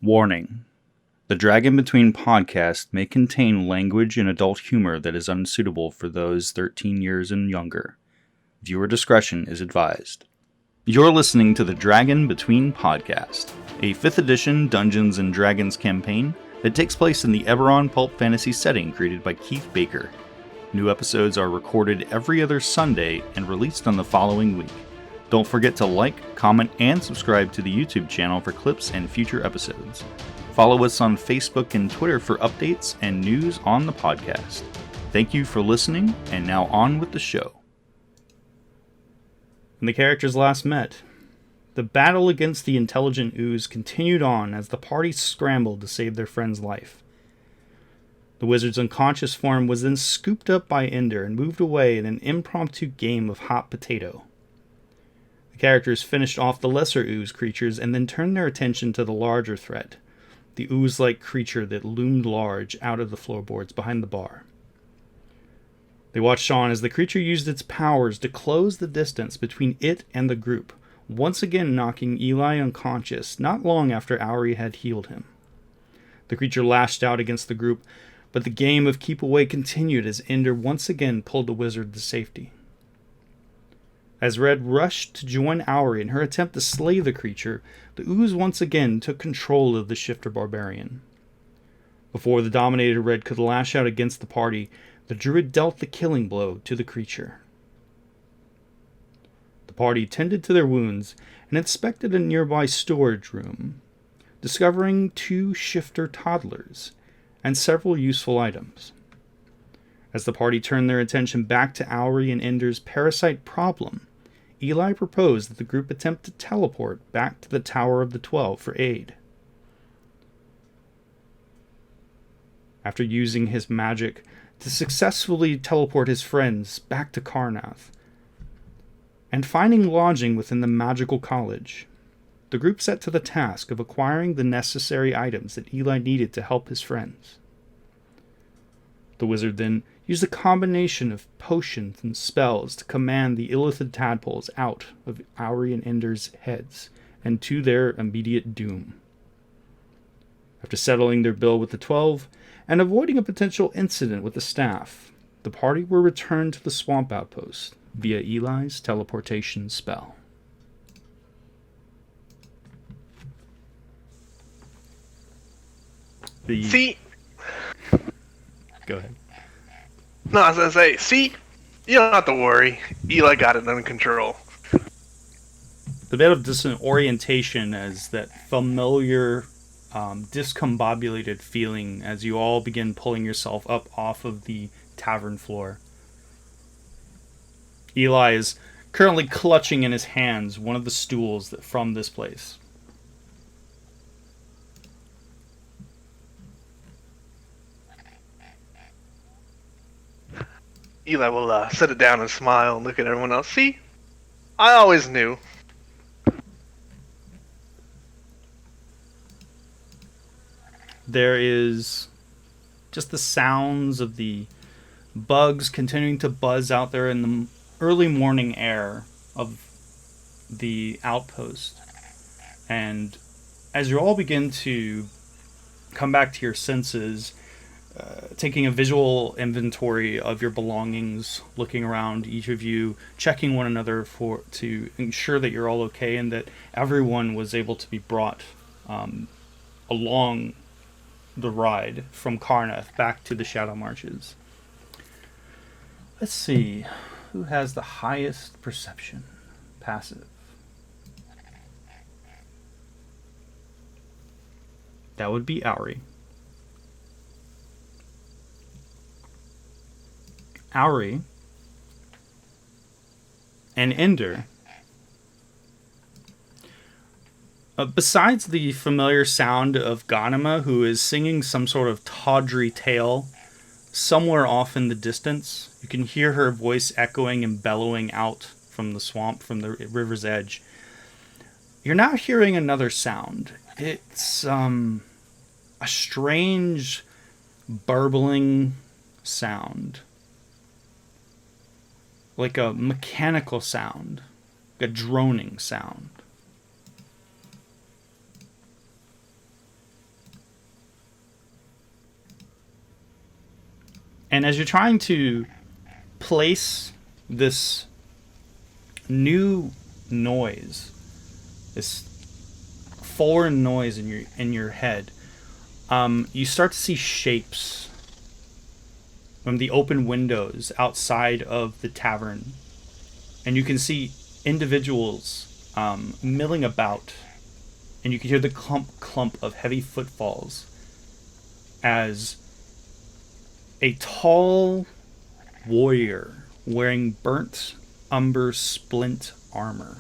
Warning. The Dragon Between podcast may contain language and adult humor that is unsuitable for those 13 years and younger. Viewer discretion is advised. You're listening to the Dragon Between podcast, a 5th edition Dungeons & Dragons campaign that takes place in the Eberron pulp fantasy setting created by Keith Baker. New episodes are recorded every other Sunday and released on the following week. Don't forget to like, comment, and subscribe to the YouTube channel for clips and future episodes. Follow us on Facebook and Twitter for updates and news on the podcast. Thank you for listening, and now on with the show. When the characters last met, the battle against the intelligent ooze continued on as the party scrambled to save their friend's life. The wizard's unconscious form was then scooped up by Ender and moved away in an impromptu game of hot potato. The characters finished off the lesser ooze creatures and then turned their attention to the larger threat, the ooze-like creature that loomed large out of the floorboards behind the bar. They watched on as the creature used its powers to close the distance between it and the group, once again knocking Eli unconscious not long after Auri had healed him. The creature lashed out against the group, but the game of keep away continued as Ender once again pulled the wizard to safety. As Red rushed to join Auri in her attempt to slay the creature, the ooze once again took control of the shifter barbarian. Before the dominated Red could lash out against the party, the druid dealt the killing blow to the creature. The party tended to their wounds and inspected a nearby storage room, discovering 2 shifter toddlers and several useful items. As the party turned their attention back to Auri and Ender's parasite problem, Eli proposed that the group attempt to teleport back to the Tower of the 12 for aid. After using his magic to successfully teleport his friends back to Karnath, and finding lodging within the magical college, the group set to the task of acquiring the necessary items that Eli needed to help his friends. The wizard then used a combination of potions and spells to command the illithid tadpoles out of Auri and Ender's heads and to their immediate doom. After settling their bill with the 12 and avoiding a potential incident with the staff, the party were returned to the swamp outpost via Eli's teleportation spell. See? Go ahead. No, I was going to say, see? You don't have to worry. Eli got it under control. The bit of disorientation as that familiar, discombobulated feeling as you all begin pulling yourself up off of the tavern floor. Eli is currently clutching in his hands one of the stools from this place. Eli will set it down and smile and look at everyone else. See? I always knew. There is just the sounds of the bugs continuing to buzz out there in the early morning air of the outpost. And as you all begin to come back to your senses, taking a visual inventory of your belongings, looking around, each of you checking one another to ensure that you're all okay and that everyone was able to be brought along the ride from Karnath back to the Shadow Marches. Let's see, who has the highest perception? Passive. That would be Auri. Auri and Ender, besides the familiar sound of Ghanima, who is singing some sort of tawdry tale somewhere off in the distance, you can hear her voice echoing and bellowing out from the swamp, from the river's edge. You're now hearing another sound. It's a strange, burbling sound. Like a mechanical sound. A droning sound. And as you're trying to place this new noise, this foreign noise in your head, you start to see shapes from the open windows outside of the tavern, and you can see individuals milling about, and you can hear the clump of heavy footfalls as a tall warrior wearing burnt umber splint armor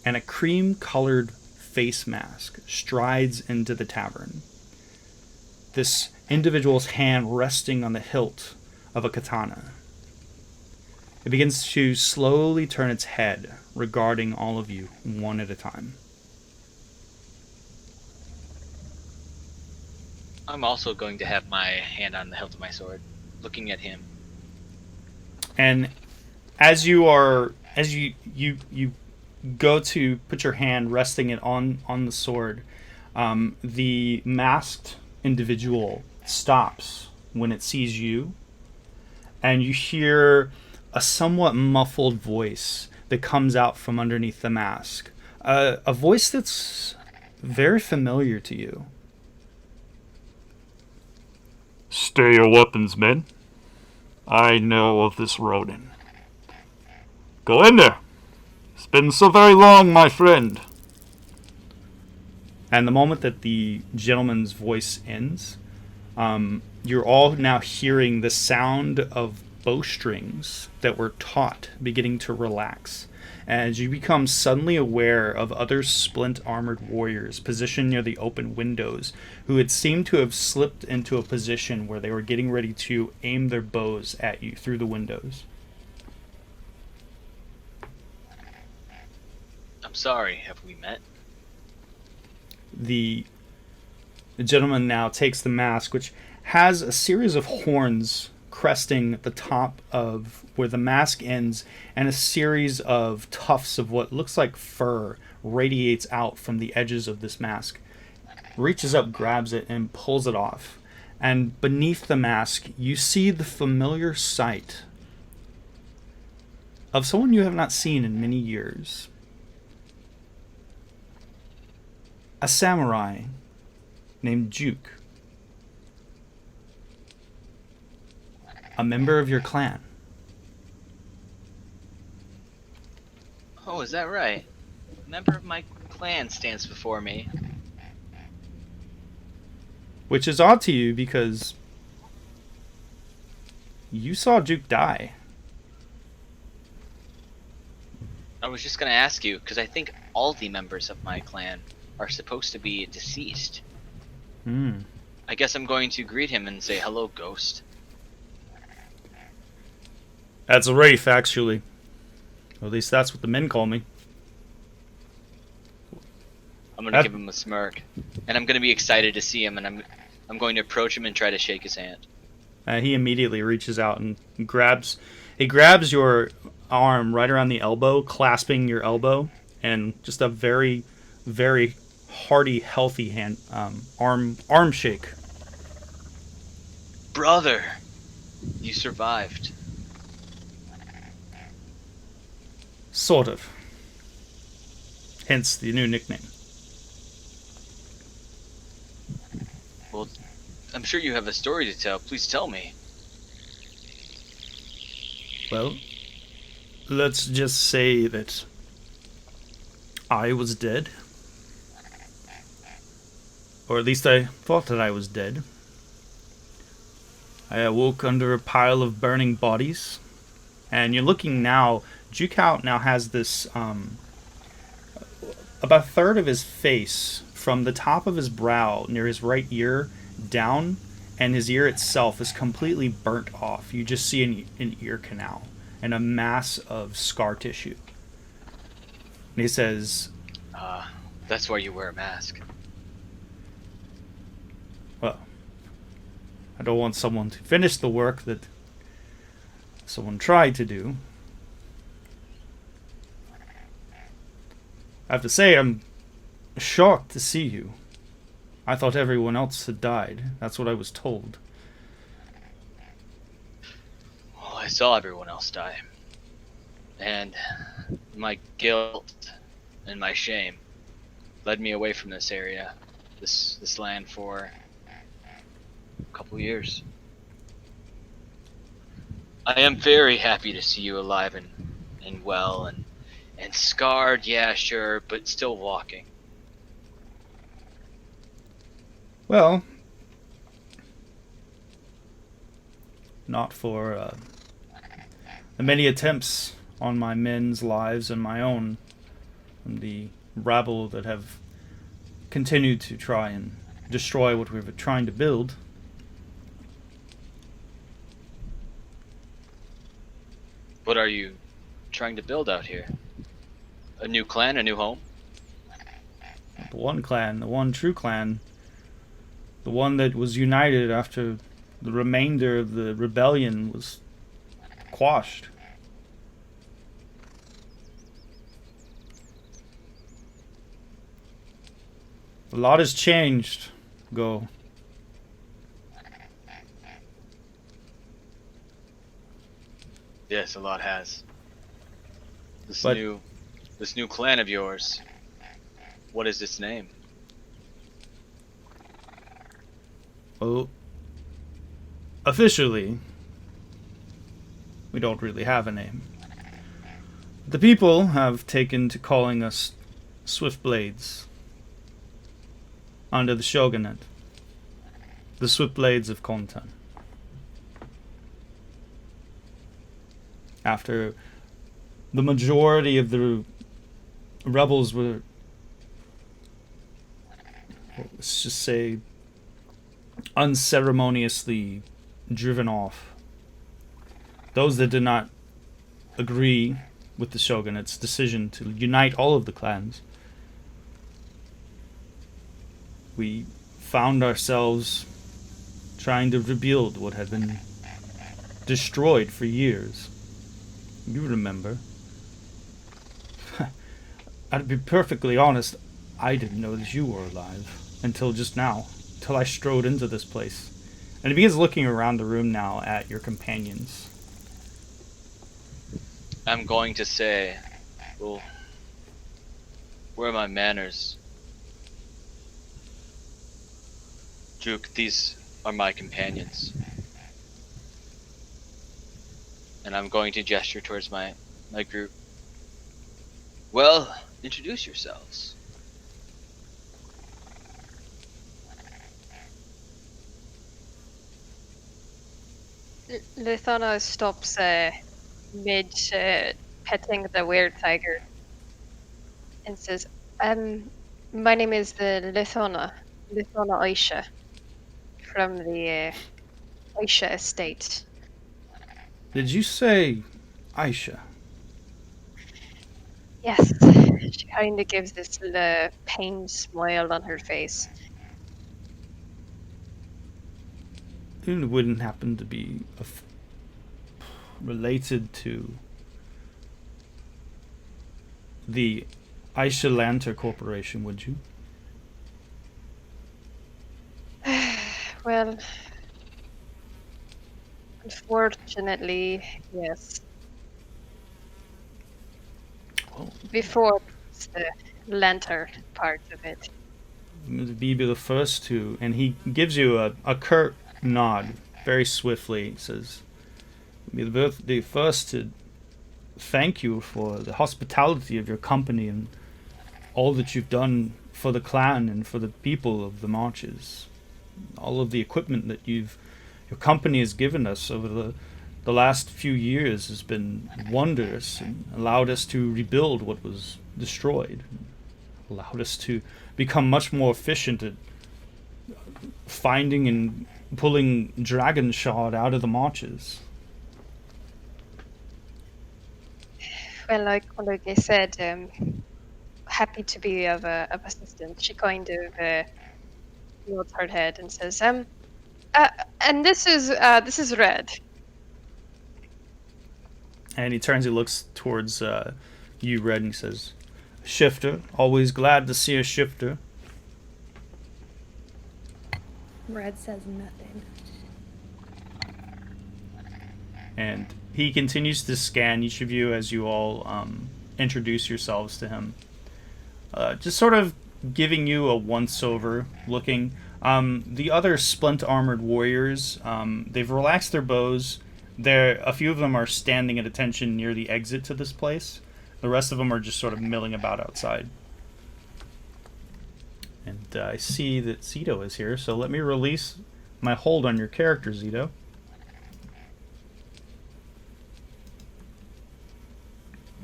and a cream-colored face mask strides into the tavern. This individual's hand resting on the hilt of a katana. It begins to slowly turn its head, regarding all of you one at a time. I'm also going to have my hand on the hilt of my sword, looking at him. And as you go to put your hand resting it on the sword, the masked individual stops when it sees you, and you hear a somewhat muffled voice that comes out from underneath the mask. A voice that's very familiar to you. Stay your weapons, men. I know of this rodent. Go in there. It's been so very long, my friend. And the moment that the gentleman's voice ends, you're all now hearing the sound of bowstrings that were taut beginning to relax, as you become suddenly aware of other splint-armored warriors positioned near the open windows who had seemed to have slipped into a position where they were getting ready to aim their bows at you through the windows. I'm sorry, have we met? The gentleman now takes the mask, which has a series of horns cresting the top of where the mask ends, and a series of tufts of what looks like fur radiates out from the edges of this mask. Reaches up, grabs it, and pulls it off. And beneath the mask, you see the familiar sight of someone you have not seen in many years. A samurai named Juke. A member of your clan. Oh, is that right? A member of my clan stands before me. Which is odd to you because you saw Juke die. I was just gonna ask you, because I think all the members of my clan are supposed to be deceased. I guess I'm going to greet him and say, hello, ghost. That's a wraith, actually. Or at least that's what the men call me. I'm gonna give him a smirk, and I'm gonna be excited to see him, and I'm going to approach him and try to shake his hand. He immediately reaches out and grabs your arm right around the elbow, clasping your elbow, and just a very, very hearty, healthy hand arm shake. Brother, you survived. Sort of. Hence the new nickname. Well, I'm sure you have a story to tell. Please tell me. Well, let's just say that I was dead. Or at least I thought that I was dead. I awoke under a pile of burning bodies. And you're looking now, Jukout now has this, about a third of his face from the top of his brow near his right ear down, and his ear itself is completely burnt off. You just see an ear canal and a mass of scar tissue. And he says, That's why you wear a mask. well, I don't want someone to finish the work that someone tried to do. I have to say, I'm shocked to see you. I thought everyone else had died. That's what I was told. I saw everyone else die. And my guilt and my shame led me away from this area, this land for a couple years. I am very happy to see you alive and well and scarred, yeah, sure, but still walking. Well, not for the many attempts on my men's lives and my own, and the rabble that have continued to try and destroy what we were trying to build. What are you trying to build out here? A new clan, a new home? The one clan, the one true clan, the one that was united after the remainder of the rebellion was quashed. A lot has changed, Go. Yes, a lot has. This But- new clan of yours. What is its name? Well, officially, we don't really have a name. The people have taken to calling us Swiftblades. Under the shogunate. The Swiftblades of Kontan. After the majority of the rebels were, let's just say, unceremoniously driven off. Those that did not agree with the shogunate's decision to unite all of the clans, we found ourselves trying to rebuild what had been destroyed for years. You remember. I'd be perfectly honest, I didn't know that you were alive until just now, till I strode into this place. And he begins looking around the room now at your companions. I'm going to say, well, where are my manners? Duke, these are my companions. And I'm going to gesture towards my group. Well, introduce yourselves. Lithana stops mid petting the weird tiger and says, my name is Lithana Aisha from the Aisha estate. Did you say Aisha? Yes, she kind of gives this pained smile on her face. You wouldn't happen to be related to the Aisha Lanter Corporation, would you? Well, unfortunately, yes. Well, Before it's the lantern part of it. be the first to, and he gives you a curt nod, very swiftly. He says, be the first to thank you for the hospitality of your company and all that you've done for the clan and for the people of the Marches. All of the equipment that your company has given us over the last few years has been wondrous and allowed us to rebuild what was destroyed. Allowed us to become much more efficient at finding and pulling dragon shard out of the Marches. Well, like I said, happy to be of assistance. She kind of nods her head and says, and this is Red. And he turns, he looks towards you, Red, and he says, Shifter, always glad to see a shifter. Red says nothing. And he continues to scan each of you as you all introduce yourselves to him. Just sort of giving you a once-over looking. The other splint-armored warriors, they've relaxed their bows. A few of them are standing at attention near the exit to this place. The rest of them are just sort of milling about outside. And I see that Zito is here, so let me release my hold on your character, Zito.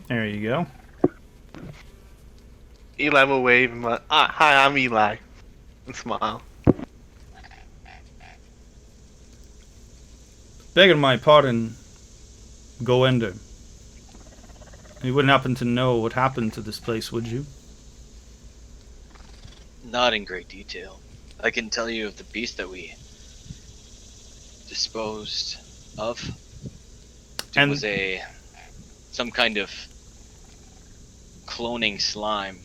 There you go. Eli will wave and like, hi, I'm Eli. And smile. Begging my pardon, Goender. You wouldn't happen to know what happened to this place, would you? Not in great detail. I can tell you of the beast that we disposed of. It was some kind of cloning slime.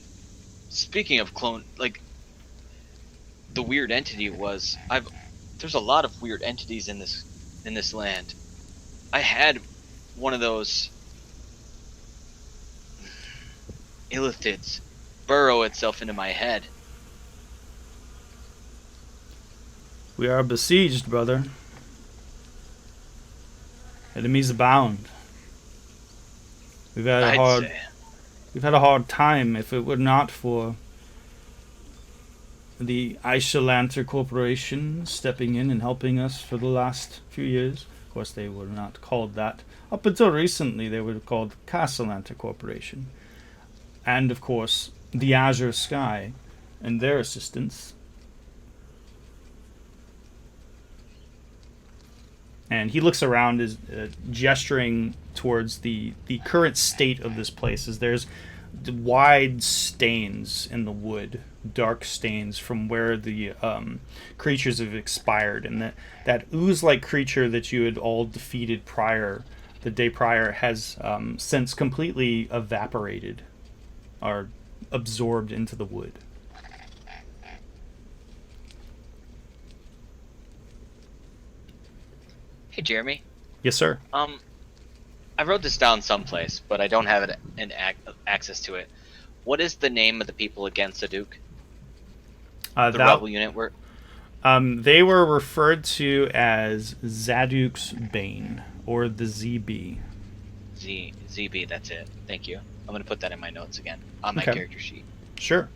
Speaking of clone, like the weird entity was, there's a lot of weird entities in this land. I had one of those illithids burrow itself into my head. We are besieged, brother. Enemies abound. We've had a hard time. If it were not for the Aishalanter Corporation stepping in and helping us for the last few years. Of course, they were not called that. Up until recently, they were called Castellanter Corporation. And, of course, the Azure Sky and their assistance. And he looks around, is gesturing towards the current state of this place. As there's wide stains in the wood, dark stains from where the creatures have expired, and that ooze-like creature that you had all defeated the day prior, has since completely evaporated or absorbed into the wood. Hey, Jeremy. Yes, sir. I wrote this down someplace, but I don't have it in access to it. What is the name of the people against the Duke? The rebel unit were. They were referred to as Zaduk's Bane, or the ZB. ZB, that's it. Thank you. I'm gonna put that in my notes again on my character sheet. Sure.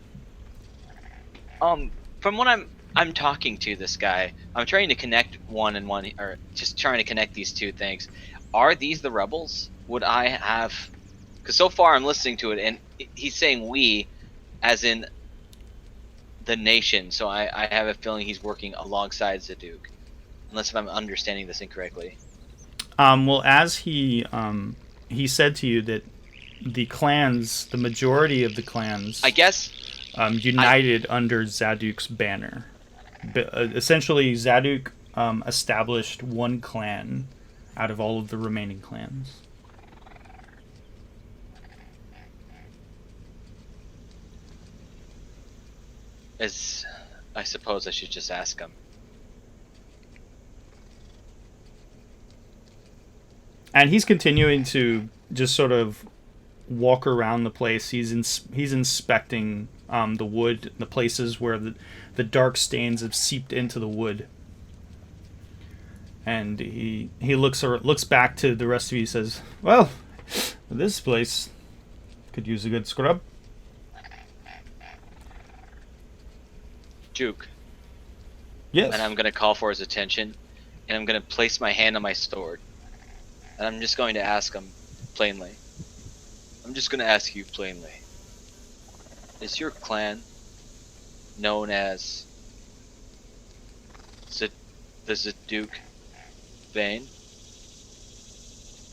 From what I'm talking to this guy, I'm trying to connect one and one, or just trying to connect these two things. Are these the rebels? Would I have? Because so far I'm listening to it, and he's saying we, as in the nation. So I have a feeling he's working alongside Zaduk, unless I'm understanding this incorrectly. Well, as he said to you that the clans, the majority of the clans, I guess, united under Zaduk's banner. Essentially, Zaduk established one clan out of all of the remaining clans. I suppose I should just ask him. And he's continuing to just sort of walk around the place. He's inspecting the wood, the places where the dark stains have seeped into the wood. And he looks back to the rest of you and says, "Well, this place could use a good scrub." Duke. Yes. And I'm going to call for his attention, and I'm going to place my hand on my sword. And I'm just going to ask him plainly. I'm just going to ask you plainly. Is your clan known as the Zaduk Bane?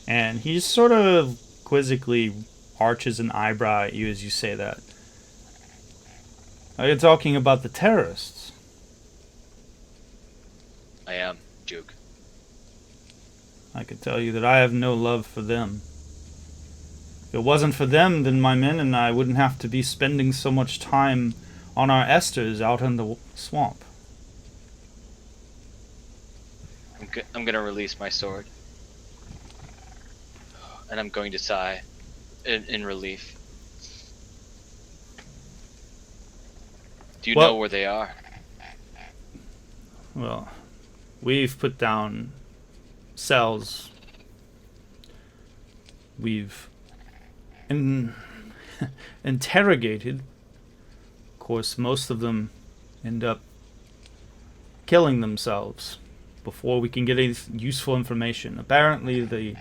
And he sort of quizzically arches an eyebrow at you as you say that. Are you talking about the terrorists? I am, Duke. I can tell you that I have no love for them. If it wasn't for them, then my men and I wouldn't have to be spending so much time on our esters out in the swamp. I'm going to release my sword. and I'm going to sigh in relief. Do you Well- know where they are? Well, we've put down cells. We've interrogated. Of course, most of them end up killing themselves before we can get any useful information. Apparently, the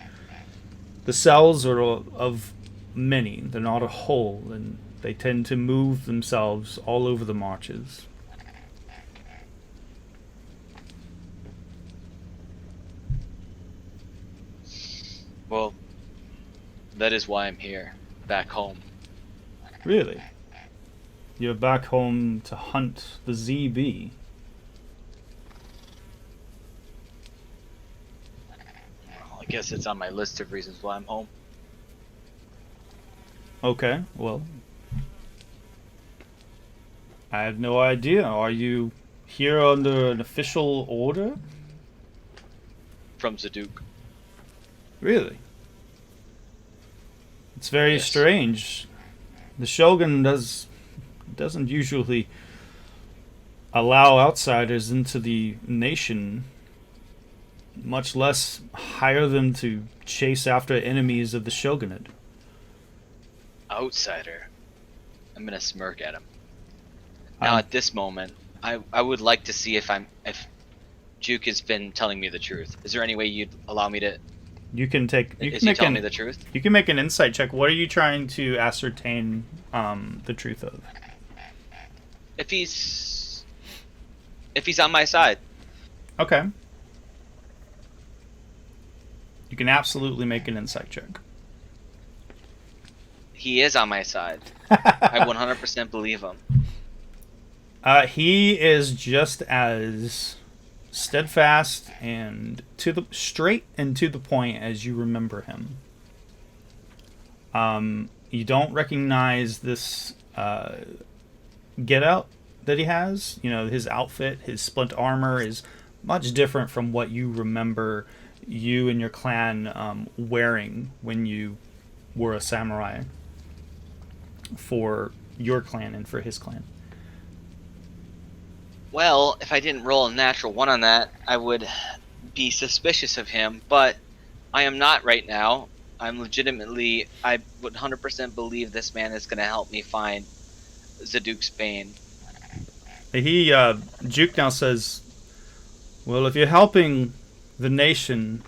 cells are of many. They're not a whole, and they tend to move themselves all over the marches. Well, that is why I'm here, back home. Really? You're back home to hunt the ZB. Well, I guess it's on my list of reasons why I'm home. Okay, well, I have no idea. Are you here under an official order? From Zaduk. Really? It's very Yes. strange. The Shogun doesn't usually allow outsiders into the nation, much less hire them to chase after enemies of the Shogunate. Outsider. I'm gonna smirk at him. Now, Um, at this moment, I would like to see if Juke has been telling me the truth. Is there any way you'd allow me to? You can Is he telling me the truth? You can make an insight check. What are you trying to ascertain the truth of? If he's on my side. Okay. You can absolutely make an insight check. He is on my side. I 100% believe him. He is just as steadfast and straight and to the point as you remember him. You don't recognize this get-out that he has. You know, his outfit, his splint armor is much different from what you remember you and your clan wearing when you were a samurai for your clan and for his clan. Well, if I didn't roll a natural 1 on that, I would be suspicious of him, but I am not right now. I would 100% believe this man is going to help me find Zaduk's Bane. Juke now says, well, if you're helping the nation,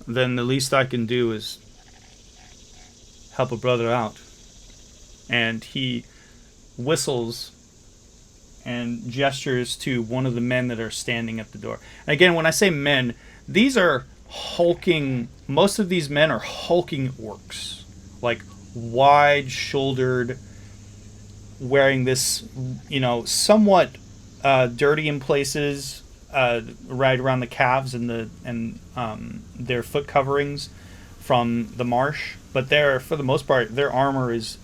then the least I can do is help a brother out. And he whistles and gestures to one of the men that are standing at the door. And again, when I say men, these are hulking, most of these men are hulking orcs. Like, wide-shouldered, wearing this, somewhat dirty in places, right around the calves and their foot coverings from the marsh. But for the most part, their armor is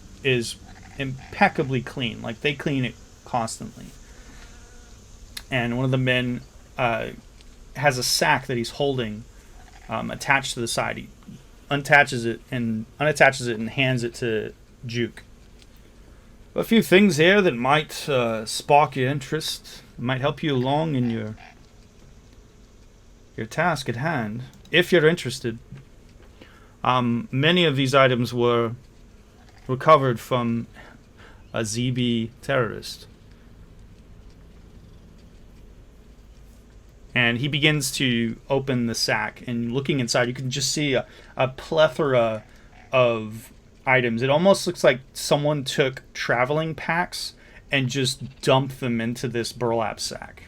impeccably clean. Like, they clean it constantly. And one of the men has a sack that he's holding attached to the side. He unattaches it and hands it to Juke. A few things here that might spark your interest, might help you along in your task at hand, if you're interested. Many of these items were recovered from a ZB terrorist. And he begins to open the sack, and looking inside, you can just see a plethora of items. It almost looks like someone took traveling packs and just dumped them into this burlap sack.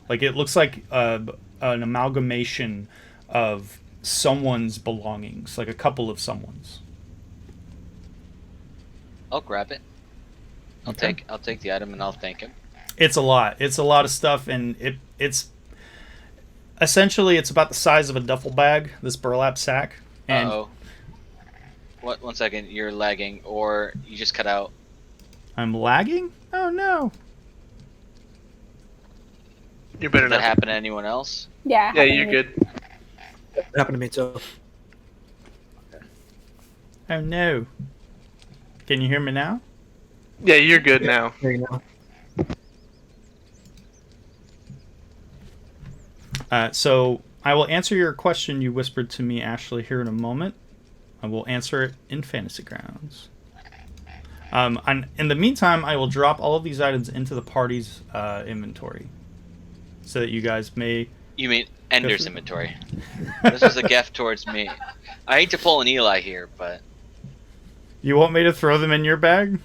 Like, it looks like an amalgamation of someone's belongings, like a couple of someone's. I'll grab it. I'll take the item and I'll thank him. It's a lot. It's a lot of stuff, and it's essentially it's about the size of a duffel bag. This burlap sack. And Uh-oh. What? 1 second. You're lagging, or you just cut out. I'm lagging? Oh no! You better Did that not. happen to anyone else? Yeah. Yeah, you're good. It happened to me too. Oh no. Can you hear me now? Yeah, you're good now. There you go. So I will answer your question you whispered to me, Ashley, here in a moment. I will answer it in Fantasy Grounds. And in the meantime, I will drop all of these items into the party's inventory, so that you guys may. You mean Ender's inventory? This was a gift towards me. I hate to pull an Eli here, but You want me to throw them in your bag?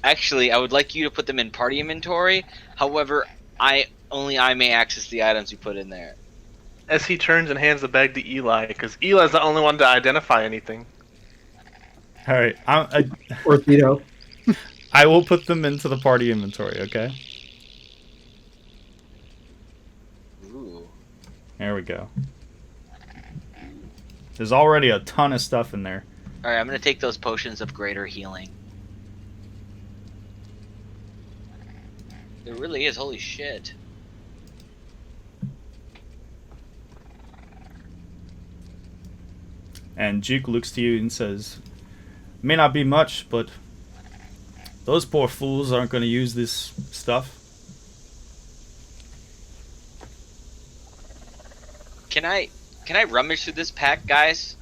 actually, I would like you to put them in party inventory. However, only I may access the items you put in there. As he turns and hands the bag to Eli, because Eli's the only one to identify anything. All right, Or Tito. I will put them into the party inventory. Okay. Ooh. There we go. There's already a ton of stuff in there. Alright, I'm gonna take those potions of greater healing. There really is, holy shit. And Juke looks to you and says, "May not be much, but those poor fools aren't going to use this stuff." Can I rummage through this pack, guys?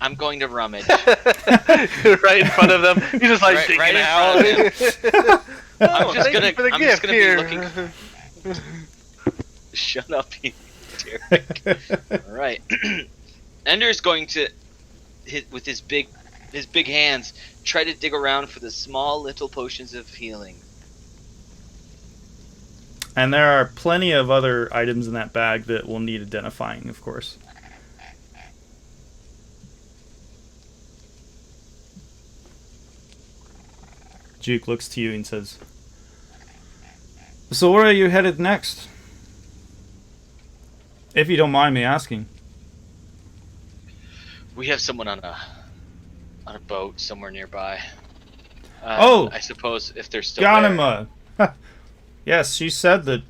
I'm going to rummage. Right in front of them. He's just like Right- digging right in out. front Oh, I'm just thank you for the I'm just gift gonna be here. looking. Shut up, you Derek. Alright. Ender's going to hit with his big hands, try to dig around for the small little potions of healing. And there are plenty of other items in that bag that will need identifying, of course. Juke looks to you and says, "So where are you headed next? If you don't mind me asking." We have someone on a boat somewhere nearby. Oh! I suppose if they're still there. Ganima! Yes, she said that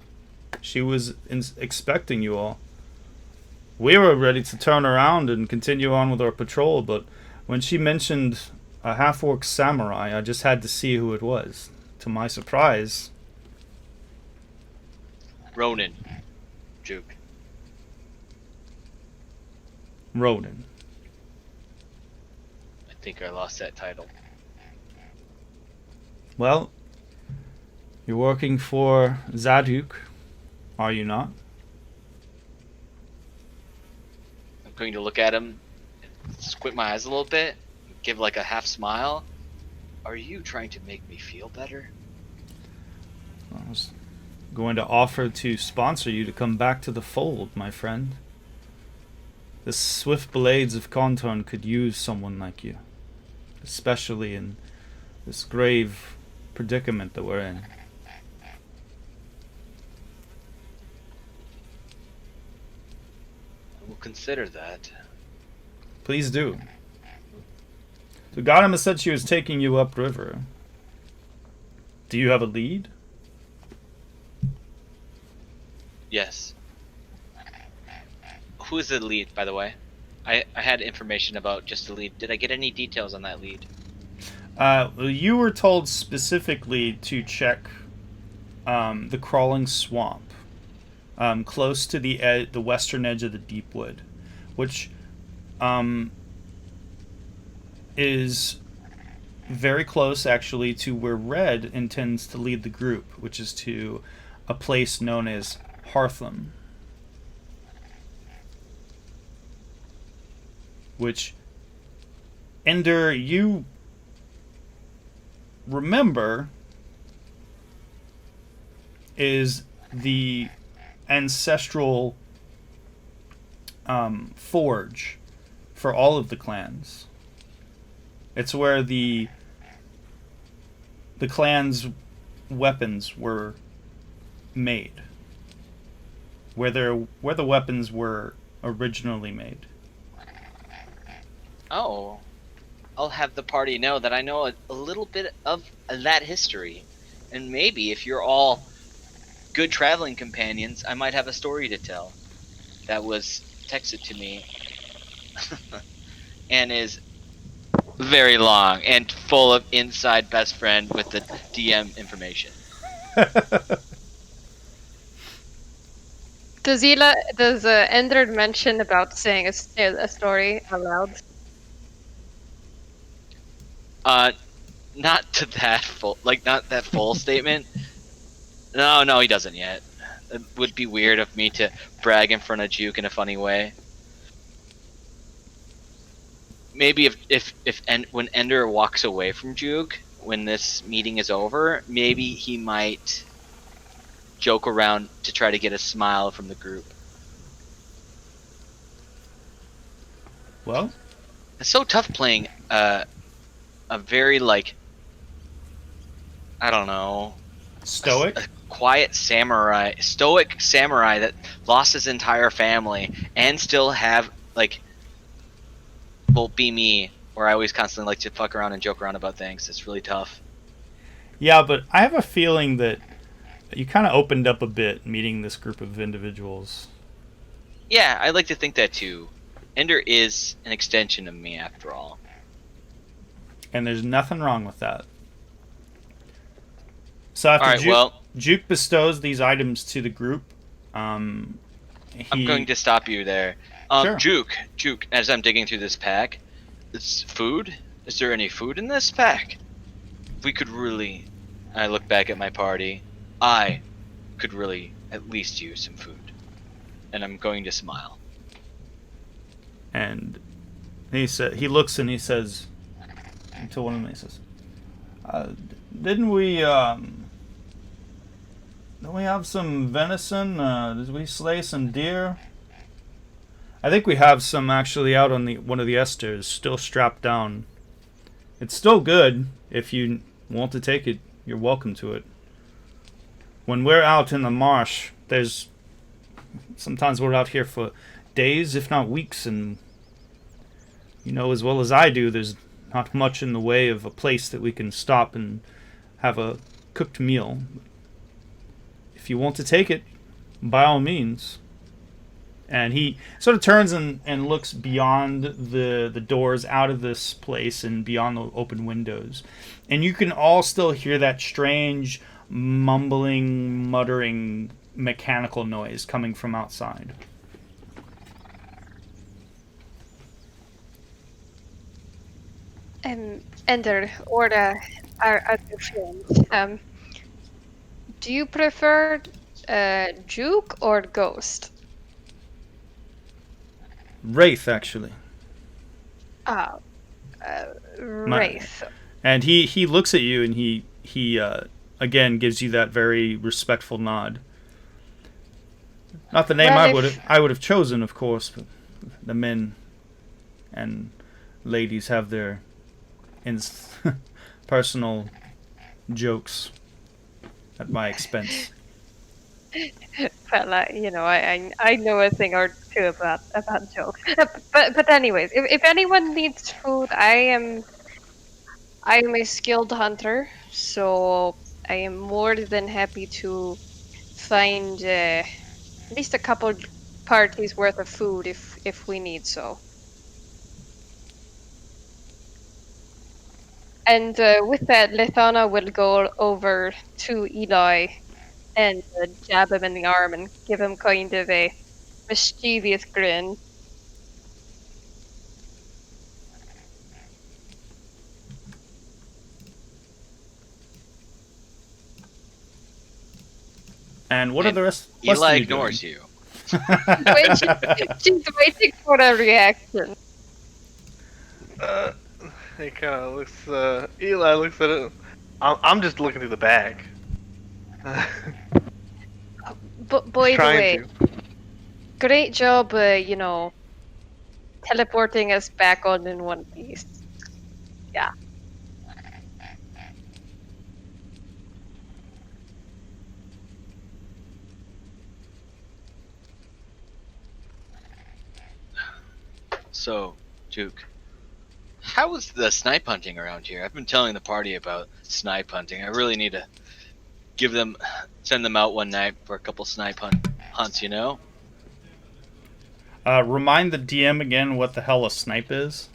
she was expecting you all. We were ready to turn around and continue on with our patrol, but when she mentioned a half-orc samurai, I just had to see who it was. To my surprise... Ronan. Juke. Ronan. I think I lost that title. Well, you're working for Zaduk, are you not? I'm going to look at him, squint my eyes a little bit, give like a half smile. Are you trying to make me feel better? I was going to offer to sponsor you to come back to the fold, my friend. The swift blades of Konton could use someone like you, especially in this grave predicament that we're in. I will consider that. Please do. So Ganima said she was taking you upriver. Do you have a lead? Yes. Who is the lead, by the way? I had information about just the lead. Did I get any details on that lead? You were told specifically to check the crawling swamp, close to the western edge of the deep wood, which is very close actually to where Red intends to lead the group, which is to a place known as Hartham, which, Ender, you remember is the ancestral forge for all of the clans. It's where the clan's weapons were made, where the weapons were originally made. Oh, I'll have the party know that I know a little bit of that history. And maybe if you're all good traveling companions, I might have a story to tell that was texted to me and is very long and full of inside best friend with the DM information. Does Ender mention about saying a story aloud? Not to that full, not that full statement. No, he doesn't yet. It would be weird of me to brag in front of Juke in a funny way. Maybe when Ender walks away from Juke, when this meeting is over, maybe he might joke around to try to get a smile from the group. Well, It's so tough playing a very I don't know, stoic. a quiet samurai, stoic samurai that lost his entire family and still have be me, where I always constantly like to fuck around and joke around about things. It's really tough. Yeah, but I have a feeling that you kind of opened up a bit meeting this group of individuals. Yeah, I like to think that too. Ender is an extension of me after all. And there's nothing wrong with that. So after Juke bestows these items to the group, I'm going to stop you there. Sure. Juke, as I'm digging through this pack, it's food? Is there any food in this pack? We could really... I look back at my party. I could really at least use some food. And I'm going to smile. And he looks and he says to one of them, he says, didn't we have some venison? Did we slay some deer? I think we have some actually out on one of the esters, still strapped down. It's still good. If you want to take it, you're welcome to it. When we're out in the marsh, sometimes we're out here for days, if not weeks, and you know as well as I do, there's not much in the way of a place that we can stop and have a cooked meal. If you want to take it, by all means. And he sort of turns and looks beyond the doors out of this place and beyond the open windows. And you can all still hear that strange mumbling, muttering, mechanical noise coming from outside. Ender, or our other friend, do you prefer Juke or Ghost? Wraith, actually. Wraith. And he looks at you and he again gives you that very respectful nod. Not the name I would have chosen, of course, but the men and ladies have their personal jokes at my expense. Well, I know a thing or two about jokes. But anyways, if anyone needs food, I am a skilled hunter, so I am more than happy to find at least a couple parties worth of food if we need so. And with that, Lethana will go over to Eli and jab him in the arm and give him kind of a mischievous grin. And what are the rest? Eli ignores you. She's waiting for a reaction. He kind of looks. Eli looks at it. I'm just looking through the bag. But by the way, great job, teleporting us back on in one piece. Yeah. So, Juke, how is the snipe hunting around here? I've been telling the party about snipe hunting. I really need to send them out one night for a couple snipe hunts, you know? Remind the DM again what the hell a snipe is.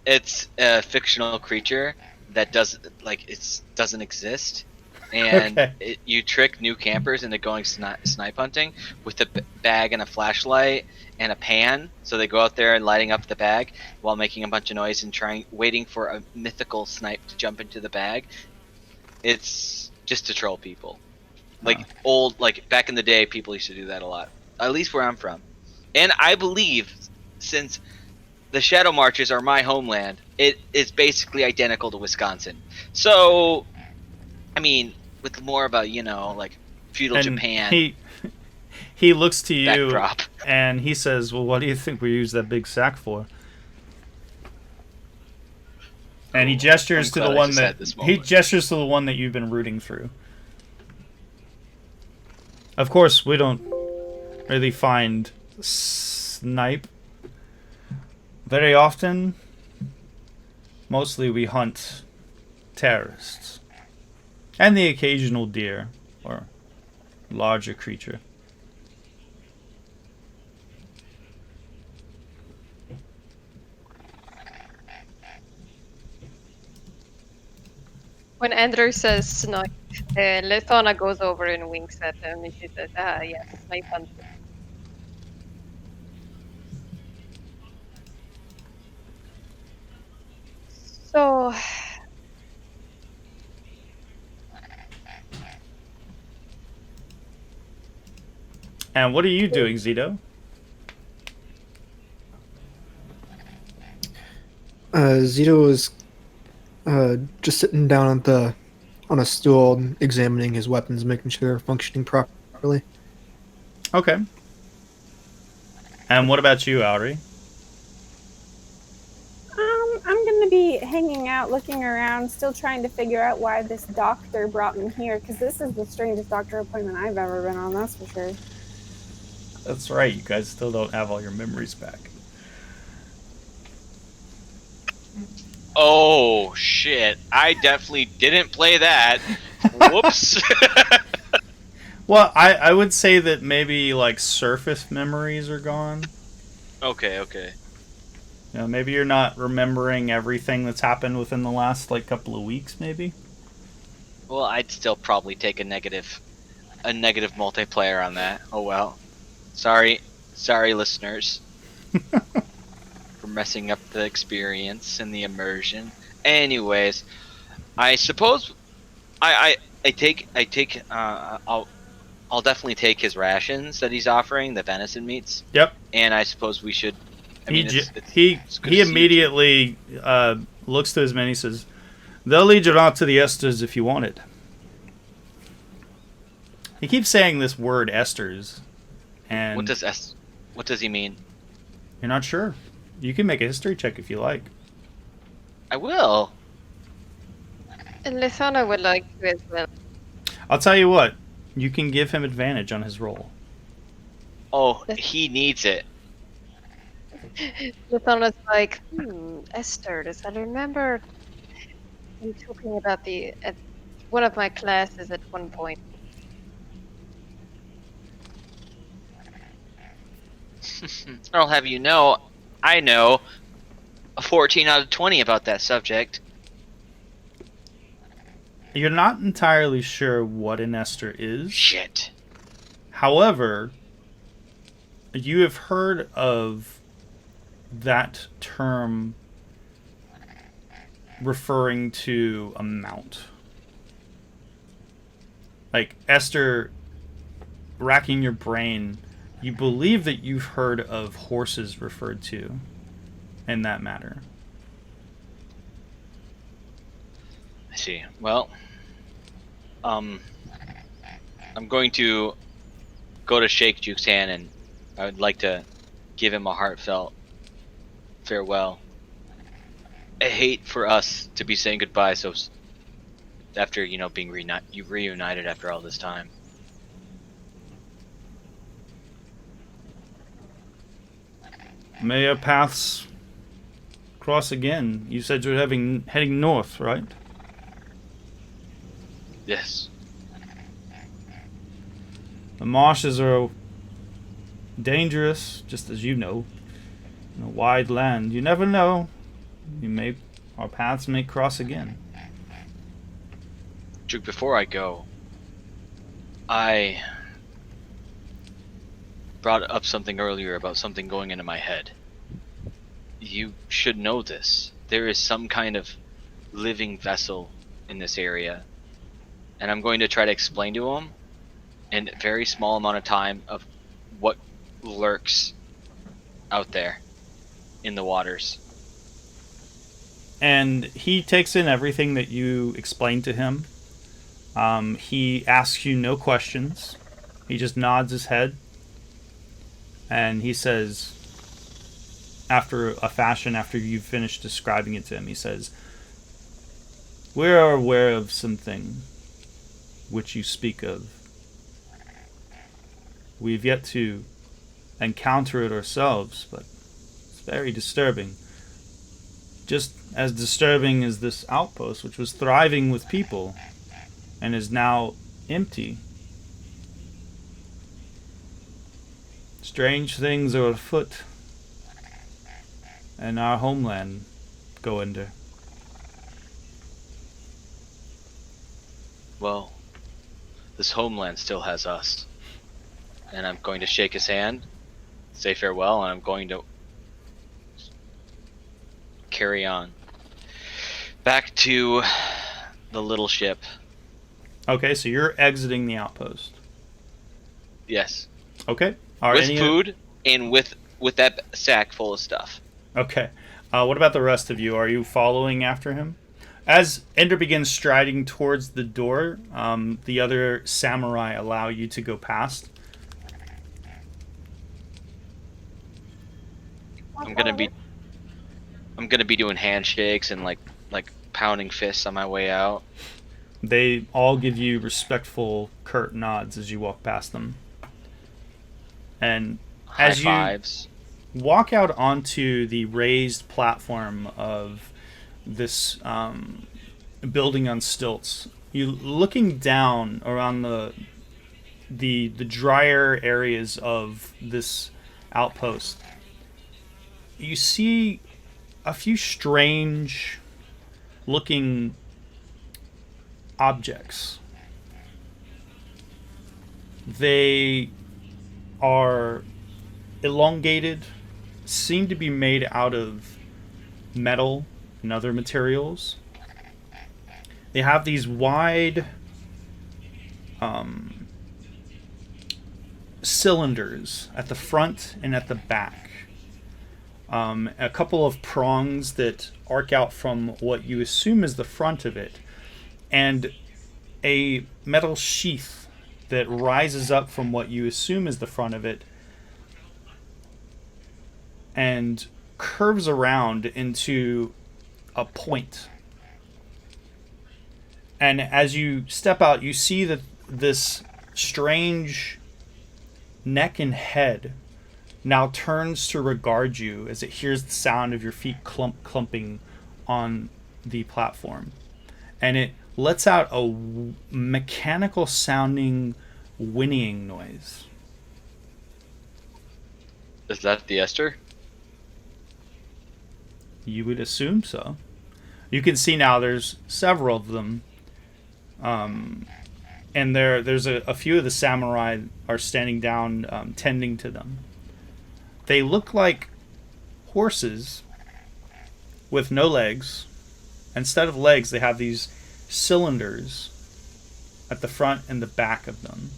It's a fictional creature that doesn't exist, and Okay. you trick new campers into going snipe hunting with a bag and a flashlight and a pan. So they go out there and lighting up the bag while making a bunch of noise and waiting for a mythical snipe to jump into the bag. It's just to troll people. Like back in the day, people used to do that a lot. At least where I'm from. And I believe, since the Shadow Marches are my homeland, it is basically identical to Wisconsin. So, I mean, with more of a, feudal And Japan he looks to you backdrop. and he says, "Well, what do you think we use that big sack for?" And he gestures I'm to glad the I one just had that this he moment. gestures to the one that you've been rooting through. Of course, we don't really find snipe very often. Mostly we hunt terrorists and the occasional deer or larger creature. When Andrew says snipe, Lethana goes over and winks at him and she says, yes, snipe hunter. So, And what are you doing, Zito? Zito is just sitting down on a stool and examining his weapons, making sure they're functioning properly. Okay. And what about you, Auri? I'm going to be hanging out, looking around, still trying to figure out why this doctor brought me here, because this is the strangest doctor appointment I've ever been on, that's for sure. That's right, you guys still don't have all your memories back. Oh, shit. I definitely didn't play that. Whoops. Well, I would say that maybe, like, surface memories are gone. Okay. You know, maybe you're not remembering everything that's happened within the last, like, couple of weeks, maybe? Well, I'd still probably take a negative multiplayer on that. Oh well. Sorry, listeners, for messing up the experience and the immersion. Anyways, I suppose I'll definitely take his rations that he's offering, the venison meats. Yep. And I suppose we should. I mean, it's good He to see you. immediately looks to his men. He says, "They'll lead you out to the esters if you want it." He keeps saying this word esters, and What does he mean? you're not sure. You can make a history check if you like. I will. and Lethana would like to as well. I'll tell you what. You can give him advantage on his roll. Oh, he needs it. Lethana's like, Esther, does I remember you talking about at one of my classes at one point. I'll have you know, I know a 14 out of 20 about that subject. You're not entirely sure what an ester is. Shit. However, you have heard of that term referring to a mount. Like, Esther, racking your brain, you believe that you've heard of horses referred to in that matter. I see. Well, I'm going to go to shake Juke's hand, and I would like to give him a heartfelt farewell. I hate for us to be saying goodbye so after, being reunited after all this time. May your paths cross again. You said you're heading north, right? Yes. The marshes are dangerous, just as you know. In a wide land, you never know. Our paths may cross again. Duke, before I go, I brought up something earlier about something going into my head. You should know this. There is some kind of living vessel in this area, and I'm going to try to explain to him in a very small amount of time of what lurks out there in the waters. And he takes in everything that you explained to him. He asks you no questions. He just nods his head. And he says, after you've finished describing it to him, he says, "We are aware of something which you speak of. We've yet to encounter it ourselves, but it's very disturbing. Just as disturbing as this outpost, which was thriving with people and is now empty. Strange things are afoot in our homeland, Goender." Well, this homeland still has us. And I'm going to shake his hand, say farewell, and I'm going to carry on. Back to the little ship. Okay, so you're exiting the outpost. Yes. Okay. With food and with that sack full of stuff. Okay. What about the rest of you? Are you following after him? As Ender begins striding towards the door, the other samurai allow you to go past. I'm gonna be doing handshakes and like pounding fists on my way out. They all give you respectful, curt nods as you walk past them. And as High fives. You walk out onto the raised platform of this building on stilts, you looking down around the drier areas of this outpost, you see a few strange looking objects. They are elongated, seem to be made out of metal and other materials. They have these wide cylinders at the front and at the back. A couple of prongs that arc out from what you assume is the front of it, and a metal sheath that rises up from what you assume is the front of it and curves around into a point. And as you step out, you see that this strange neck and head now turns to regard you as it hears the sound of your feet clumping on the platform. And it lets out a mechanical sounding whinnying noise. Is that the Esther? You would assume so. You can see now there's several of them. And there's a few of the samurai are standing down tending to them. They look like horses with no legs. Instead of legs, they have these cylinders at the front and the back of them.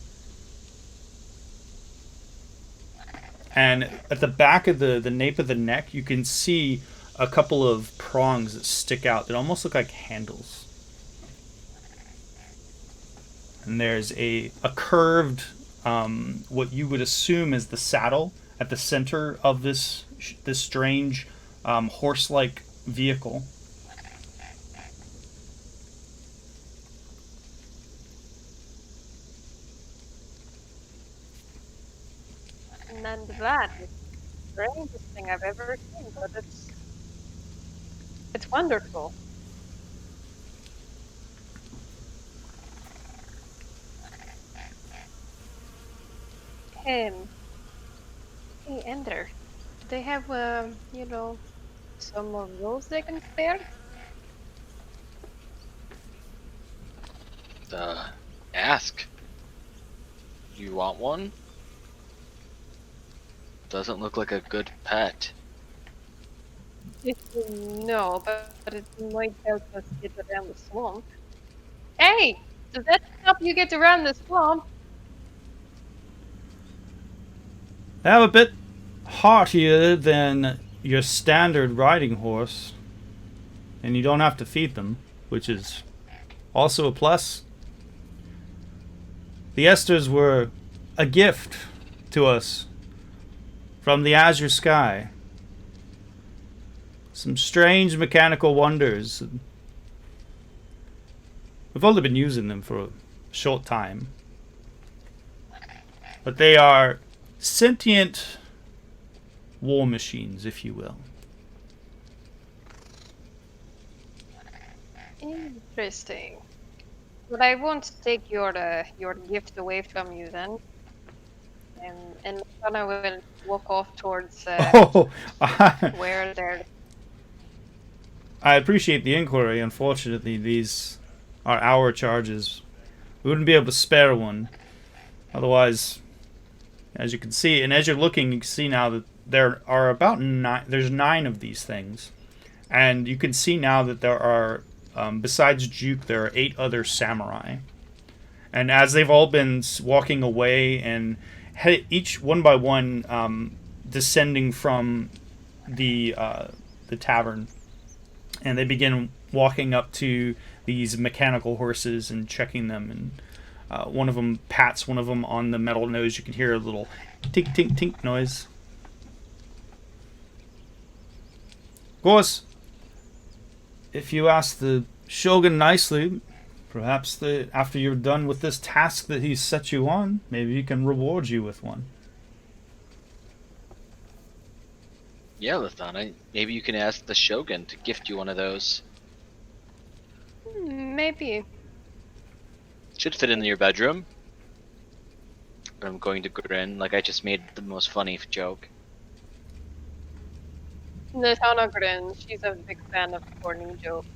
And at the back of the nape of the neck, you can see a couple of prongs that stick out that almost look like handles. And there's a curved, what you would assume is the saddle at the center of this strange horse-like vehicle. And that is the strangest thing I've ever seen, but it's wonderful. Hey, Ender. Do they have, some more rolls they can spare? Ask. You want one? Doesn't look like a good pet. No, but it might help us get around the swamp. Hey! Does that help you get around the swamp? They have a bit heartier than your standard riding horse, and you don't have to feed them, which is also a plus. The Esters were a gift to us from the azure sky. Some strange mechanical wonders. We've only been using them for a short time, but they are sentient war machines, if you will. Interesting. But I won't take your gift away from you then. And Lana will walk off towards where they're. I appreciate the inquiry. Unfortunately, these are our charges. We wouldn't be able to spare one. Otherwise, as you can see, and as you're looking, you can see now that there are about 9. There's 9 of these things, and you can see now that there are, besides Juke, there are 8 other samurai. And as they've all been walking away and each one by one descending from the tavern, and they begin walking up to these mechanical horses and checking them, and one of them pats one of them on the metal nose. You can hear a little tink tink tink noise. Of course, if you ask the Shogun nicely, perhaps after you're done with this task that he's set you on, maybe he can reward you with one. Yeah, Lithana, maybe you can ask the Shogun to gift you one of those. Maybe. Should fit in your bedroom. I'm going to grin like I just made the most funny joke. Natana grins. She's a big fan of corny jokes.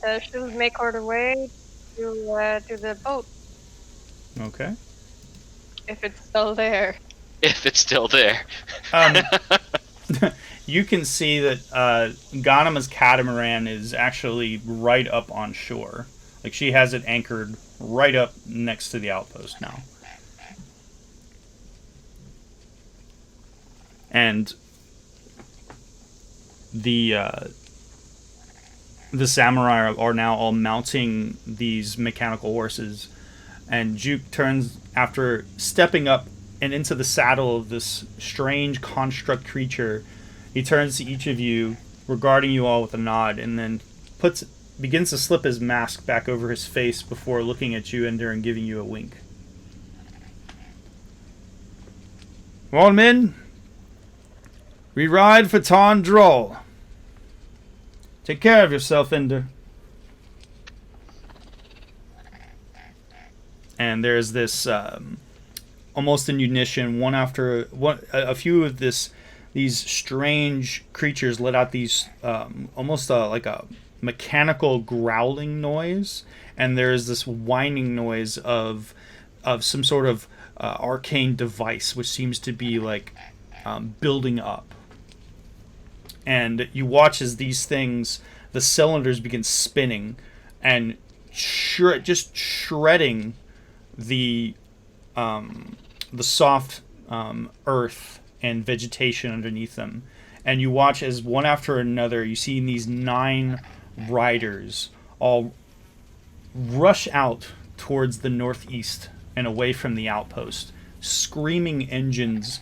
And she'll make her way to the boat. Okay. If it's still there. If it's still there. You can see that Ganama's catamaran is actually right up on shore. Like, she has it anchored right up next to the outpost now. And the samurai are now all mounting these mechanical horses, and Juke turns, after stepping up and into the saddle of this strange construct creature. He turns to each of you, regarding you all with a nod, and then begins to slip his mask back over his face before looking at you, Ender, and giving you a wink. Well, men, we ride for Tondrol. Take care of yourself, Ender. And there's this, almost in unison, one after one, a few of these strange creatures let out these almost like a mechanical growling noise, and there's this whining noise of some sort of arcane device, which seems to be like building up. And you watch as these things, the cylinders begin spinning and just shredding the soft earth and vegetation underneath them. And you watch as one after another, you see these 9 riders all rush out towards the northeast and away from the outpost, screaming engines,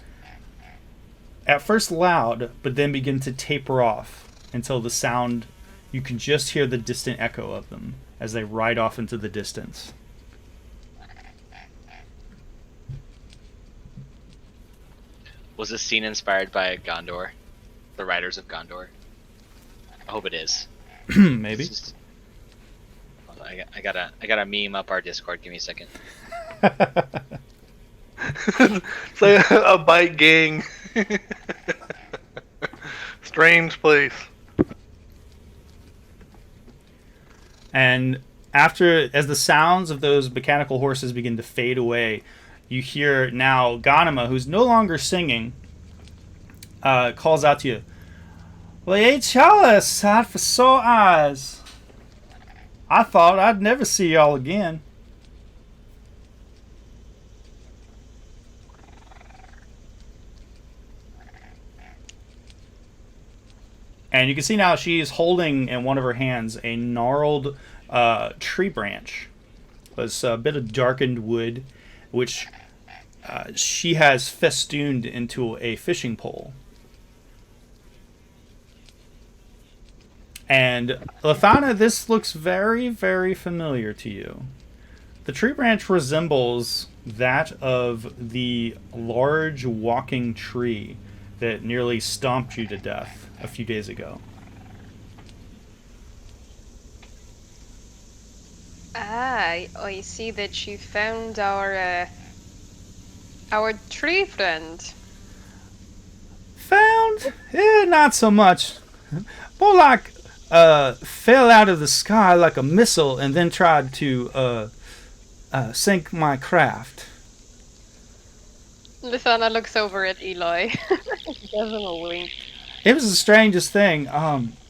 at first loud, but then begin to taper off until the sound, you can just hear the distant echo of them as they ride off into the distance. Was this scene inspired by Gondor? The Riders of Gondor? I hope it is. Maybe. I got a meme up our Discord. Give me a second. It's like a bike gang. Strange place. And as the sounds of those mechanical horses begin to fade away, you hear now Ghanima, who's no longer singing, calls out to you. Well, ain't y'all a sight for sore eyes? I thought I'd never see y'all again. And you can see now she is holding in one of her hands a gnarled tree branch. It's a bit of darkened wood, which she has festooned into a fishing pole. And Lathana, this looks very, very familiar to you. The tree branch resembles that of the large walking tree that nearly stomped you to death a few days ago. I see that you found our tree friend. Found? Not so much. More like fell out of the sky like a missile and then tried to sink my craft. Lithana looks over at Eloy. Gives him a wink. It was the strangest thing. I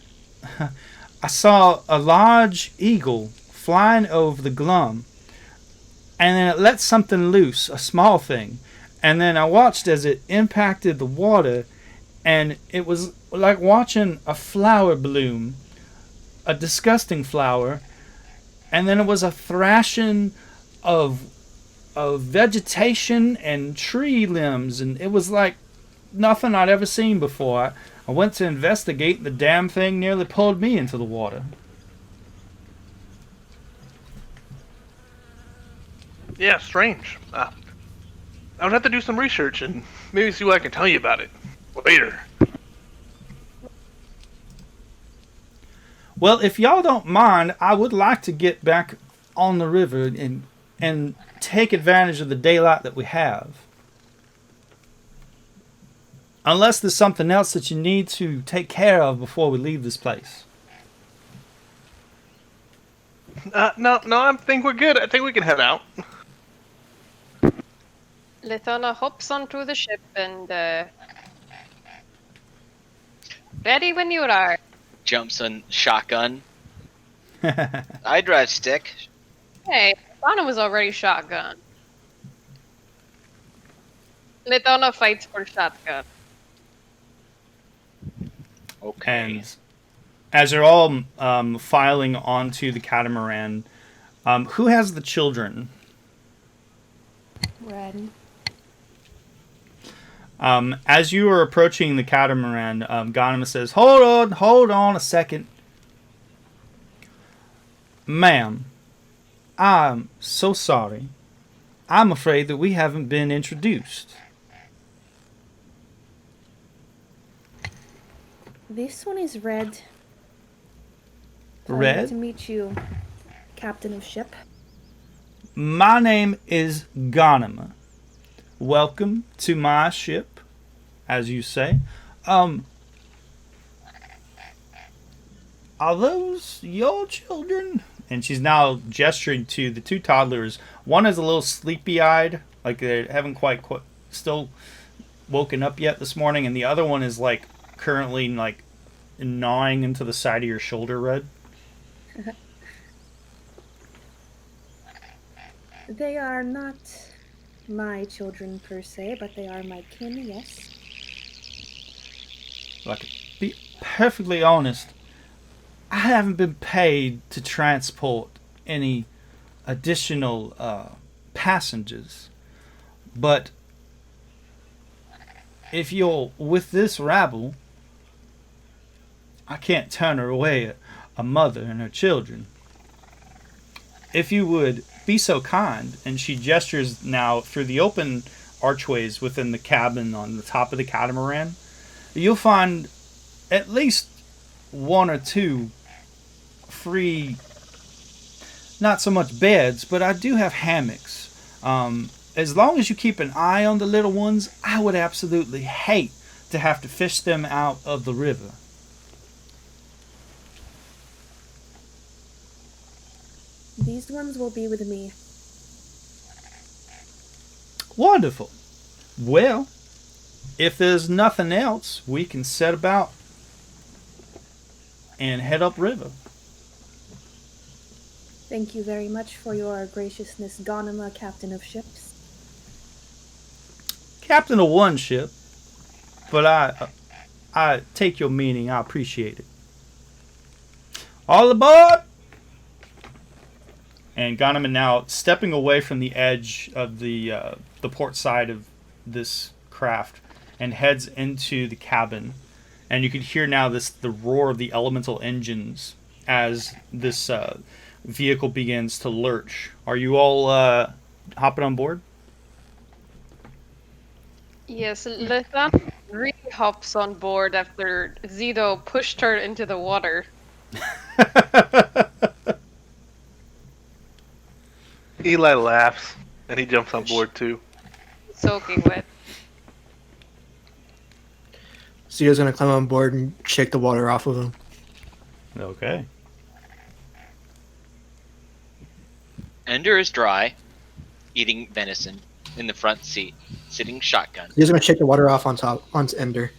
saw a large eagle flying over the glum, and then it let something loose, a small thing, and then I watched as it impacted the water, and it was like watching a flower bloom, a disgusting flower, and then it was a thrashing of vegetation and tree limbs, and it was like nothing I'd ever seen before. I went to investigate, and the damn thing nearly pulled me into the water. Yeah, strange. I would have to do some research and maybe see what I can tell you about it later. Well, if y'all don't mind, I would like to get back on the river and take advantage of the daylight that we have. Unless there's something else that you need to take care of before we leave this place. No, I think we're good. I think we can head out. Lithana hops onto the ship and ready when you are. Jumps on shotgun. I drive stick. Hey, Lithana was already shotgun. Lithana fights for shotgun. Okay. And as you're all filing onto the catamaran, who has the children? Red. As you are approaching the catamaran, Ghanima says, Hold on a second. Ma'am, I'm so sorry. I'm afraid that we haven't been introduced. This one is Red. Red? Pleasure to meet you, Captain of Ship. My name is Ghanima. Welcome to my ship, as you say. Are those your children? And she's now gesturing to the two toddlers. One is a little sleepy-eyed, like they haven't quite still woken up yet this morning, and the other one is like currently like gnawing into the side of your shoulder, Red. They are not my children per se, but they are my kin, yes. Like, be perfectly honest, I haven't been paid to transport any additional passengers. But if you're with this rabble, I can't turn her away, a mother and her children. If you would be so kind, and she gestures now through the open archways within the cabin on the top of the catamaran, you'll find at least one or two free, not so much beds, but I do have hammocks. As long as you keep an eye on the little ones, I would absolutely hate to have to fish them out of the river. These ones will be with me. Wonderful. Well, if there's nothing else, we can set about and head upriver. Thank you very much for your graciousness, Ghanima, captain of ships. Captain of one ship, but I take your meaning. I appreciate it. All aboard! And Ghanima now stepping away from the edge of the port side of this craft and heads into the cabin. And you can hear now the roar of the elemental engines as this vehicle begins to lurch. Are you all hopping on board? Yes, Letha really hops on board after Zito pushed her into the water. Eli laughs, and he jumps on board too. Soaking wet. Zito's gonna climb on board and shake the water off of him. Okay. Ender is dry, eating venison in the front seat, sitting shotgun. He's gonna shake the water off onto Ender.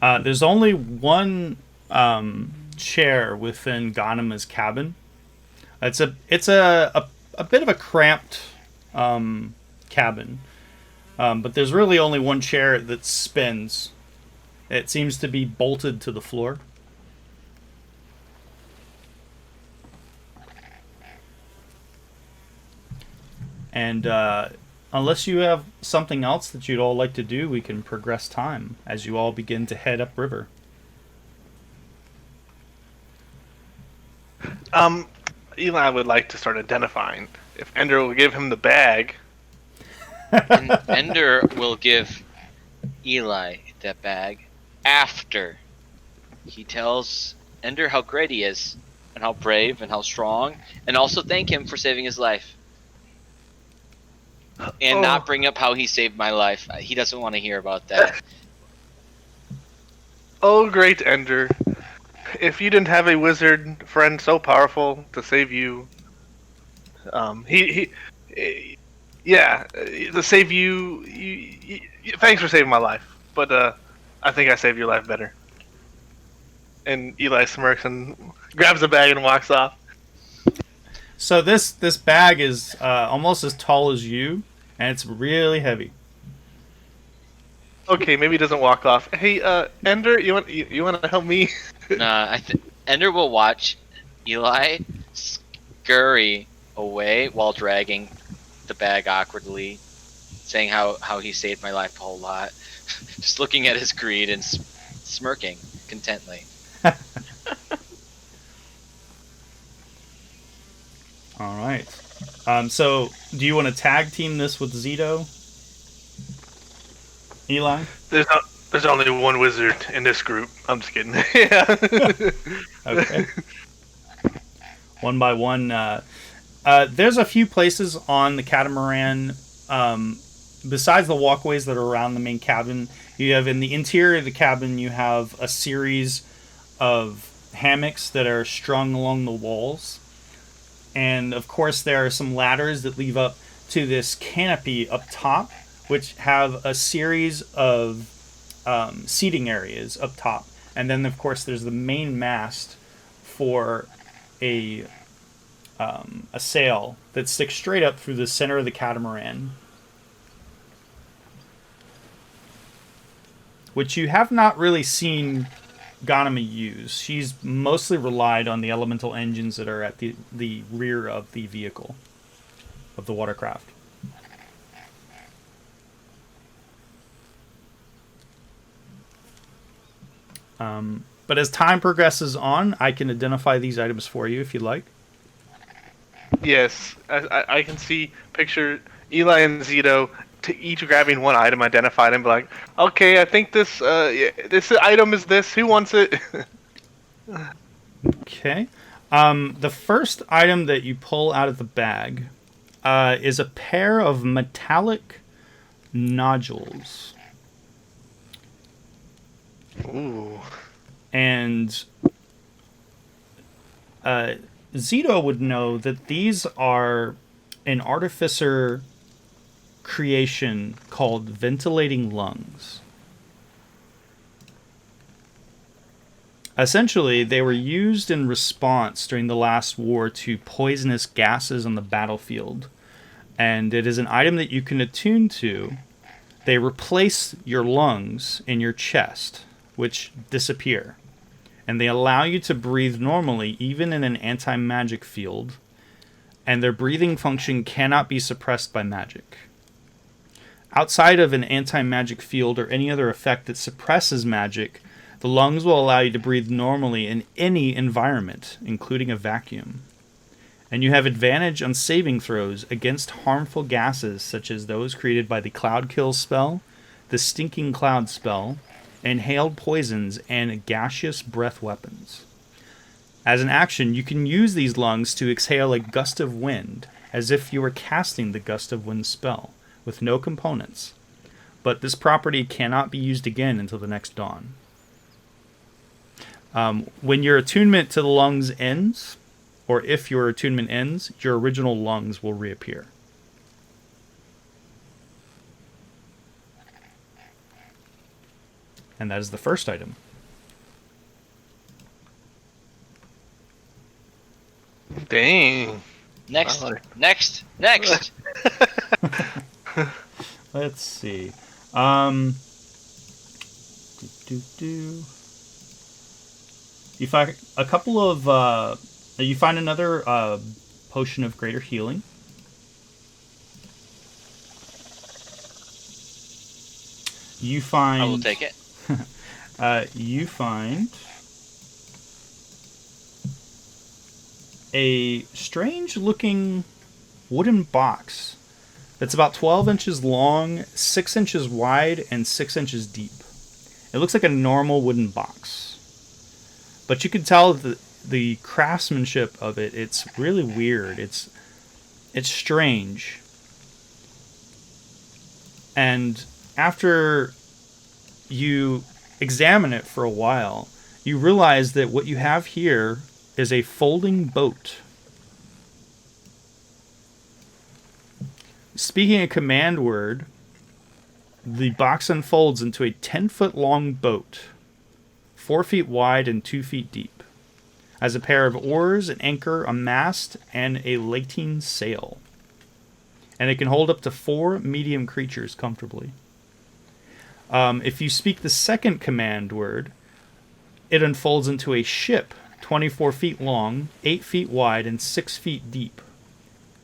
There's only one chair within Ghanima's cabin. It's a bit of a cramped cabin, but there's really only one chair that spins. It seems to be bolted to the floor. And unless you have something else that you'd all like to do, we can progress time as you all begin to head upriver. Eli would like to start identifying. If Ender will give him the bag. And Ender will give Eli that bag after he tells Ender how great he is and how brave and how strong, and also thank him for saving his life. And not bring up how he saved my life. He doesn't want to hear about that. Oh, great Ender. If you didn't have a wizard friend so powerful to save you, to save you, thanks for saving my life. But I think I saved your life better. And Eli smirks and grabs the bag and walks off. So this bag is almost as tall as you, and it's really heavy. Okay, maybe he doesn't walk off. Hey, Ender, you want to help me? Nah, Ender will watch Eli scurry away while dragging the bag awkwardly, saying how he saved my life a whole lot. Just looking at his greed and smirking contently. All right. So, do you want to tag team this with Zito? Eli? There's only one wizard in this group. I'm just kidding. Yeah. Okay. One by one. There's a few places on the catamaran, besides the walkways that are around the main cabin. You have in the interior of the cabin, you have a series of hammocks that are strung along the walls. And, of course, there are some ladders that lead up to this canopy up top, which have a series of seating areas up top. And then, of course, there's the main mast for a sail that sticks straight up through the center of the catamaran, which you have not really seen Ghanima use. She's mostly relied on the elemental engines that are at the rear of the vehicle, of the watercraft. But as time progresses on, I can identify these items for you if you'd like. Yes, I can picture Eli and Zito each grabbing one item, identified, and be like, okay, I think this item is this. Who wants it? Okay. The first item that you pull out of the bag is a pair of metallic nodules. Ooh. And Zito would know that these are an artificer creation called ventilating lungs. Essentially, they were used in response during the last war to poisonous gases on the battlefield. And it is an item that you can attune to. They replace your lungs in your chest, which disappear. And they allow you to breathe normally, even in an anti-magic field. And their breathing function cannot be suppressed by magic. Outside of an anti-magic field or any other effect that suppresses magic, the lungs will allow you to breathe normally in any environment, including a vacuum. And you have advantage on saving throws against harmful gases such as those created by the Cloud Kill spell, the Stinking Cloud spell, inhaled poisons, and gaseous breath weapons. As an action, you can use these lungs to exhale a gust of wind, as if you were casting the Gust of Wind spell, with no components. But this property cannot be used again until the next dawn. When your attunement to the lungs ends, or if your attunement ends, your original lungs will reappear. And that is the first item. Dang. Next, Wow. next. Let's see. You find a couple of. You find another potion of greater healing. You find. I will take it. You find a strange-looking wooden box that's about 12 inches long, 6 inches wide, and 6 inches deep. It looks like a normal wooden box, but you can tell the craftsmanship of it. It's really weird. It's strange. And after you examine it for a while, you realize that what you have here is a folding boat. Speaking a command word, the box unfolds into a 10-foot long boat, 4 feet wide and 2 feet deep, has a pair of oars, an anchor, a mast, and a lateen sail. And it can hold up to 4 medium creatures comfortably. If you speak the second command word, it unfolds into a ship 24 feet long, 8 feet wide, and 6 feet deep.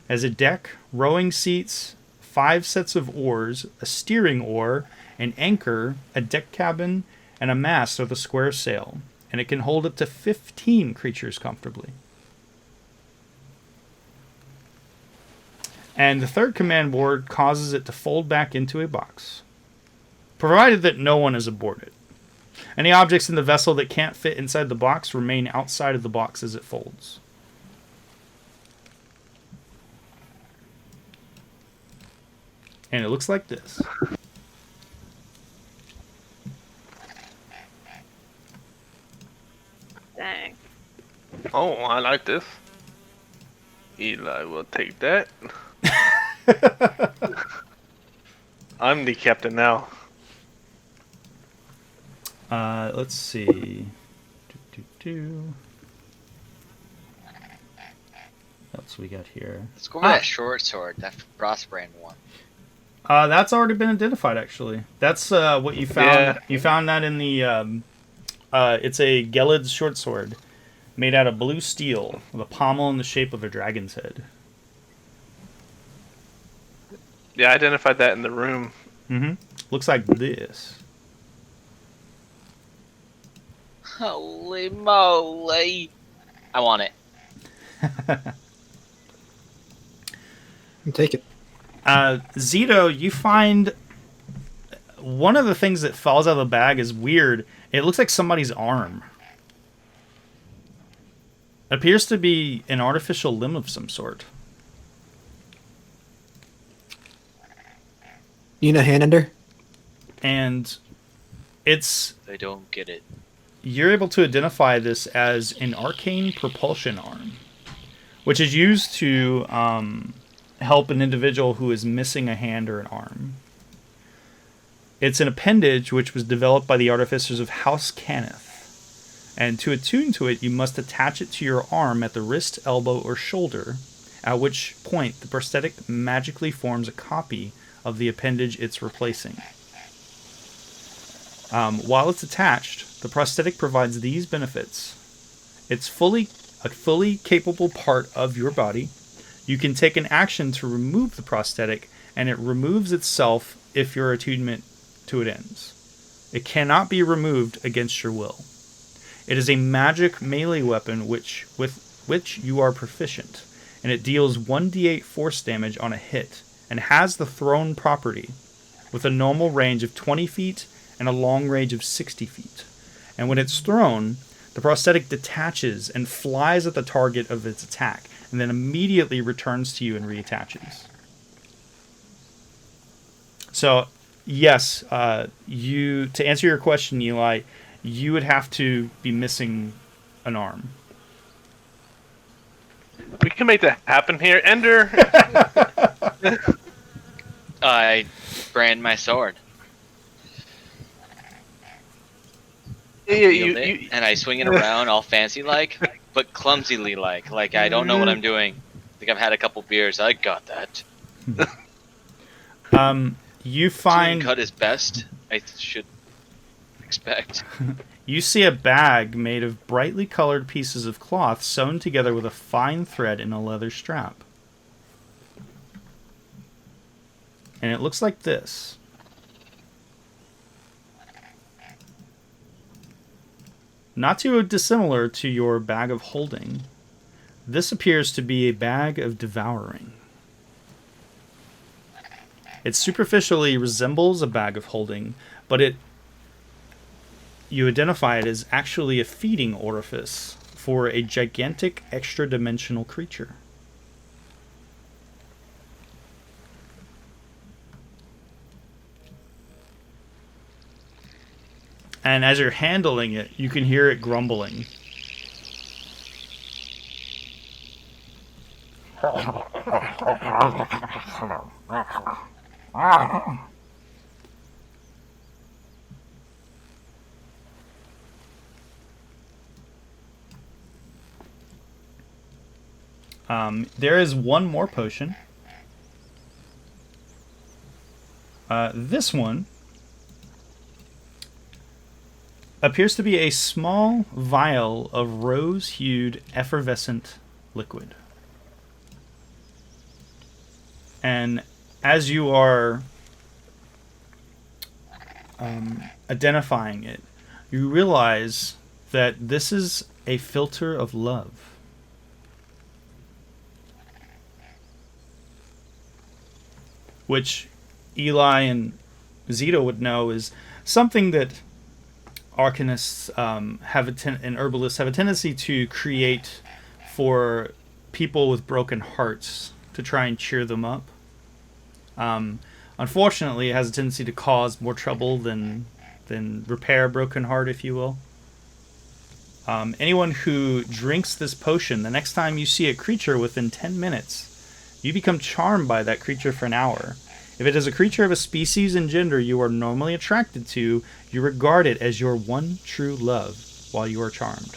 Has a deck, rowing seats, 5 sets of oars, a steering oar, an anchor, a deck cabin, and a mast with a square sail. And it can hold up to 15 creatures comfortably. And the third command word causes it to fold back into a box, provided that no one is aboard it. Any objects in the vessel that can't fit inside the box remain outside of the box as it folds. And it looks like this. Dang. Oh, I like this. Eli will take that. I'm the captain now. Let's see. What else we got here? Let's go with that short sword, that Frostbrand one. That's already been identified, actually. That's what you found. Yeah. You found that in the... it's a Gelid's short sword made out of blue steel with a pommel in the shape of a dragon's head. Yeah, I identified that in the room. Mm-hmm. Looks like this. Holy moly! I want it. Take it. Zito, you find one of the things that falls out of the bag is weird. It looks like somebody's arm. Appears to be an artificial limb of some sort. You know Hanander? And it's I don't get it. you're able to identify this as an arcane propulsion arm, which is used to help an individual who is missing a hand or an arm. It's an appendage which was developed by the artificers of House Cannith, and to attune to it, you must attach it to your arm at the wrist, elbow, or shoulder, at which point the prosthetic magically forms a copy of the appendage it's replacing. While it's attached, the prosthetic provides these benefits. It's a fully capable part of your body. You can take an action to remove the prosthetic, and it removes itself if your attunement to it ends. It cannot be removed against your will. It is a magic melee weapon with which you are proficient, and it deals 1d8 force damage on a hit, and has the thrown property, with a normal range of 20 feet and a long range of 60 feet. And when it's thrown, the prosthetic detaches and flies at the target of its attack, and then immediately returns to you and reattaches. So, yes, to answer your question, Eli, you would have to be missing an arm. We can make that happen here. Ender! I brand my sword. Yeah, Wield it, and I swing it around all fancy-like, but clumsily-like. Like, I don't know what I'm doing. I think I've had a couple beers. I got that. You Clean find... cut is best, I should expect. You see a bag made of brightly colored pieces of cloth sewn together with a fine thread in a leather strap. And it looks like this. Not too dissimilar to your bag of holding. This appears to be a bag of devouring. It superficially resembles a bag of holding, but you identify it as actually a feeding orifice for a gigantic extra-dimensional creature. And as you're handling it, you can hear it grumbling. There is one more potion. This one appears to be a small vial of rose-hued effervescent liquid. And as you are identifying it, you realize that this is a filter of love. Which Eli and Zito would know is something that arcanists and herbalists have a tendency to create for people with broken hearts to try and cheer them up. Unfortunately, it has a tendency to cause more trouble than repair a broken heart, if you will. Anyone who drinks this potion, the next time you see a creature within 10 minutes, you become charmed by that creature for an hour. If it is a creature of a species and gender you are normally attracted to, you regard it as your one true love while you are charmed.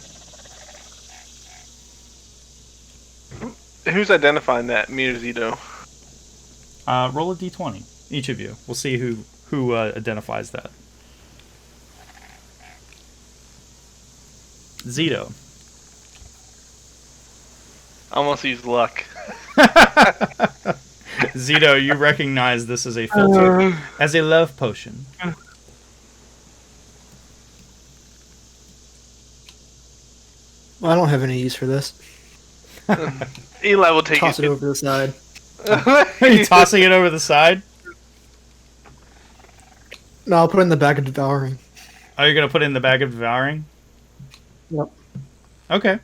Who's identifying that? Me or Zito? Roll a d20, each of you. We'll see who identifies that. Zito. I almost used luck. Zito, you recognize this as a filter, as a love potion. Well, I don't have any use for this. Eli will take Toss it over to the side. Are you tossing it over the side? No, I'll put it in the bag of devouring. Oh, you're going to put it in the bag of devouring? Yep. Okay.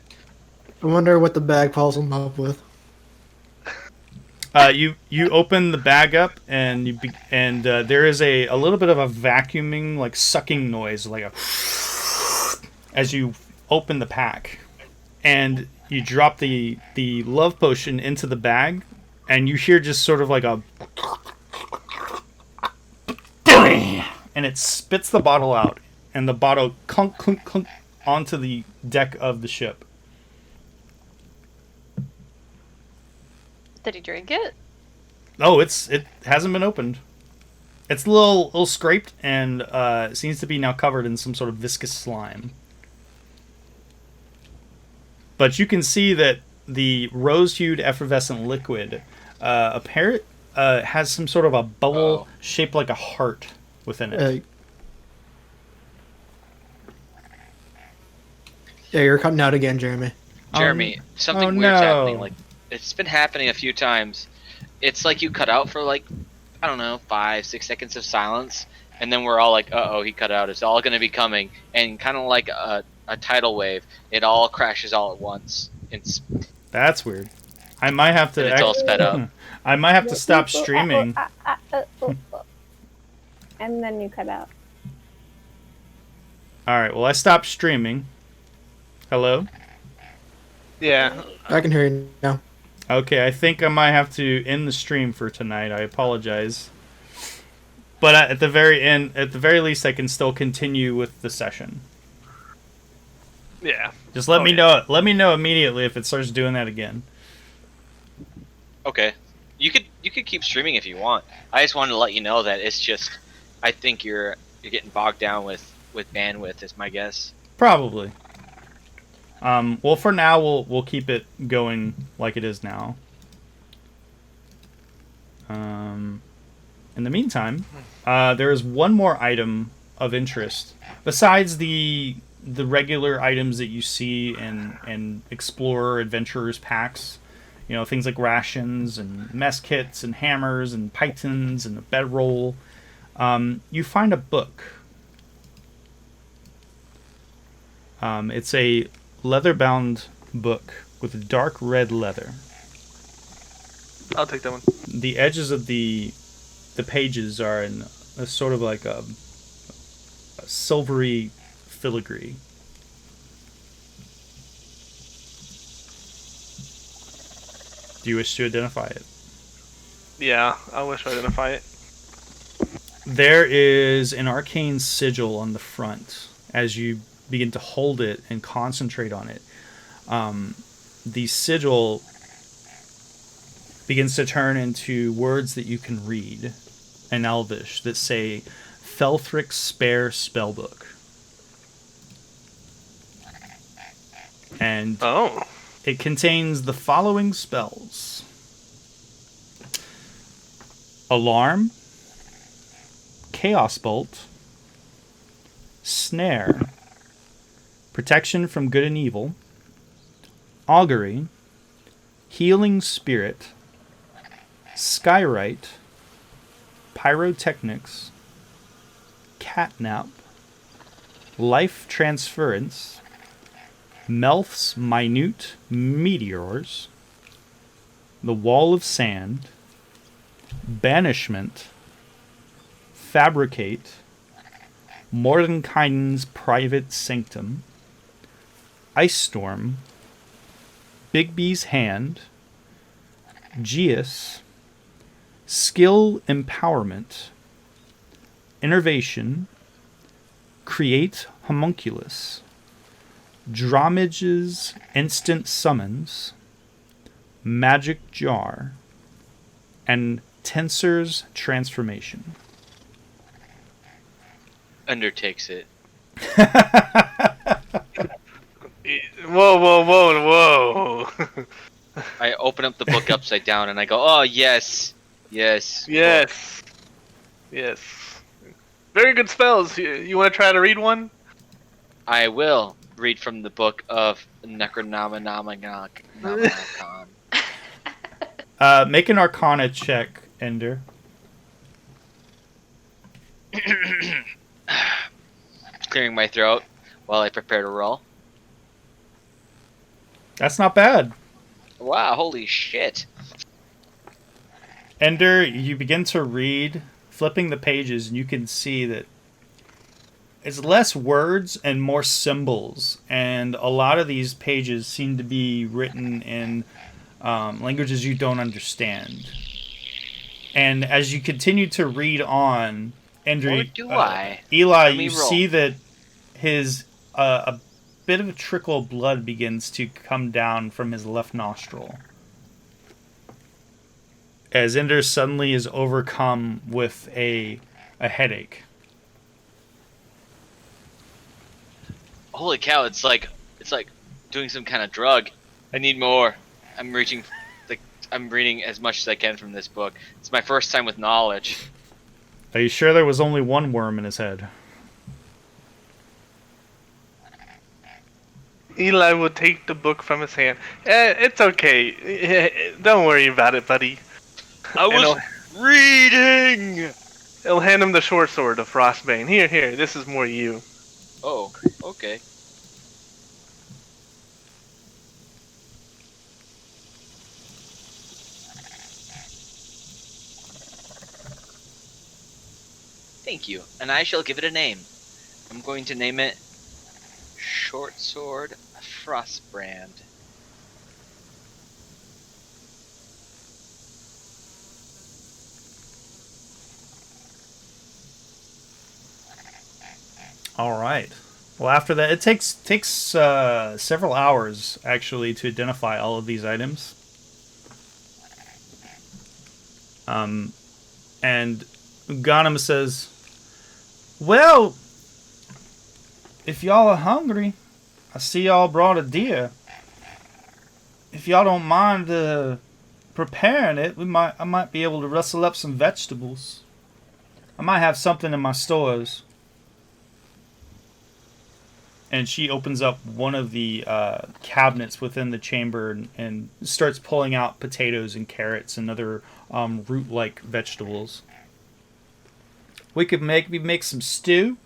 I wonder what the bag follows them up with. You open the bag up and there is a little bit of a vacuuming, like sucking noise, like a as you open the pack, and you drop the love potion into the bag, and you hear just sort of like a and it spits the bottle out, and the bottle clunk clunk clunk onto the deck of the ship. Did he drink it? Oh, it hasn't been opened. It's a little scraped and seems to be now covered in some sort of viscous slime. But you can see that the rose-hued effervescent liquid has some sort of a bubble shaped like a heart within it. Yeah, you're cutting out again, Jeremy. Jeremy, something weird's happening. Like, it's been happening a few times. It's like you cut out for like, I don't know, 5-6 seconds of silence, and then we're all like, uh-oh, he cut out. It's all going to be coming. And kind of like a tidal wave, it all crashes all at once. That's weird. I might have to... It's all sped up. I might have to stop streaming. And then you cut out. Alright, well, I stopped streaming. Hello? Yeah. I can hear you now. Okay, I think I might have to end the stream for tonight. I apologize. But at the very least, I can still continue with the session. Yeah. Just let me know. Let me know immediately if it starts doing that again. Okay. You could keep streaming if you want. I just wanted to let you know that it's just, I think you're getting bogged down with bandwidth is my guess. Probably. Well, for now, we'll keep it going like it is now. In the meantime, there is one more item of interest besides the regular items that you see in explorer adventurers packs. You know, things like rations and mess kits and hammers and pythons and a bedroll. You find a book. It's a leather-bound book with dark red leather. I'll take that one. The edges of the pages are in a sort of like a silvery filigree. Do you wish to identify it? Yeah, I wish to identify it. There is an arcane sigil on the front as you begin to hold it and concentrate on it. The sigil begins to turn into words that you can read in Elvish that say, Felthric's Spare Spellbook. And it contains the following spells. Alarm, Chaos Bolt, Snare, Protection from Good and Evil, Augury, Healing Spirit, Skywrite, Pyrotechnics, Catnap, Life Transference, Melf's Minute Meteors, The Wall of Sand, Banishment, Fabricate, Mordenkainen's Private Sanctum, Ice Storm, Bigby's Hand, Geas, Skill Empowerment, Innervation, Create Homunculus, Dromage's Instant Summons, Magic Jar, and Tensor's Transformation. Undertakes it. Whoa. I open up the book upside down and I go, oh, yes. Yes. Very good spells. You want to try to read one? I will read from the book of Necronomicon. Make an Arcana check, Ender. Clearing my throat while I prepare to roll. That's not bad. Wow, holy shit. Ender, you begin to read, flipping the pages, and you can see that it's less words and more symbols. And a lot of these pages seem to be written in languages you don't understand. And as you continue to read on, Ender, Or do I? Eli, Let me you roll. see that his a bit of a trickle of blood begins to come down from his left nostril. As Ender suddenly is overcome with a headache. Holy cow! It's like doing some kind of drug. I need more. I'm reading as much as I can from this book. It's my first time with knowledge. Are you sure there was only one worm in his head? Eli will take the book from his hand. It's okay. Don't worry about it, buddy. I was reading! He'll hand him the short sword of Frostbane. Here, this is more you. Oh, okay. Thank you, and I shall give it a name. I'm going to name it Short Sword Frostbrand. All right. Well, after that, it takes several hours actually to identify all of these items. And Ghanem says, "Well, if y'all are hungry, I see y'all brought a deer. If y'all don't mind preparing it, I might be able to rustle up some vegetables. I might have something in my stores." And she opens up one of the cabinets within the chamber and starts pulling out potatoes and carrots and other root-like vegetables. We could make some stew.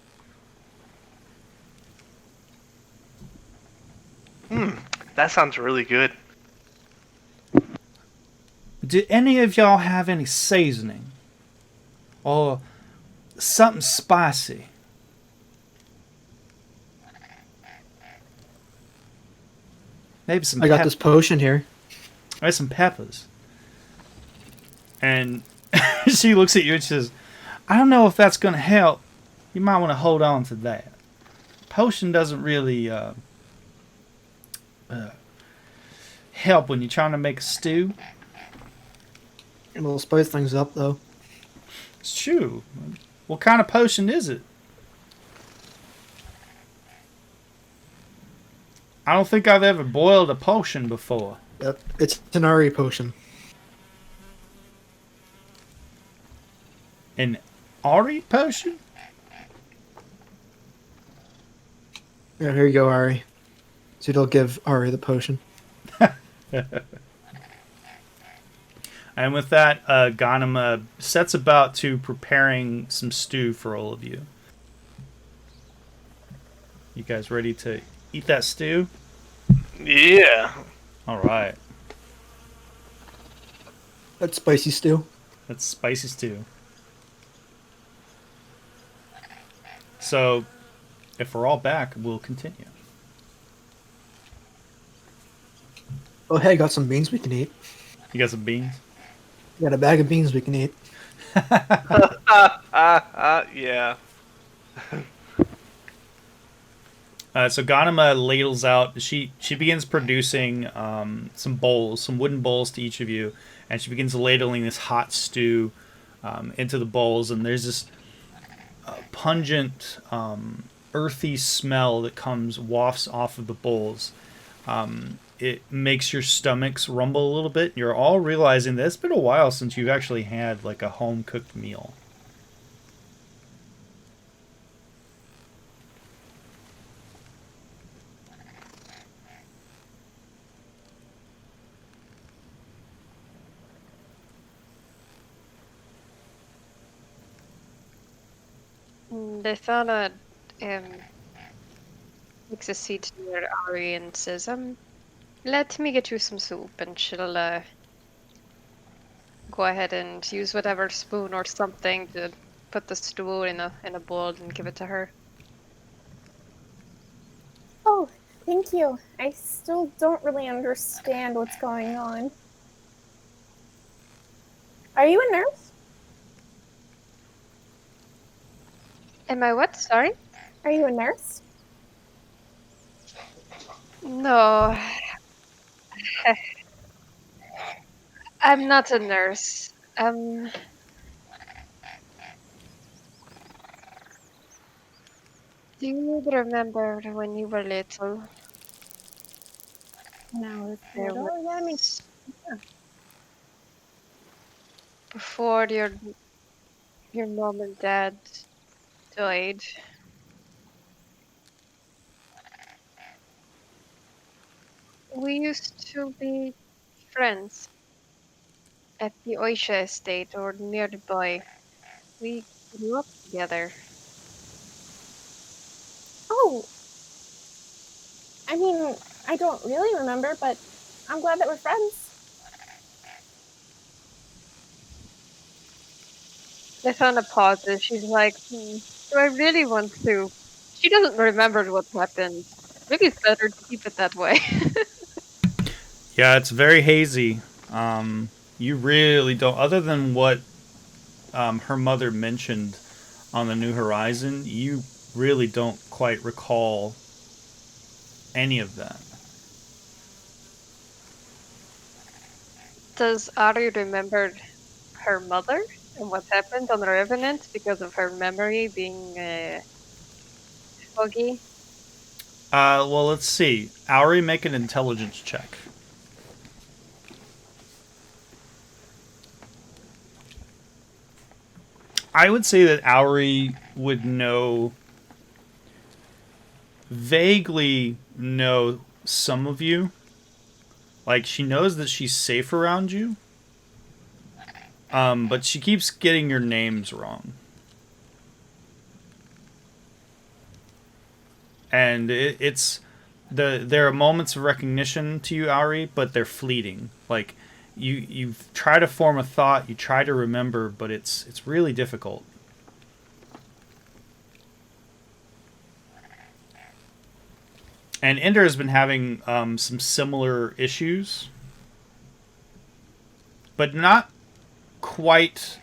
That sounds really good. Do any of y'all have any seasoning? Or something spicy? Maybe some I got this potion here. Maybe some peppers. And she looks at you and says, "I don't know if that's going to help. You might want to hold on to that. Potion doesn't really help when you're trying to make a stew." And we'll spice things up, though. It's true. What kind of potion is it? I don't think I've ever boiled a potion before. Yep, it's an Ari potion. An Ari potion? Yeah, here you go, Ari. So it'll give Ari the potion. And with that, Ghanem sets about to preparing some stew for all of you. You guys ready to eat that stew? Yeah. All right. That's spicy stew. That's spicy stew. So, if we're all back, we'll continue. Oh, hey, got some beans we can eat. You got some beans? Got a bag of beans we can eat. Yeah. So Ghanem ladles out. She begins producing some bowls, some wooden bowls to each of you, and she begins ladling this hot stew into the bowls. And there's this pungent, earthy smell that wafts off of the bowls. It makes your stomachs rumble a little bit. You're all realizing that it's been a while since you've actually had like a home cooked meal. Lithana takes a seat near Ari and says, let me get you some soup, and she'll go ahead and use whatever spoon or something to put the stool in a bowl and give it to her. Oh, thank you. I still don't really understand what's going on. Are you a nurse? Am I what? Sorry? Are you a nurse? No. I'm not a nurse. Do you remember when you were little? No, it's There little. Yeah, I mean, was before your mom and dad died. We used to be friends at the Oisha estate or nearby. We grew up together. oh, I mean, I don't really remember, but I'm glad that we're friends. Lithana pauses. She's like, do I really want to? She doesn't remember what happened. Maybe it's better to keep it that way. Yeah, it's very hazy. You really don't, other than what her mother mentioned on the New Horizon, you really don't quite recall any of that. Does Ari remember her mother and what happened on the Revenant because of her memory being foggy? Well, let's see. Auri, make an intelligence check. I would say that Auri would vaguely know some of you. Like, she knows that she's safe around you. But she keeps getting your names wrong. And there are moments of recognition to you, Auri, but they're fleeting. Like, you try to form a thought, you try to remember, but it's really difficult. And Ender has been having some similar issues, but not quite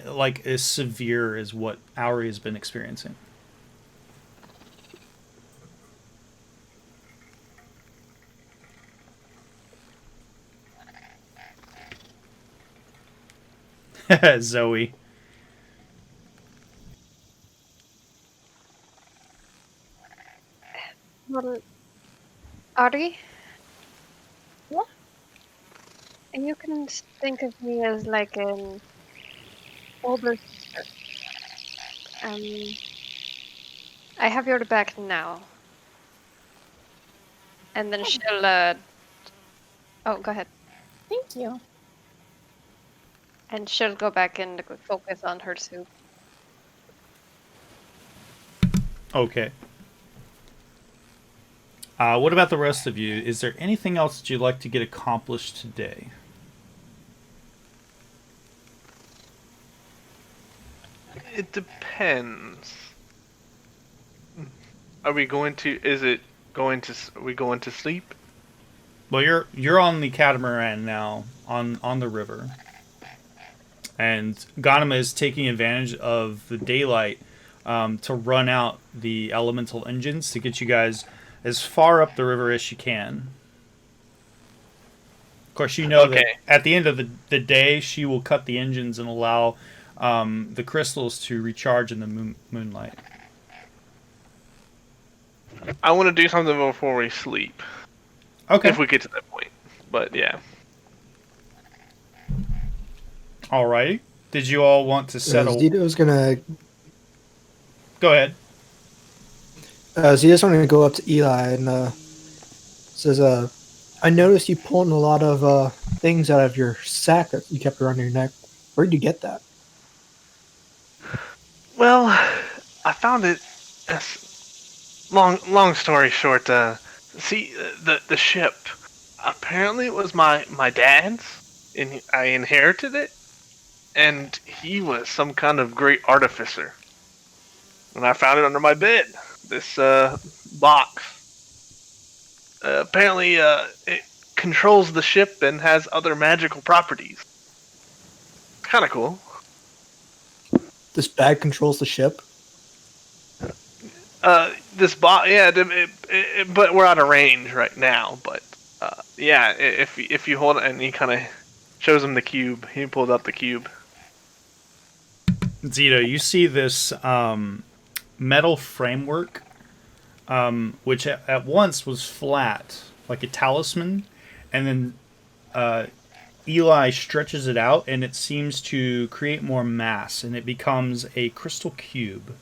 like as severe as what Auri has been experiencing. Zoe. Well, Ari? What? And you can think of me as like an older sister. I have your back now. And then she'll, oh, go ahead. Thank you. And she'll go back and focus on her soup. Okay. What about the rest of you? Is there anything else that you'd like to get accomplished today? It depends. Are we going to? Is it going to? Are we going to sleep? Well, you're on the catamaran now, on the river, and Ganema is taking advantage of the daylight to run out the elemental engines to get you guys as far up the river as she can. Of course, you know that at the end of the day, she will cut the engines and allow the crystals to recharge in the moonlight. I want to do something before we sleep. Okay. If we get to that point. But yeah. Alrighty. Did you all want to settle? Zito's gonna. Go ahead. Zito's gonna go up to Eli and says, "I noticed you pulling a lot of things out of your sack that you kept around your neck. Where'd you get that?" Well, I found it. Long story short. See, the ship. Apparently, it was my dad's. I inherited it, and he was some kind of great artificer. And I found it under my bed. This box. Apparently, it controls the ship and has other magical properties. Kind of cool. This bag controls the ship. This box, yeah, but we're out of range right now. But yeah, if you hold it, and he kind of shows him the cube. He pulled out the cube. Zito, you see this metal framework, which at once was flat, like a talisman, and then Eli stretches it out, and it seems to create more mass, and it becomes a crystal cube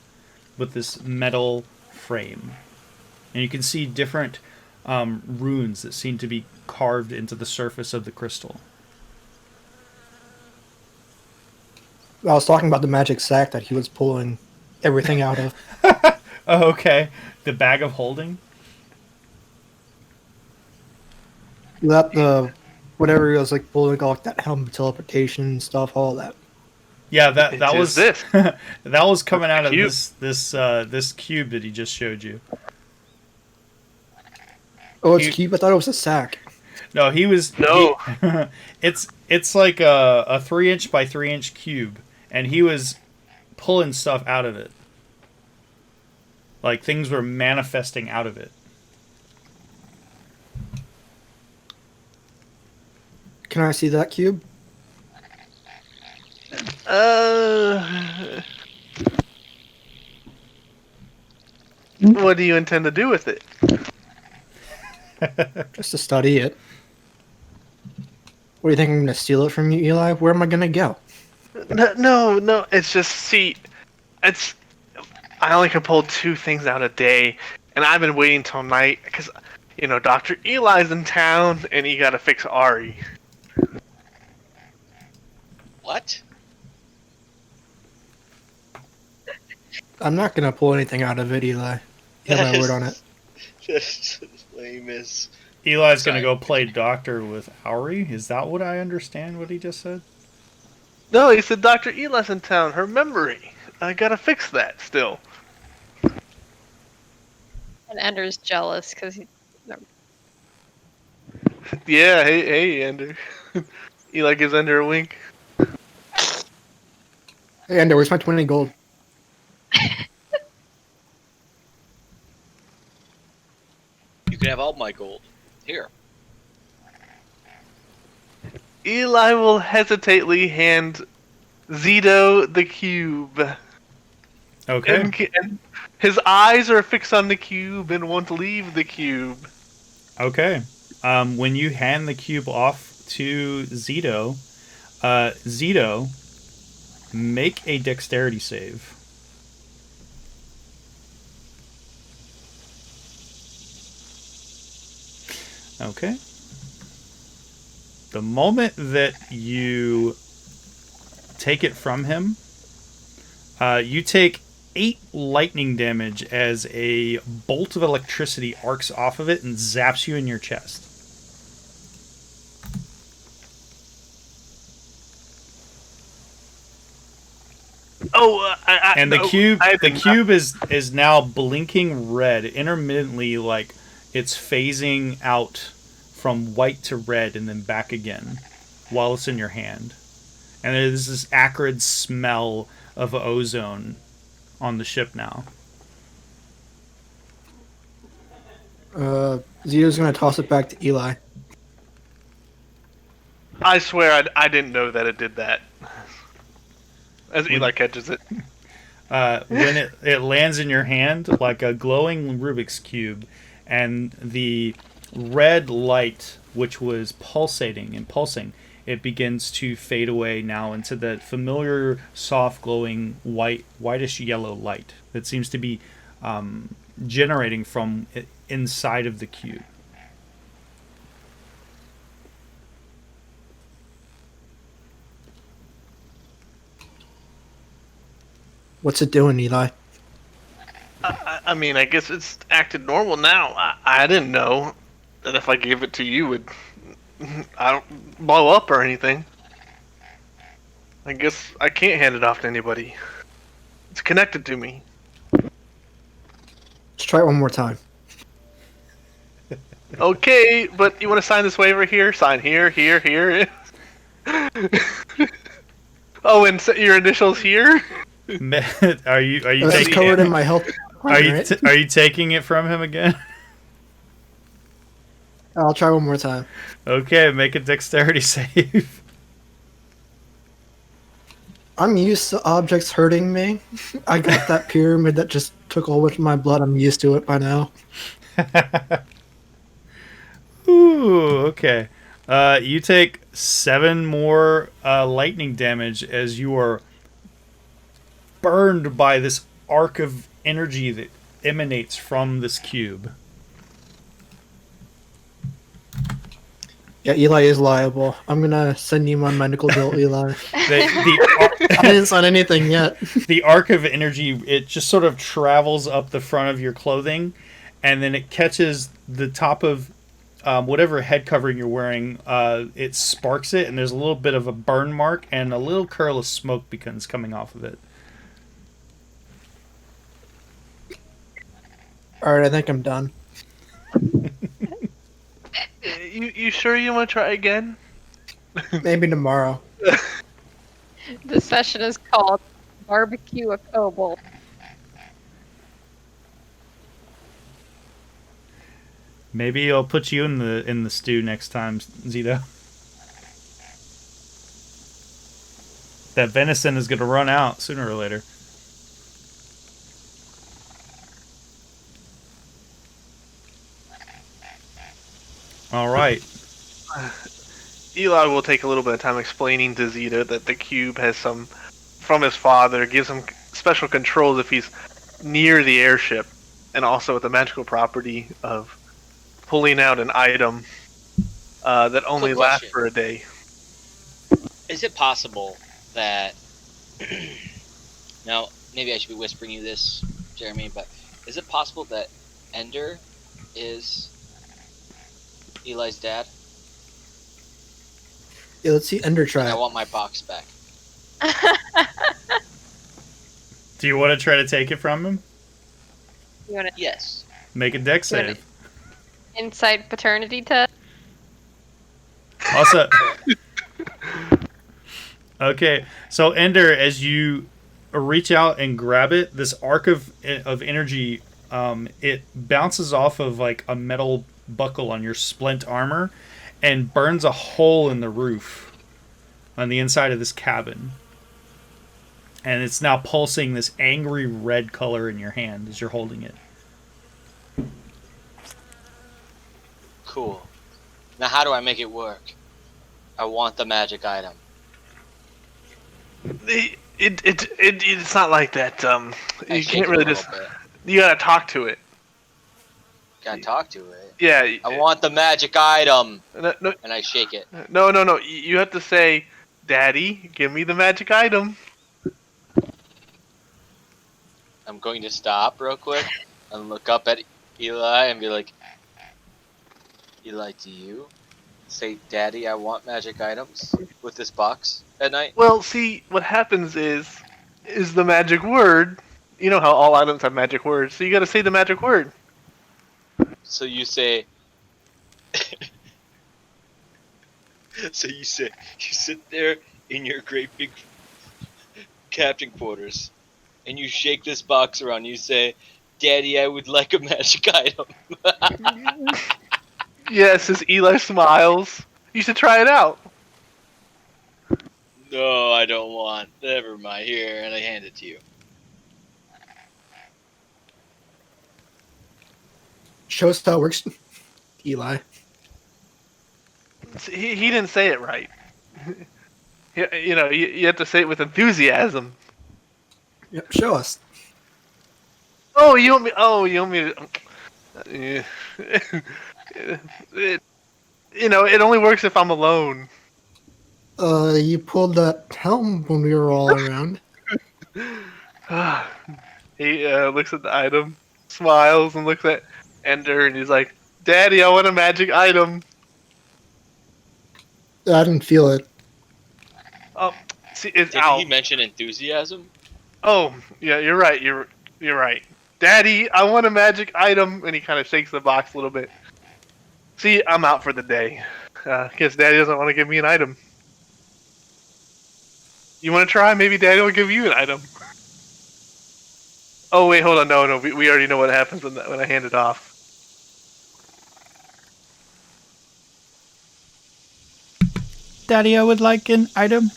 with this metal frame. And you can see different runes that seem to be carved into the surface of the crystal. I was talking about the magic sack that he was pulling everything out of. Oh, okay. The bag of holding? That whatever he was like pulling off, that helmet teleportation stuff, all that. Yeah, that was this. that was coming out of Cube. this cube that he just showed you. Oh, it's a cube? I thought it was a sack. No, he was No. it's like a 3-inch by 3-inch cube, and he was pulling stuff out of it. Like things were manifesting out of it. Can I see that cube? What do you intend to do with it? Just to study it. What do you think? I'm going to steal it from you, Eli? Where am I going to go? No. It's just, see, I only can pull 2 things out a day, and I've been waiting till night because, Dr. Eli's in town, and he got to fix Ari. What? I'm not going to pull anything out of it, Eli. You have my word on it. Just lame as. Eli's gonna go play doctor with Auri. Is that what I understand? What he just said? No, he said Dr. Eli's in town. Her memory. I gotta fix that still. And Ender's jealous because he. No. Yeah, hey, Ender. Eli gives Ender a wink. Hey, Ender, where's my 20 gold? You can have all my gold. Here. Eli will hesitately hand Zito the cube. Okay. And his eyes are fixed on the cube and won't leave the cube. Okay. When you hand the cube off to Zito, Zito, make a dexterity save. Okay. The moment that you take it from him, you take 8 lightning damage as a bolt of electricity arcs off of it and zaps you in your chest. Oh, And the cube is now blinking red intermittently, like it's phasing out from white to red and then back again while it's in your hand. And there's this acrid smell of ozone on the ship now. Zito's going to toss it back to Eli. I swear I didn't know that it did that. As Eli catches it. When it lands in your hand like a glowing Rubik's Cube, and the red light, which was pulsating and pulsing, it begins to fade away now into the familiar, soft, glowing, whitish yellow light that seems to be generating from inside of the cube. What's it doing, Eli? I mean, I guess it's acted normal now. I didn't know that if I gave it to you, it would I don't blow up or anything. I guess I can't hand it off to anybody. It's connected to me. Let's try it one more time. Okay, but you want to sign this waiver here? Sign here, here, here. Oh, and your initials here? Are you It's taking covered in my health. are you Right? are you taking it from him again? I'll try one more time. Okay, make a dexterity save. I'm used to objects hurting me. I got that pyramid that just took all of my blood. I'm used to it by now. Ooh, okay. You take 7 more lightning damage as you are burned by this arc of energy that emanates from this cube. Yeah, Eli is liable. I'm gonna send you my medical bill, Eli. The I didn't sign anything yet. the arc of energy, it just sort of travels up the front of your clothing, and then it catches the top of whatever head covering you're wearing. It sparks it, and there's a little bit of a burn mark, and a little curl of smoke begins coming off of it. Alright, I think I'm done. You sure you want to try again? Maybe tomorrow. This session is called Barbecue a Kobold. Maybe I'll put you in the stew next time, Zito. That venison is going to run out sooner or later. All right. Eli will take a little bit of time explaining to Zeta that the cube has some from his father, gives him special controls if he's near the airship, and also with the magical property of pulling out an item that only Quick lasts question. for a day. Is it possible that now maybe I should be whispering you this, Jeremy, but is it possible that Ender is Eli's dad? Yeah, let's see Ender try And I it. want my box back. Do you want to try to take it from him? You want Yes. Make a dex You wanna- save. inside paternity test? Also, okay. So Ender, as you reach out and grab it, this arc of energy, it bounces off of like a metal buckle on your splint armor, and burns a hole in the roof on the inside of this cabin. And it's now pulsing this angry red color in your hand as you're holding it. Cool. Now how do I make it work? I want the magic item. It's not like that. I You shake can't it really a little just. bit. You gotta talk to it. Gotta talk to it. Yeah. I want the magic item, No, and I shake it. no. You have to say, "Daddy, give me the magic item." I'm going to stop real quick and look up at Eli and be like, Eli, do you say, Daddy, I want magic items with this box at night? Well, see, what happens is the magic word. You know how all items have magic words, so you gotta say the magic word. So you say, you sit there in your great big captain quarters, and you shake this box around. You say, Daddy, I would like a magic item. Yes, as Eli smiles. You should try it out. No, I don't want. Never mind. Here, and I hand it to you. Show us how it works, Eli. He didn't say it right. You have to say it with enthusiasm. Yep, show us. Oh, you want me to? Yeah. It only works if I'm alone. You pulled that helm when we were all around. He looks at the item, smiles, and looks at Ender, and he's like, "Daddy, I want a magic item." I didn't feel it. Oh, see, it's Did out. he mention enthusiasm? Oh, yeah, you're right. You're right. Daddy, I want a magic item, and he kind of shakes the box a little bit. See, I'm out for the day. Guess Daddy doesn't want to give me an item. You want to try? Maybe Daddy will give you an item. Oh wait, hold on. No, we already know what happens when I hand it off. Daddy, I would like an item.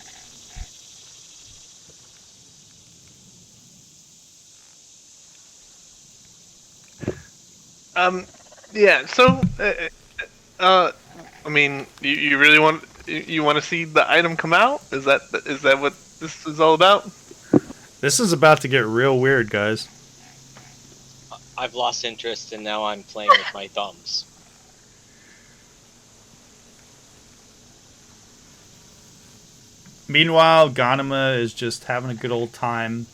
Yeah. So, I mean, you really want to see the item come out? Is that what this is all about? This is about to get real weird, guys. I've lost interest and now I'm playing with my thumbs. Meanwhile, Ganema is just having a good old time.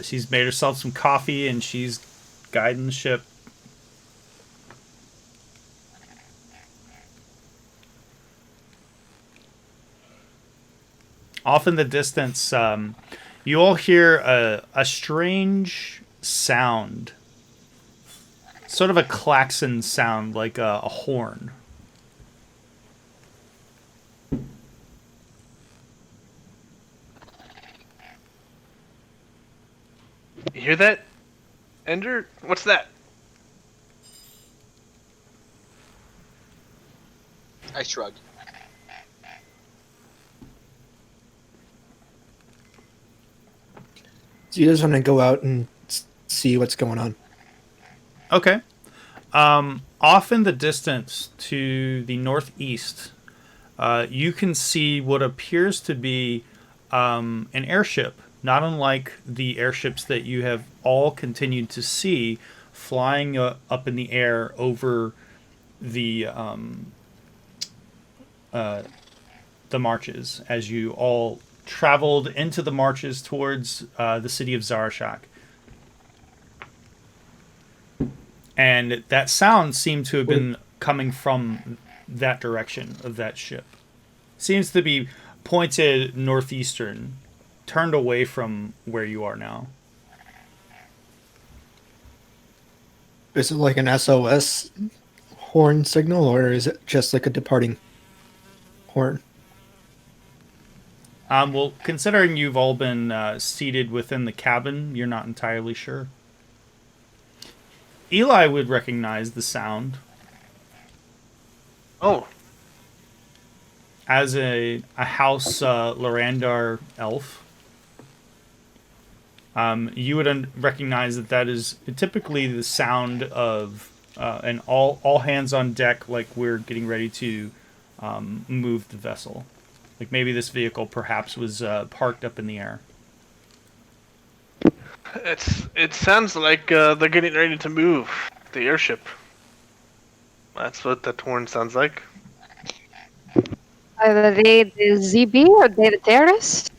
She's made herself some coffee and she's guiding the ship. Off in the distance, you all hear a strange sound. Sort of a klaxon sound, like a horn. You hear that, Ender? What's that? I shrug. So you just want to go out and see what's going on. Okay. Off in the distance to the northeast, you can see what appears to be an airship, not unlike the airships that you have all continued to see flying up in the air over the marches as you all traveled into the marches towards the city of Zarashak. And that sound seemed to have been coming from that direction of that ship. Seems to be pointed northeastern, turned away from where you are now. Is it like an SOS horn signal, or is it just like a departing horn? Well, considering you've all been seated within the cabin, you're not entirely sure. Eli would recognize the sound. Oh. As a House Lorandar elf. You would recognize that is typically the sound of an all hands on deck, like we're getting ready to move the vessel. Like maybe this vehicle perhaps was parked up in the air. It sounds like they're getting ready to move the airship. That's what that horn sounds like. Are they the ZB or they the terrorists?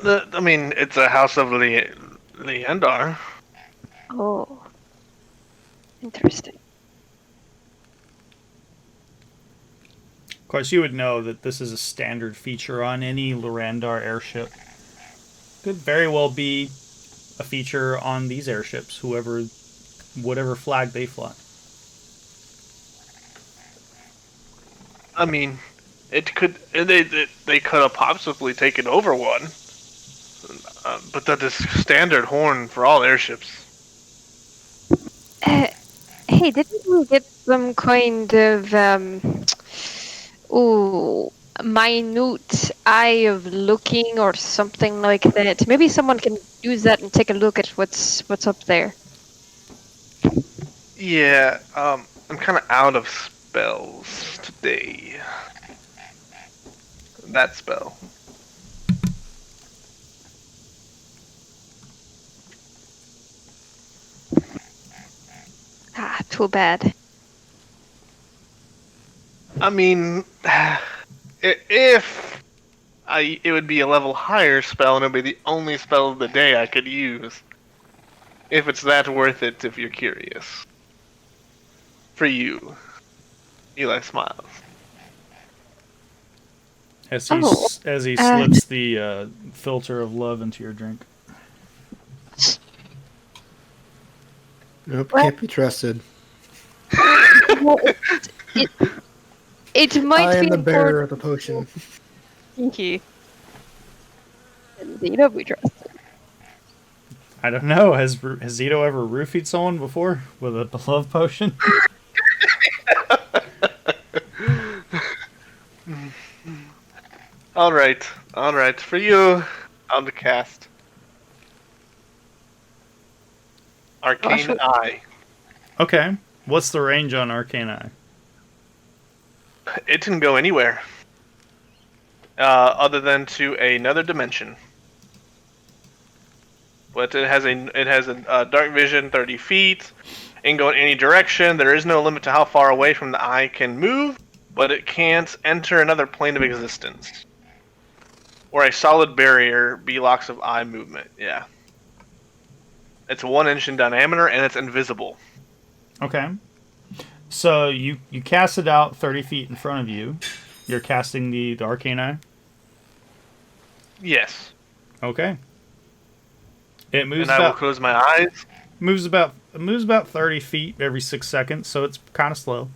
I mean, it's a house of Leandar. Oh, interesting. Of course, you would know that this is a standard feature on any Lorandar airship. Could very well be a feature on these airships, whatever flag they fly. I mean, it could. They could have possibly taken over one, but that is standard horn for all airships. Hey, didn't we get some kind of minute eye of looking or something like that? Maybe someone can use that and take a look at what's up there. Yeah, I'm kind of out of spells today. That spell. Ah, too bad. I mean, if it would be a level higher spell, and it would be the only spell of the day I could use. If it's that worth it, if you're curious. For you. Eli smiles. As he Oh, as he slips the filter of love into your drink. Nope, Well- can't be trusted. well, it might I am be the bearer important. of the potion. Thank you. Zito, we trust. I don't know. Has Zito ever roofied someone before with a love potion? All right. For you, on the cast. Arcane Gosh, Eye. Okay. What's the range on Arcane Eye? It can go anywhere, other than to another dimension. But it has a dark vision 30 feet. It can go in any direction. There is no limit to how far away from the eye can move, but it can't enter another plane of existence. Or a solid barrier blocks of eye movement. Yeah. It's 1 inch in diameter and it's invisible. Okay. So you cast it out 30 feet in front of you. You're casting the Arcane Eye? Yes. Okay. It moves And I will about close my eyes. moves about 30 feet every 6 seconds, so it's kind of slow.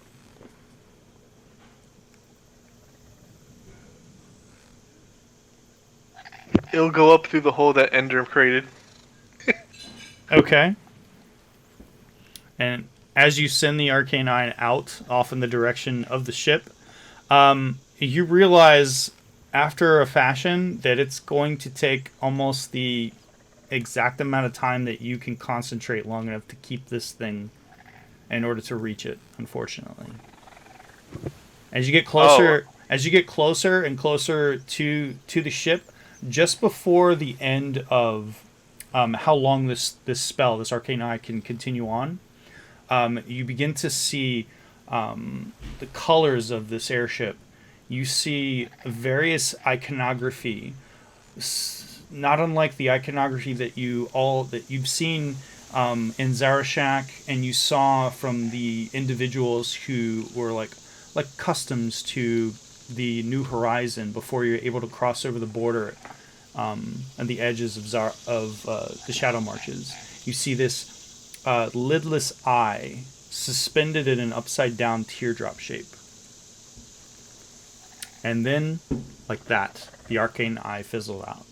It'll go up through the hole that Ender created. Okay. And as you send the Arcane Eye out off in the direction of the ship, you realize after a fashion that it's going to take almost the exact amount of time that you can concentrate long enough to keep this thing in order to reach it, unfortunately. As you get closer, and closer to the ship, just before the end of how long this spell, this Arcane Eye, can continue on, you begin to see the colors of this airship. You see various iconography, not unlike the iconography that you've seen in Zarashak, and you saw from the individuals who were like customs to the New Horizon before you're able to cross over the border at the edges of the Shadow Marches. You see this lidless eye suspended in an upside down teardrop shape. And then, like that, the Arcane Eye fizzled out.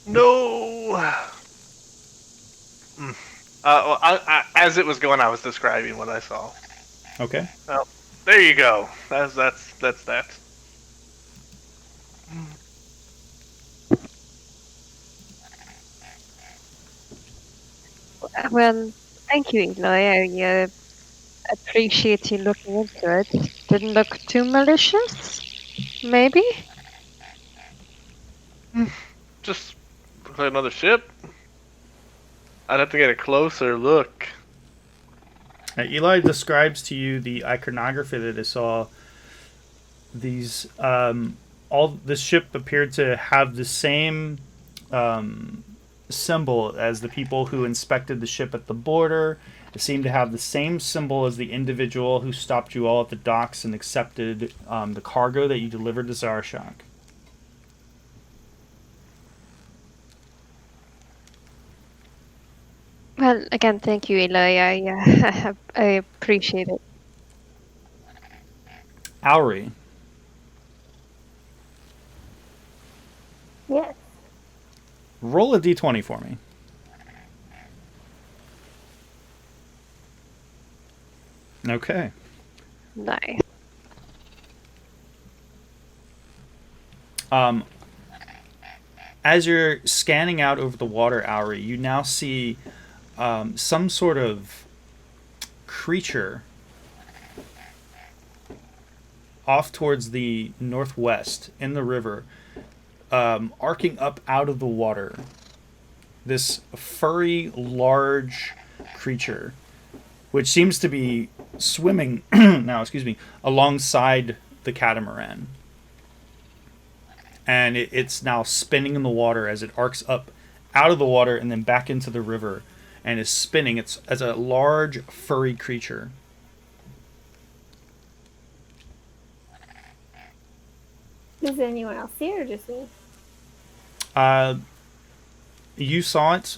No! As it was going, I was describing what I saw. Okay. Well, there you go. That's that. Well, thank you, Eloy. I appreciate you looking into it. Didn't look too malicious, maybe? Just another ship. I'd have to get a closer look. Eli describes to you the iconography that they saw. These all this ship appeared to have the same symbol as the people who inspected the ship at the border. It seemed to have the same symbol as the individual who stopped you all at the docks and accepted the cargo that you delivered to Zarashak. Well, again, thank you, Eloy. I appreciate it. Auri, Yes. roll a d20 for me. Okay. Nice. As you're scanning out over the water, Auri, you now see some sort of creature off towards the northwest in the river, arcing up out of the water. This furry, large creature, which seems to be swimming alongside the catamaran. And it's now spinning in the water as it arcs up out of the water and then back into the river and is spinning. It's as a large, furry creature. Does anyone else see it or just me? You saw it.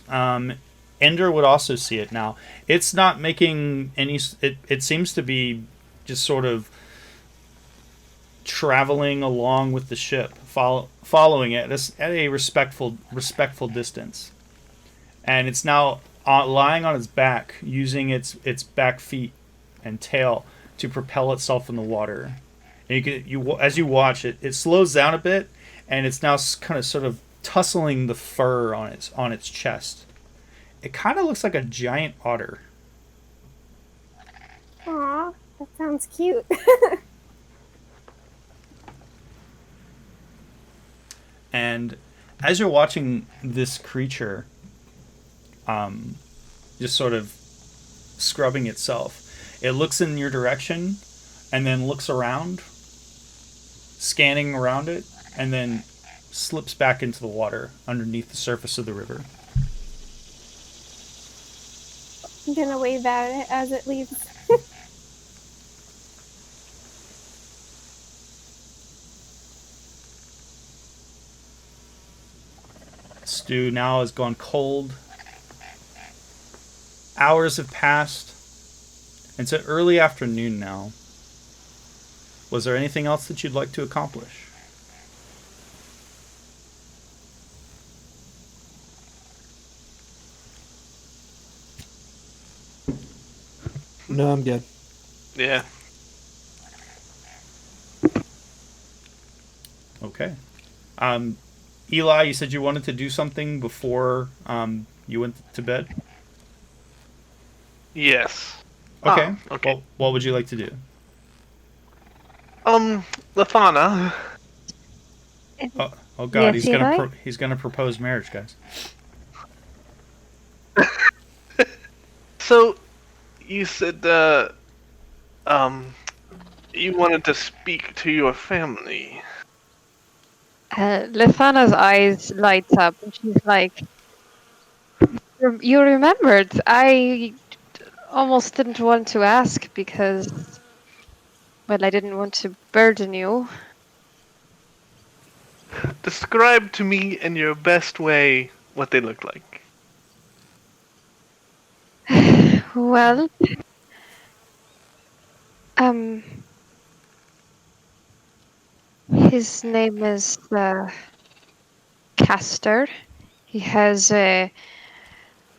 Ender would also see it now. It's not making any. It seems to be just sort of traveling along with the ship, following it at a respectful distance, and it's now lying on its back, using its back feet and tail to propel itself in the water. And as you watch it, it slows down a bit, and it's now kind of sort of tussling the fur on its chest. It kind of looks like a giant otter. Aw, that sounds cute. And as you're watching this creature, just sort of scrubbing itself, it looks in your direction, and then looks around, scanning around it, and then slips back into the water underneath the surface of the river. I'm gonna wave at it as it leaves. Stew now has gone cold. Hours have passed. It's an early afternoon now. Was there anything else that you'd like to accomplish? No, I'm good. Yeah. Okay. Eli, you said you wanted to do something before you went to bed? Yes. Okay. Okay. Well, what would you like to do? Lafana. Oh God, Yes, Eli? he's gonna propose marriage, guys. So, you said you wanted to speak to your family. Lefana's eyes lights up, and she's like, "You remembered? I almost didn't want to ask because, well, I didn't want to burden you." Describe to me in your best way what they look like. Well, his name is Castor. He has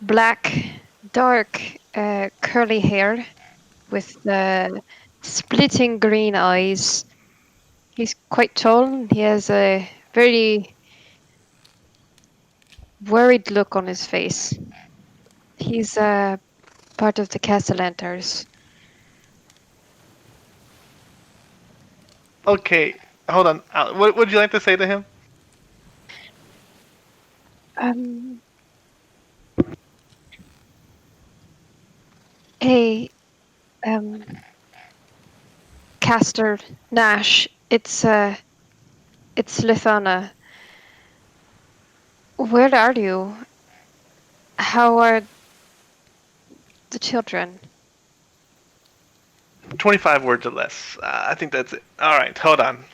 black, dark, curly hair with splitting green eyes. He's quite tall. He has a very worried look on his face. He's part of the Castellanters. Okay, hold on. What would you like to say to him? Hey, Castor Nash. It's Lithana. Where are you? How are the children? 25 words or less. I think that's it. Alright, hold on.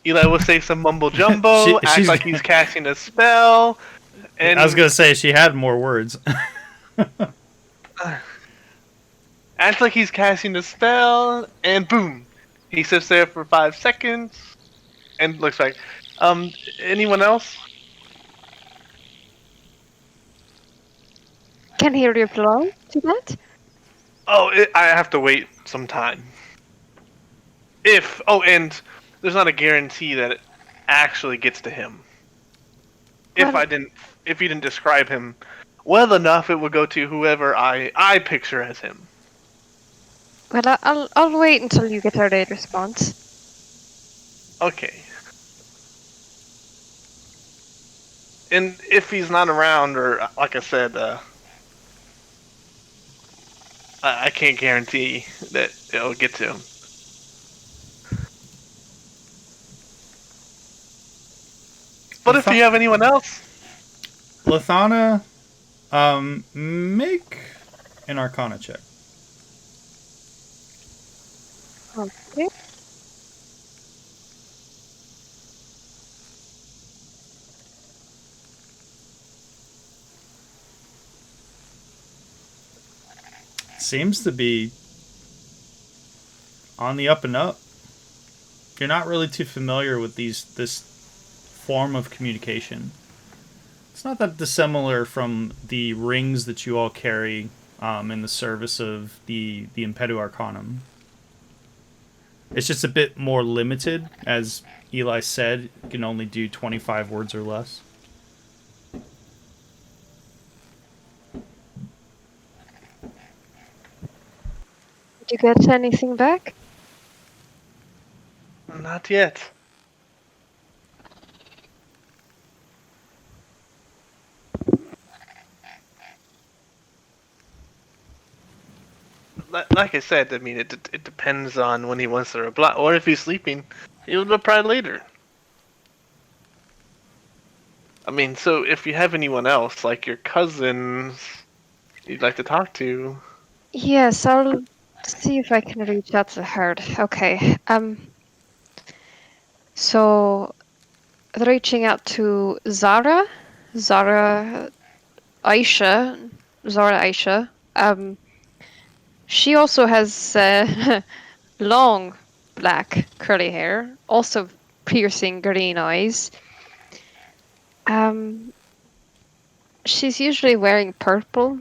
Eli will say some mumble jumbo, act she's- like he's casting a spell, and I was gonna say she had more words. act like he's casting a spell, and boom! He sits there for 5 seconds, and looks like, anyone else? Can he reply to that? Oh, I have to wait some time. And there's not a guarantee that it actually gets to him. If you didn't describe him well enough, it would go to whoever I picture as him. Well, I'll wait until you get our late response. Okay. And if he's not around, or like I said, I can't guarantee that it'll get to him. But if you have anyone else, Lithana, make an Arcana check. Okay. seems to be on the up and up. You're not really too familiar with this form of communication. It's not that dissimilar from the rings that you all carry in the service of the Impetu Arcanum. It's just a bit more limited, as Eli said, you can only do 25 words or less. Did you get anything back? Not yet. Like I said, I mean, it depends on when he wants to reply, or if he's sleeping, he'll reply later. I mean, so if you have anyone else, like your cousins, you'd like to talk to, Yes, I'll see if I can reach out to her. Okay. So reaching out to Zara Aisha. She also has long black curly hair, also piercing green eyes. She's usually wearing purple,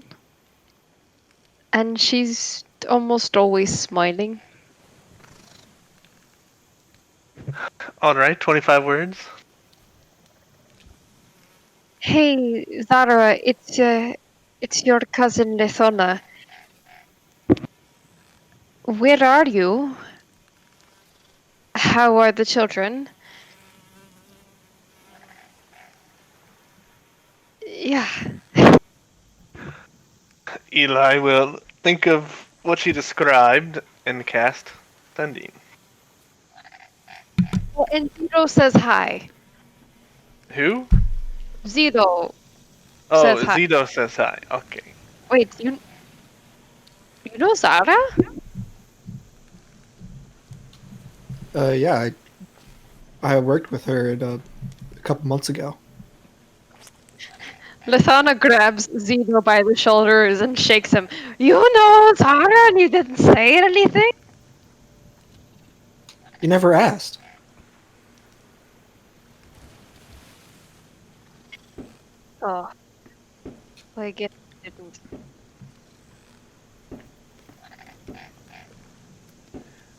and she's almost always smiling. alright, 25 words. Hey, Zara, it's your cousin Lethona. Where are you? How are the children? Yeah. Eli will think of what she described and cast Sending. Oh, and Zito says hi. Who? Zito Oh, says hi. Zito says hi. Okay. Wait, you know Zara? Yeah, I worked with her a couple months ago. Lethana grabs Zito by the shoulders and shakes him. You know Zara and you didn't say anything? You never asked. Oh. I guess I didn't.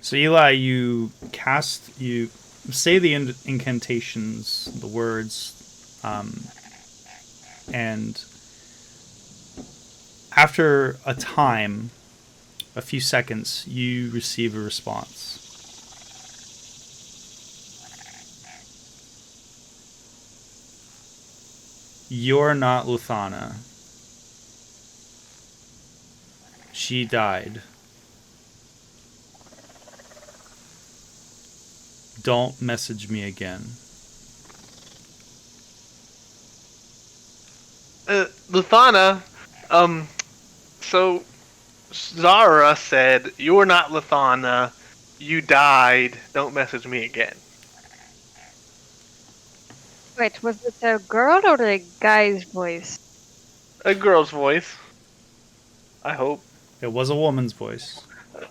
So Eli, you say the incantations, the words, and after a time, a few seconds, you receive a response. You're not Luthana. She died. Don't message me again. Luthana, so Zara said, "You're not Luthana. You died. Don't message me again." Wait, was it a girl or a guy's voice? A girl's voice. I hope. It was a woman's voice.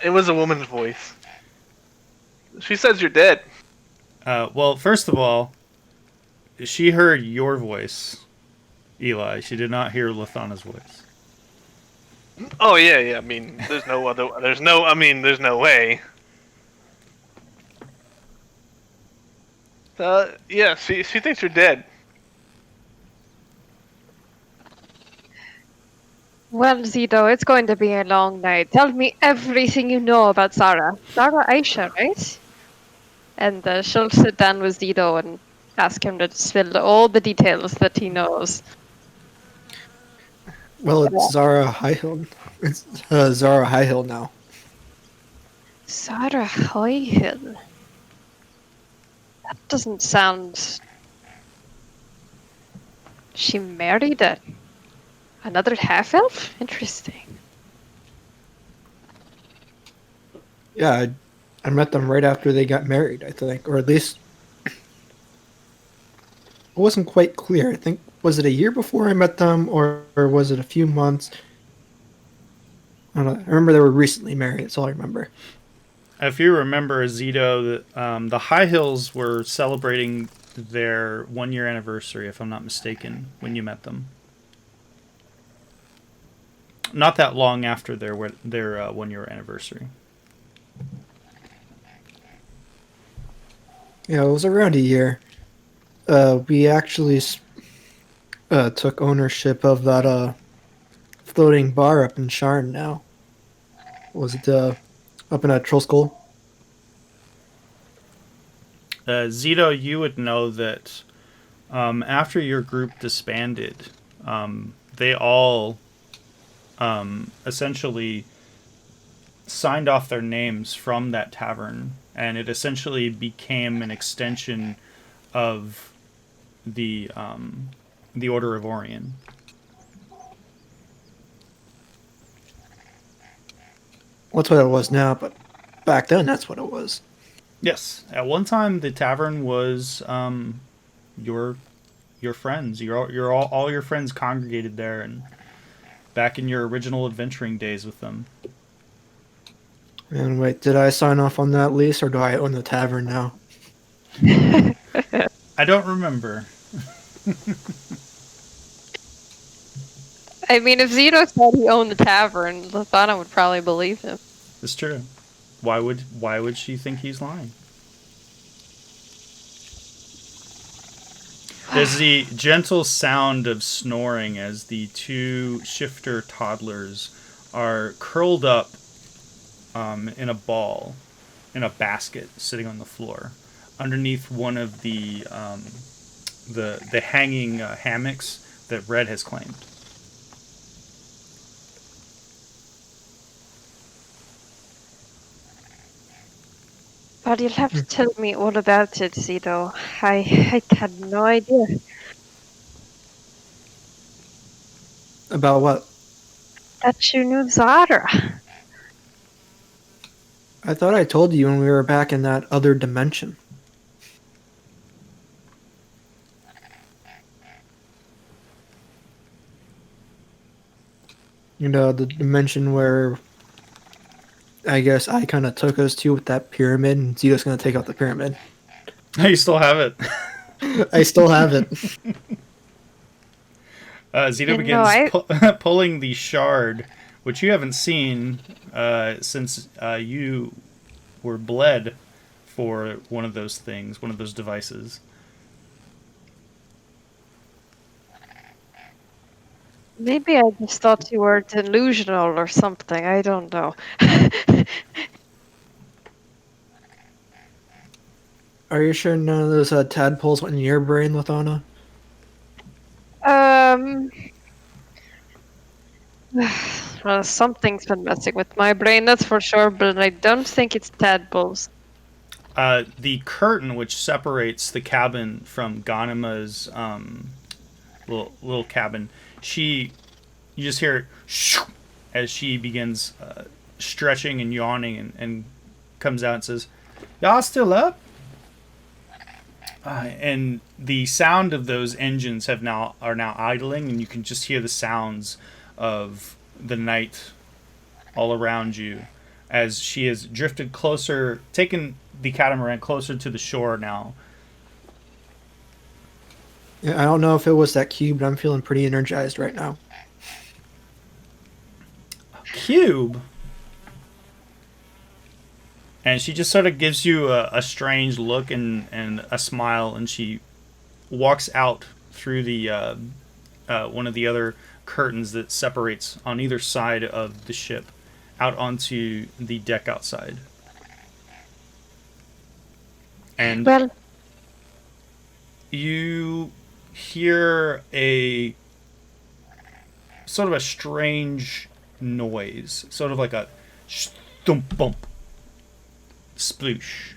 It was a woman's voice. She says you're dead. Well, first of all, she heard your voice, Eli. She did not hear Luthana's voice. Oh yeah. I mean, there's no other. There's no way. Yeah. She thinks you're dead. Well, Zito, it's going to be a long night. Tell me everything you know about Zara. Zara Aisha, right? And she'll sit down with Zito and ask him to spill all the details that he knows. Well, it's Zara Highhill. It's Zara Highhill now. Zara Highhill. That doesn't sound... She married another half-elf? Interesting. Yeah, I met them right after they got married, I think. Or at least... It wasn't quite clear. I think, was it a year before I met them, or was it a few months? I don't know. I remember they were recently married. That's all I remember. If you remember, Zito, the High Hills were celebrating their 1-year anniversary, if I'm not mistaken, when you met them. Not that long after their 1-year anniversary. Yeah, it was around a year. We actually took ownership of that floating bar up in Sharn now. Was it up in Trollskull? Zito, you would know that after your group disbanded, they all essentially signed off their names from that tavern, and it essentially became an extension of the Order of Orion. That's what it was now, but back then that's what it was. Yes, at one time the tavern was your friends. All your friends congregated there, and back in your original adventuring days with them. And wait, did I sign off on that lease, or do I own the tavern now? I don't remember. I mean, if Zito said he owned the tavern, Lathana would probably believe him. It's true. Why would she think he's lying? There's the gentle sound of snoring as the two shifter toddlers are curled up in a ball, in a basket, sitting on the floor, underneath one of the hanging hammocks that Red has claimed. But you'll have to tell me all about it, Zito. I had no idea. About what? That you knew Zara. I thought I told you when we were back in that other dimension. You know, the dimension where I guess I kind of took us to with that pyramid, and Zito's going to take out the pyramid. You still have it. I still have it. Zito begins pulling the shard, which you haven't seen since you were bled for one of those things, one of those devices. Maybe I just thought you were delusional or something. I don't know. Are you sure none of those tadpoles went in your brain, Lathana? Well, something's been messing with my brain, that's for sure, but I don't think it's tadpoles. The curtain which separates the cabin from Ganima's little cabin, you just hear it shoo, as she begins stretching and yawning and comes out and says, "Y'all still up?" And the sound of those engines are now idling, and you can just hear the sounds of the night all around you as she has drifted closer, taken the catamaran closer to the shore now. Yeah, I don't know if it was that cube, but I'm feeling pretty energized right now. Cube? And she just sort of gives you a strange look and a smile, and she walks out through the one of the other curtains that separates on either side of the ship out onto the deck outside. And Well, you hear a sort of a strange noise, sort of like a stump bump sploosh.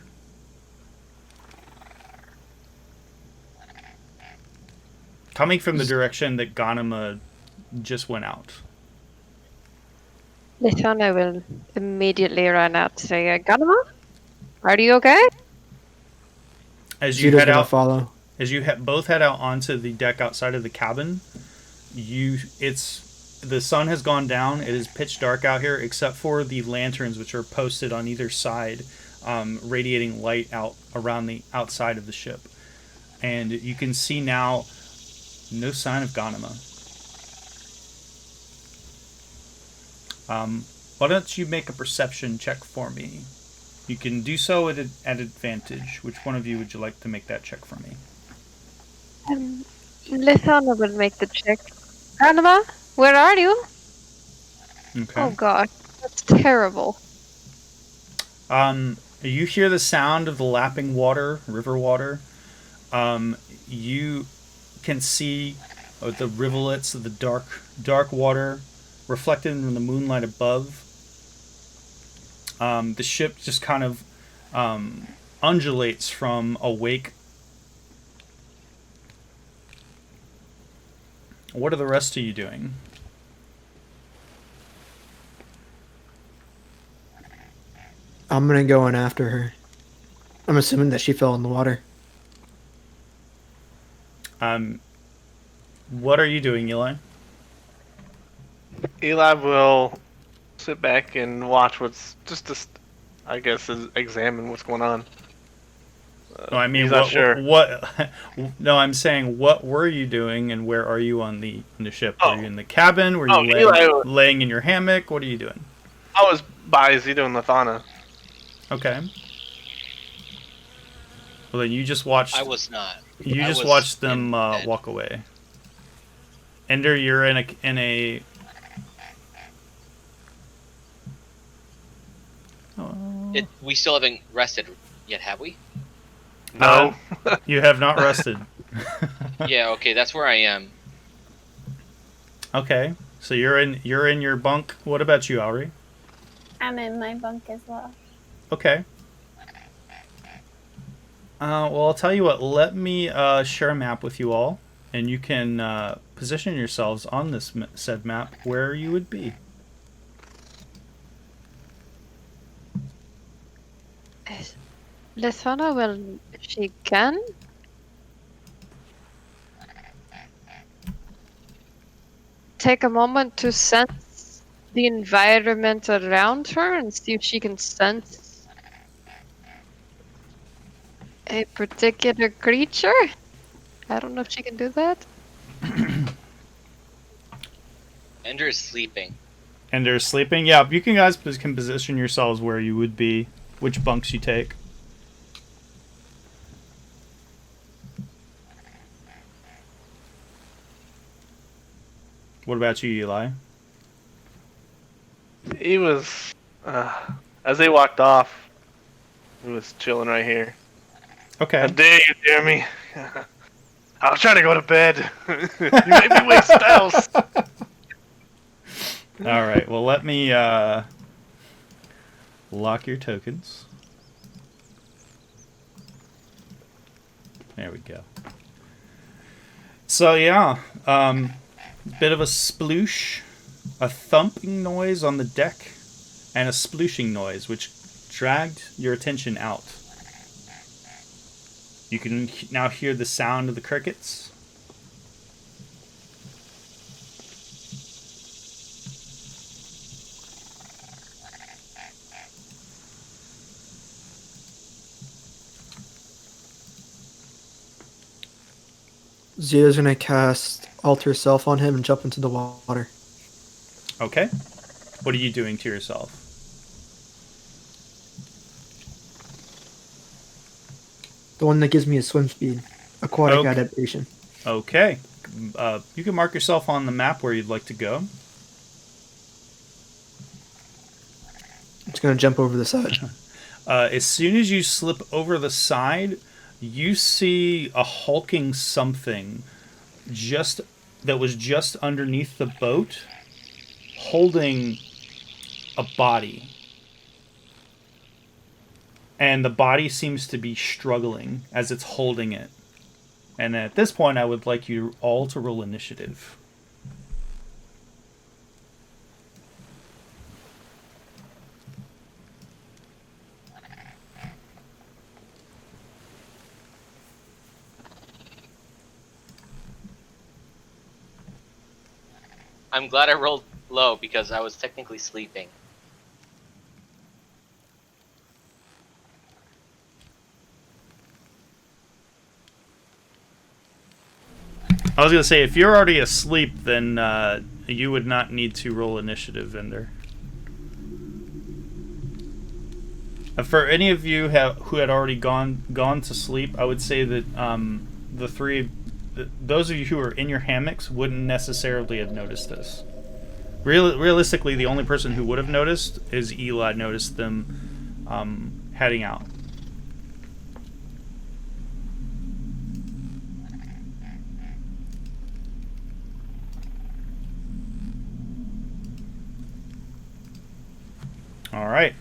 Coming from the direction that Ganima just went out. Lathana will immediately run out to say, Ganima? Are you okay? As you Zito's head gonna out, follow. as you both head out onto the deck outside of the cabin, it's the sun has gone down. It is pitch dark out here, except for the lanterns which are posted on either side, radiating light out around the outside of the ship. And you can see now no sign of Ghanima. Why don't you make a perception check for me? You can do so at advantage. Which one of you would you like to make that check for me? Lithana will make the check. Anima, where are you? Okay. Oh god, that's terrible. You hear the sound of the lapping water, river water. You can see the rivulets of the dark water reflected in the moonlight above. The ship just kind of undulates from a wake. What are the rest of you doing? I'm gonna go in after her. I'm assuming that she fell in the water. What are you doing, Eli? Eli will sit back and watch what's I guess, examine what's going on. No, I mean, he's not sure. No, I'm saying, what were you doing, and where are you on the ship? Oh. Were you in the cabin? Were you laying in your hammock? What are you doing? I was by Zito and Lithana. Okay. Well, then you just watched. I was not. You just watched them walk away. Ender, you're in a. We still haven't rested yet, have we? No. You have not rested. Yeah, okay, that's where I am. Okay, so you're in your bunk. What about you, Auri? I'm in my bunk as well. Okay. Well, I'll tell you what. Let me share a map with you all, and you can position yourselves on this said map where you would be. Lithana will, if she can, take a moment to sense the environment around her and see if she can sense a particular creature. I don't know if she can do that. Ender is sleeping. Ender is sleeping? Yeah, you guys can position yourselves where you would be, which bunks you take. What about you, Eli? He was, as they walked off, he was chilling right here. Okay. How dare you, Jeremy? I was trying to go to bed. You made me waste spells. All right. Well, let me lock your tokens. There we go. So yeah, bit of a sploosh, a thumping noise on the deck, and a splooshing noise, which dragged your attention out. You can now hear the sound of the crickets. Zito's gonna cast Alter Self on him and jump into the water. Okay. What are you doing to yourself? The one that gives me a swim speed. Aquatic Okay. adaptation. Okay. You can mark yourself on the map where you'd like to go. It's gonna jump over the side. As soon as you slip over the side, you see a hulking something that was just underneath the boat, holding a body. And the body seems to be struggling as it's holding it. And at this point, I would like you all to roll initiative. I'm glad I rolled low because I was technically sleeping. I was gonna say, if you're already asleep, then you would not need to roll initiative, Ender. For any of you who had already gone to sleep, I would say that those of you who are in your hammocks wouldn't necessarily have noticed this. Realistically, the only person who would have noticed is Eli. Noticed them heading out. All right.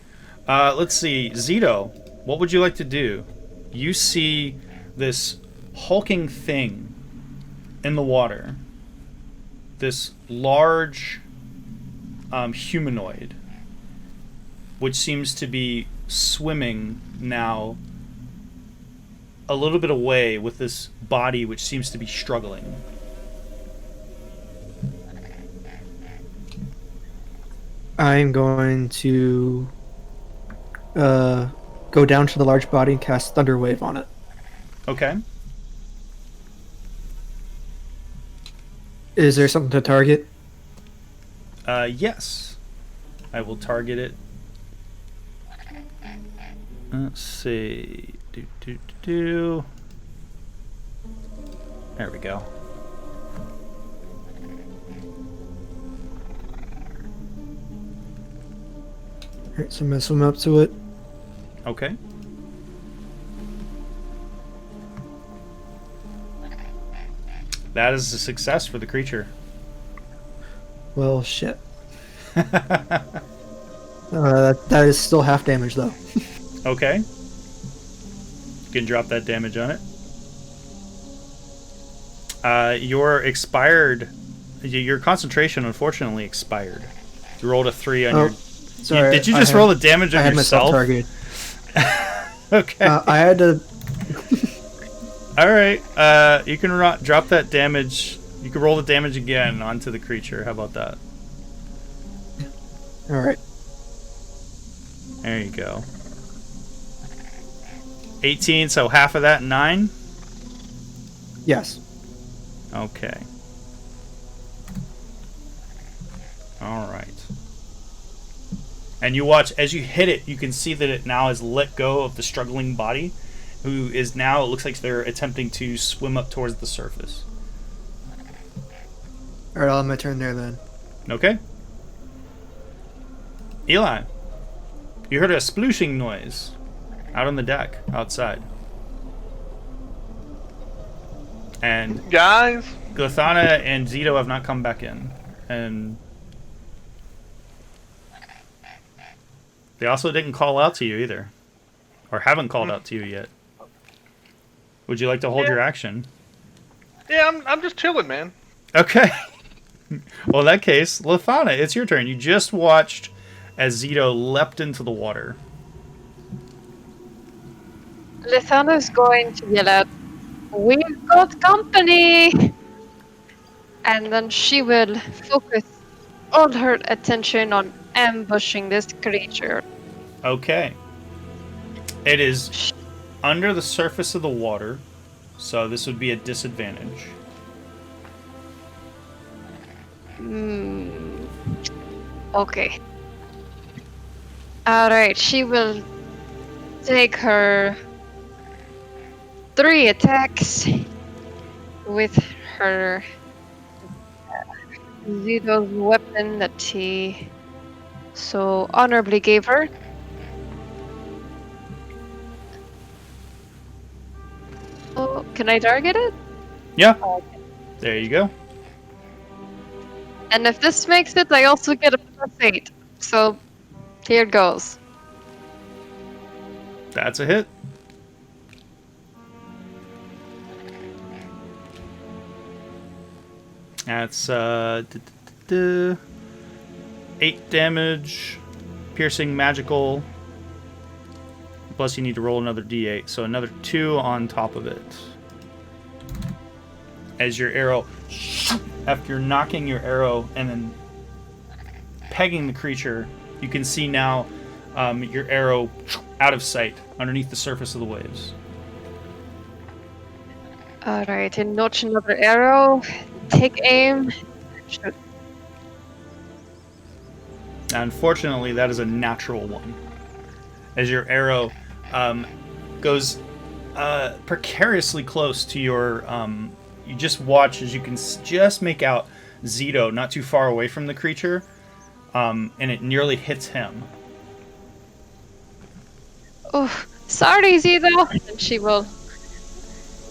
Let's see. Zito, what would you like to do? You see this hulking thing in the water. This large humanoid, which seems to be swimming now a little bit away with this body which seems to be struggling. I'm going to go down to the large body and cast Thunder Wave on it. Okay. Is there something to target? Yes. I will target it. Let's see. There we go. Alright, so I'm going to swim up to it. Okay. That is a success for the creature. Well, shit. That is still half damage, though. Okay. You can drop that damage on it. Your expired... Your concentration, unfortunately, expired. You rolled a 3 on your... Sorry, did you just roll the damage on I had yourself? myself targeted. Okay. I had to... Alright. You can drop that damage. You can roll the damage again onto the creature. How about that? Alright. There you go. 18, so half of that, 9? Yes. Okay. Alright. And you watch, as you hit it, you can see that it now has let go of the struggling body, who is now, it looks like they're attempting to swim up towards the surface. Alright, I'll have my turn there then. Okay. Eli, you heard a splooshing noise out on the deck, outside. And Guys, Gothana and Zito have not come back in. And they also didn't call out to you either. Or haven't called out to you yet. Would you like to hold your action? yeah, I'm just chilling, man. Okay. Well, in that case, Lithana, it's your turn. You just watched as Zito leapt into the water. Lithana's going to yell out, "We've got company!" And then she will focus all her attention on ambushing this creature. Okay. It is under the surface of the water, so this would be a disadvantage. Okay. Alright, she will take her 3 attacks with her Zito's weapon that he so honorably gave her. Oh, can I target it? Yeah. Oh, There you go. and if this makes it, I also get a +8. So, here it goes. That's a hit. That's 8 damage, piercing, magical. Plus you need to roll another d8, so another 2 on top of it. As your arrow after knocking your arrow and then pegging the creature, you can see now your arrow out of sight underneath the surface of the waves. Alright, and notch another arrow. Take aim. Shoot. Now, unfortunately, that is a natural one. As your arrow goes precariously close to your... you just watch as you can just make out Zito not too far away from the creature, and it nearly hits him. Oh, sorry, Zito. And she will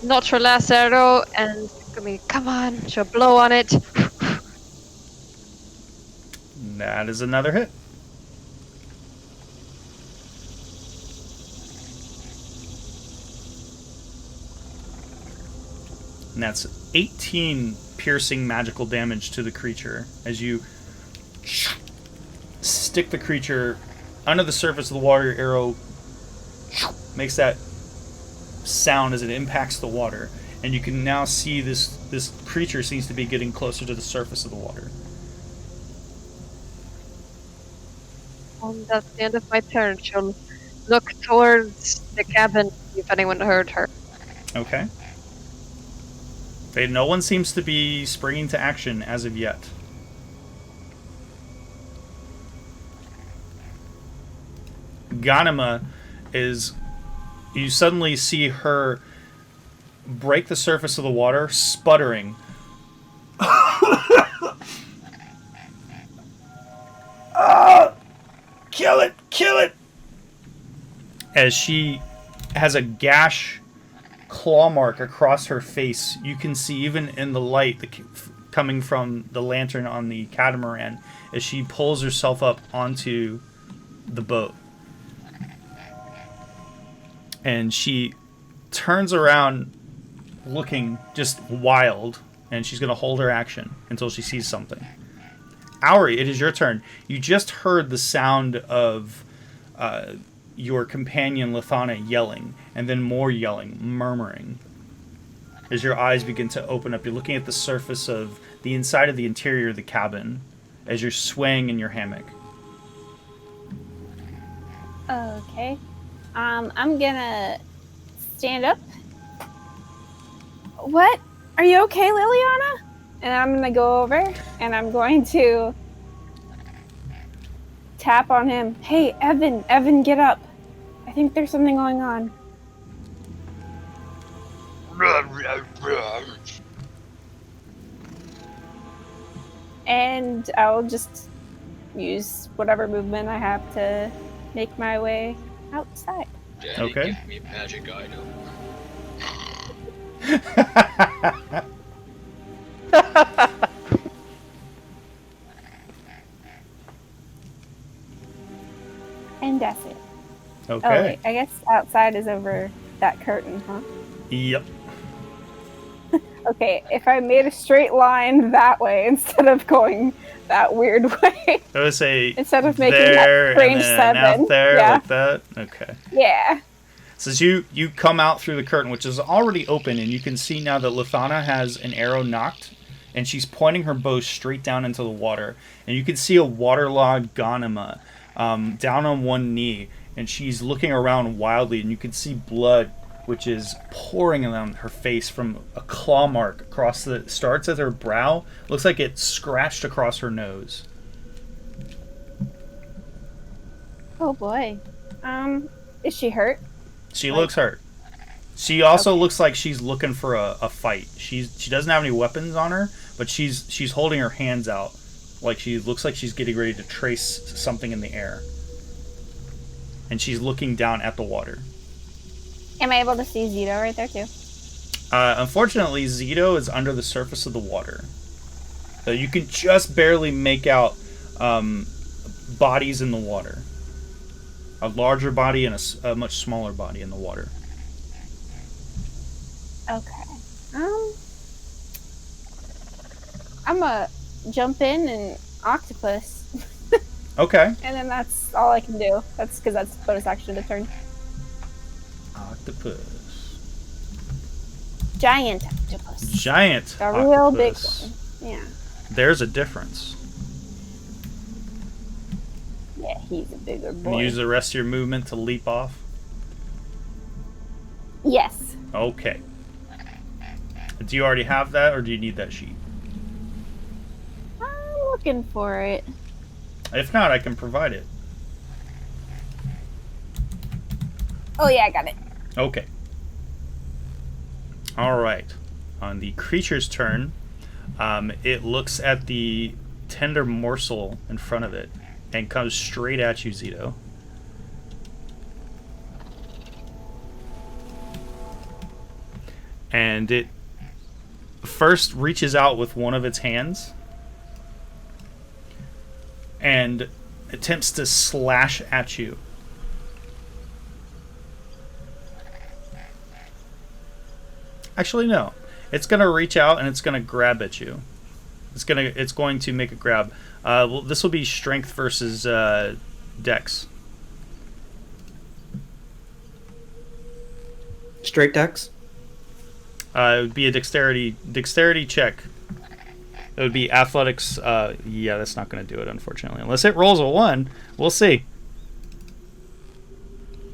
notch her last arrow and come on, she'll blow on it. That is another hit. And that's 18 piercing magical damage to the creature as you stick the creature under the surface of the water. Your arrow makes that sound as it impacts the water, and you can now see this creature seems to be getting closer to the surface of the water. That's the end of my turn. She'll look towards the cabin, see if anyone heard her. Okay. No one seems to be springing to action as of yet. Ganima is... You suddenly see her break the surface of the water, sputtering. Kill it! Kill it! As she has a gash claw mark across her face. You can see even in the light coming from the lantern on the catamaran as she pulls herself up onto the boat. And she turns around looking just wild, and she's going to hold her action until she sees something. Auri, it is your turn. You just heard the sound of your companion Lithana yelling, and then more yelling, murmuring. As your eyes begin to open up, you're looking at the surface of the inside of the interior of the cabin as you're swaying in your hammock. Okay. I'm gonna stand up. What? Are you okay, Liliana? And I'm gonna go over and I'm going to tap on him. Hey, Evan, get up. I think there's something going on. And I'll just use whatever movement I have to make my way outside. Daddy, Okay. give me a magic item. And that's it. Okay. Oh, wait, I guess outside is over that curtain, huh? Yep. Okay, if I made a straight line that way instead of going that weird way. I would say Instead of making there that range and then 7. out there Yeah. like that. Okay. Yeah. So as you come out through the curtain, which is already open, and you can see now that Lithana has an arrow knocked, and she's pointing her bow straight down into the water. And you can see a waterlogged Ganima down on one knee, and she's looking around wildly, and you can see blood, which is pouring down her face from a claw mark across starts at her brow, looks like it scratched across her nose. Oh boy. Is she hurt? She looks hurt. She also looks like she's looking for a fight. She doesn't have any weapons on her, but she's holding her hands out, like she looks like she's getting ready to trace something in the air. And she's looking down at the water. Am I able to see Zito right there too? Unfortunately, Zito is under the surface of the water. So you can just barely make out bodies in the water. A larger body and a much smaller body in the water. Okay. I'm gonna jump in and octopus. Okay. And then that's all I can do. That's because that's bonus action to turn. Octopus. Giant octopus. Giant A real big octopus. Yeah. There's a difference. Yeah, he's a bigger Can boy. you use the rest of your movement to leap off? Yes. Okay. Do you already have that, or do you need that sheet? I'm looking for it. If not, I can provide it. Oh yeah, I got it. Okay. All right. On the creature's turn, it looks at the tender morsel in front of it and comes straight at you, Zito. And it first reaches out with one of its hands and attempts to slash at you. Actually, no. It's going to reach out and it's going to grab at you. It's going to make a grab. Well, this will be strength versus dex. Straight dex? It would be a dexterity check. It would be athletics. Yeah, that's not going to do it, unfortunately. Unless it rolls a 1. We'll see.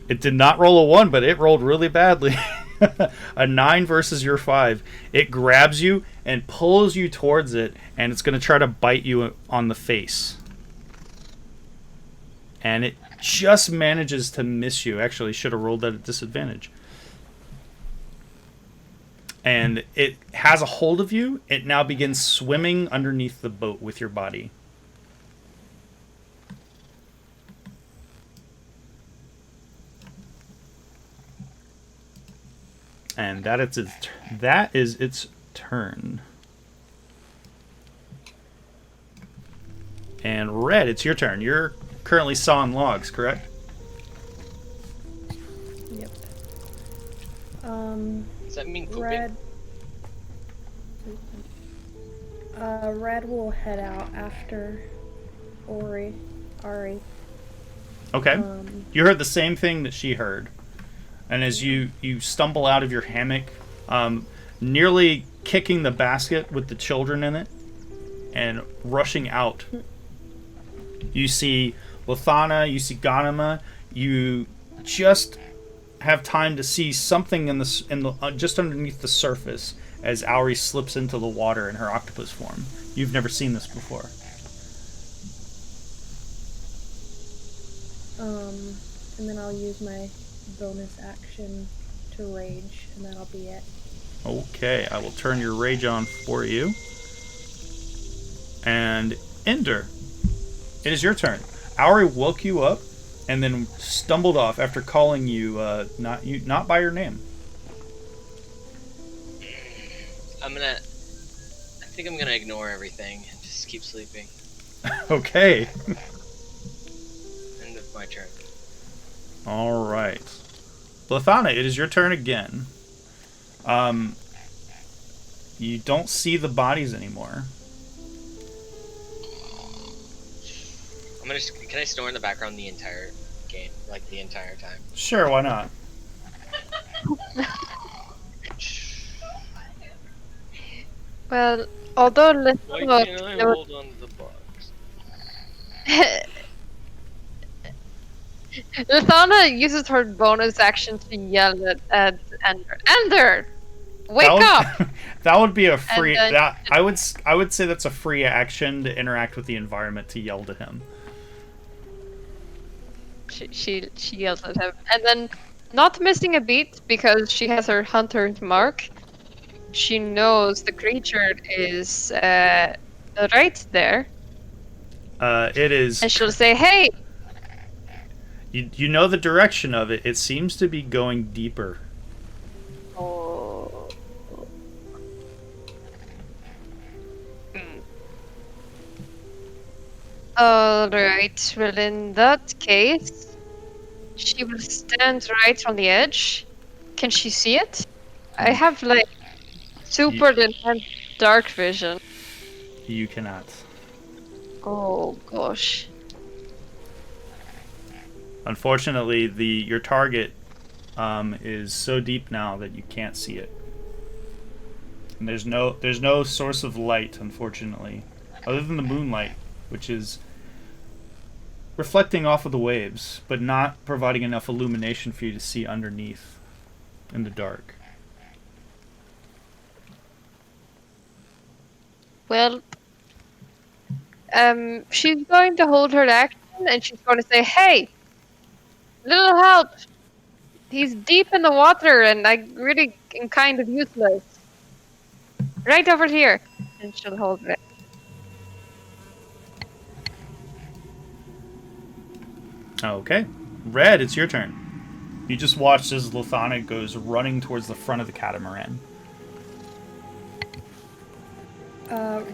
It did not roll a 1, but it rolled really badly. A 9 versus your 5. It grabs you and pulls you towards it, and it's going to try to bite you on the face. And it just manages to miss you. Actually, should have rolled that at disadvantage. And it has a hold of you. It now begins swimming underneath the boat with your body. And that is its turn. And Red, it's your turn. You're currently sawing logs, correct? Yep. Does that mean pooping? Red will head out after Ari. Okay. You heard the same thing that she heard. And as you stumble out of your hammock, nearly kicking the basket with the children in it, and rushing out, you see Lathana, you see Ganema, you just have time to see something in the just underneath the surface as Auri slips into the water in her octopus form. You've never seen this before. And then I'll use my bonus action to rage, and that'll be it. Okay, I will turn your rage on for you. And Ender, it is your turn. Auri woke you up and then stumbled off after calling you not by your name. I think I'm gonna ignore everything and just keep sleeping. Okay. End of my turn. All right. Lathana, it is your turn again. You don't see the bodies anymore. Can I snore in the background the entire game, like the entire time? Sure, why not? Well, although Why can't I hold on to the box? Lathana uses her bonus action to yell at Ender. Ender! Wake up! That would be a free. And then- I would say that's a free action to interact with the environment to yell to him. She yells at him. And then, not missing a beat, because she has her hunter's mark, she knows the creature is right there. It is. And she'll say, hey! You know the direction of it. It seems to be going deeper. Oh. Alright, well in that case, she will stand right on the edge. Can she see it? I have like super intense dark vision. You cannot. Oh gosh. Unfortunately, your target is so deep now that you can't see it. And there's no source of light, unfortunately, other than the moonlight, which is reflecting off of the waves, but not providing enough illumination for you to see underneath in the dark. Well, she's going to hold her action, and she's going to say, "Hey, little help! He's deep in the water, and I really am kind of useless. Right over here." And she'll hold it. Okay. Red, it's your turn. You just watched as Lothana goes running towards the front of the catamaran.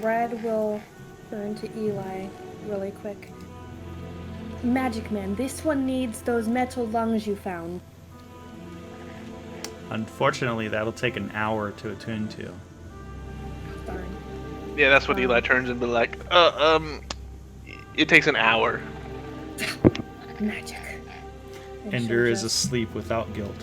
Red will turn to Eli really quick. Magic Man, this one needs those metal lungs you found. Unfortunately, that'll take an hour to attune to. Darn. Yeah, that's what Eli turns and be like, it takes an hour. Magic. And Ender she'll is just, asleep without guilt.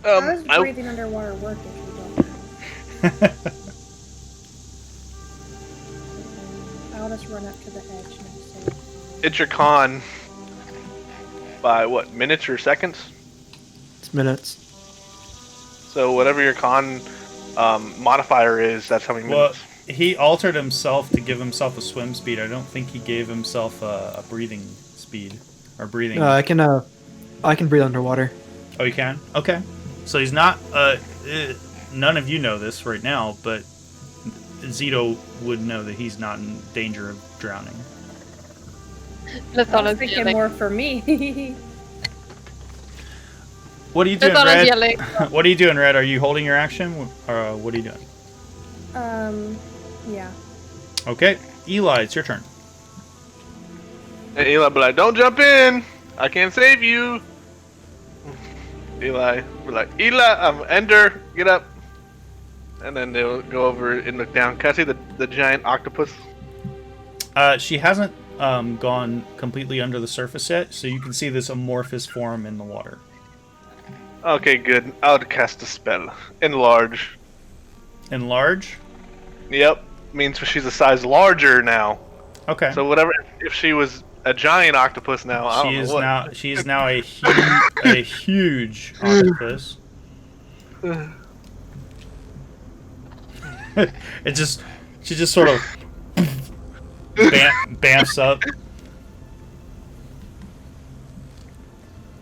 How does breathing underwater work if you don't? I'll just run up to the edge and say, It's your con by what, minutes or seconds? It's minutes. So whatever your con modifier is, that's how many Well, minutes. he altered himself to give himself a swim speed. I don't think he gave himself a breathing speed or breathing. I can breathe underwater. Oh, you can? Okay. So he's not. None of you know this right now, but Zito would know that he's not in danger of drowning. I was thinking more for me. What are you doing, Red? What are you doing, Red? Are you holding your action, or what are you doing? Yeah. Okay, Eli, it's your turn. Hey, Eli, be like, don't jump in. I can't save you. Eli, be like, Eli, I'm Ender. Get up. And then they'll go over and look down. Can I see the giant octopus? She hasn't gone completely under the surface yet, so you can see this amorphous form in the water. Okay, good. I'll cast a spell. Enlarge. Enlarge? Yep. Means she's a size larger now. Okay. So whatever, if she was a giant octopus now, I don't know what. She is now a huge octopus. She just sort of bamfs up.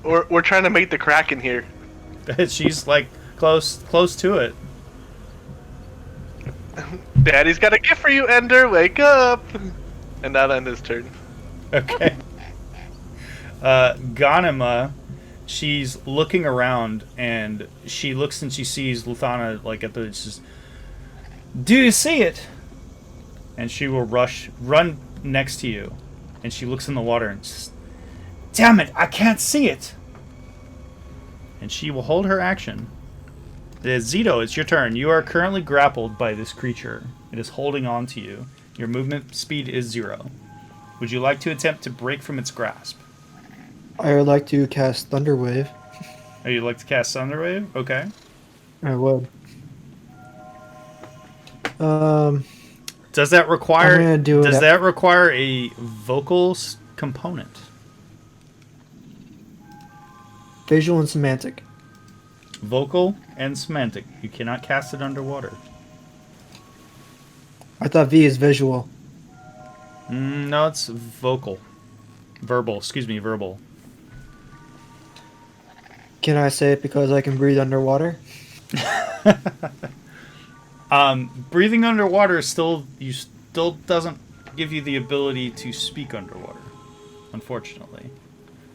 We're trying to make the Kraken here. She's like close to it. Daddy's got a gift for you, Ender. Wake up. And that'll end his turn. Okay. Ghanima, she's looking around and she looks and she sees Luthana like at the. It's just, do you see it? And she will run next to you, and she looks in the water and says, "Damn it! I can't see it." And she will hold her action. Zito, it's your turn. You are currently grappled by this creature. It is holding on to you. Your movement speed is 0. Would you like to attempt to break from its grasp? I would like to cast Thunderwave. Oh, you'd like to cast Thunderwave? Okay. I would. Does that require? I'm gonna do does it. that require a vocal component? Visual and semantic. Vocal and semantic. You cannot cast it underwater. I thought V is visual. No, it's vocal. Verbal. Excuse me, verbal. Can I say it because I can breathe underwater? Breathing underwater still doesn't give you the ability to speak underwater, unfortunately.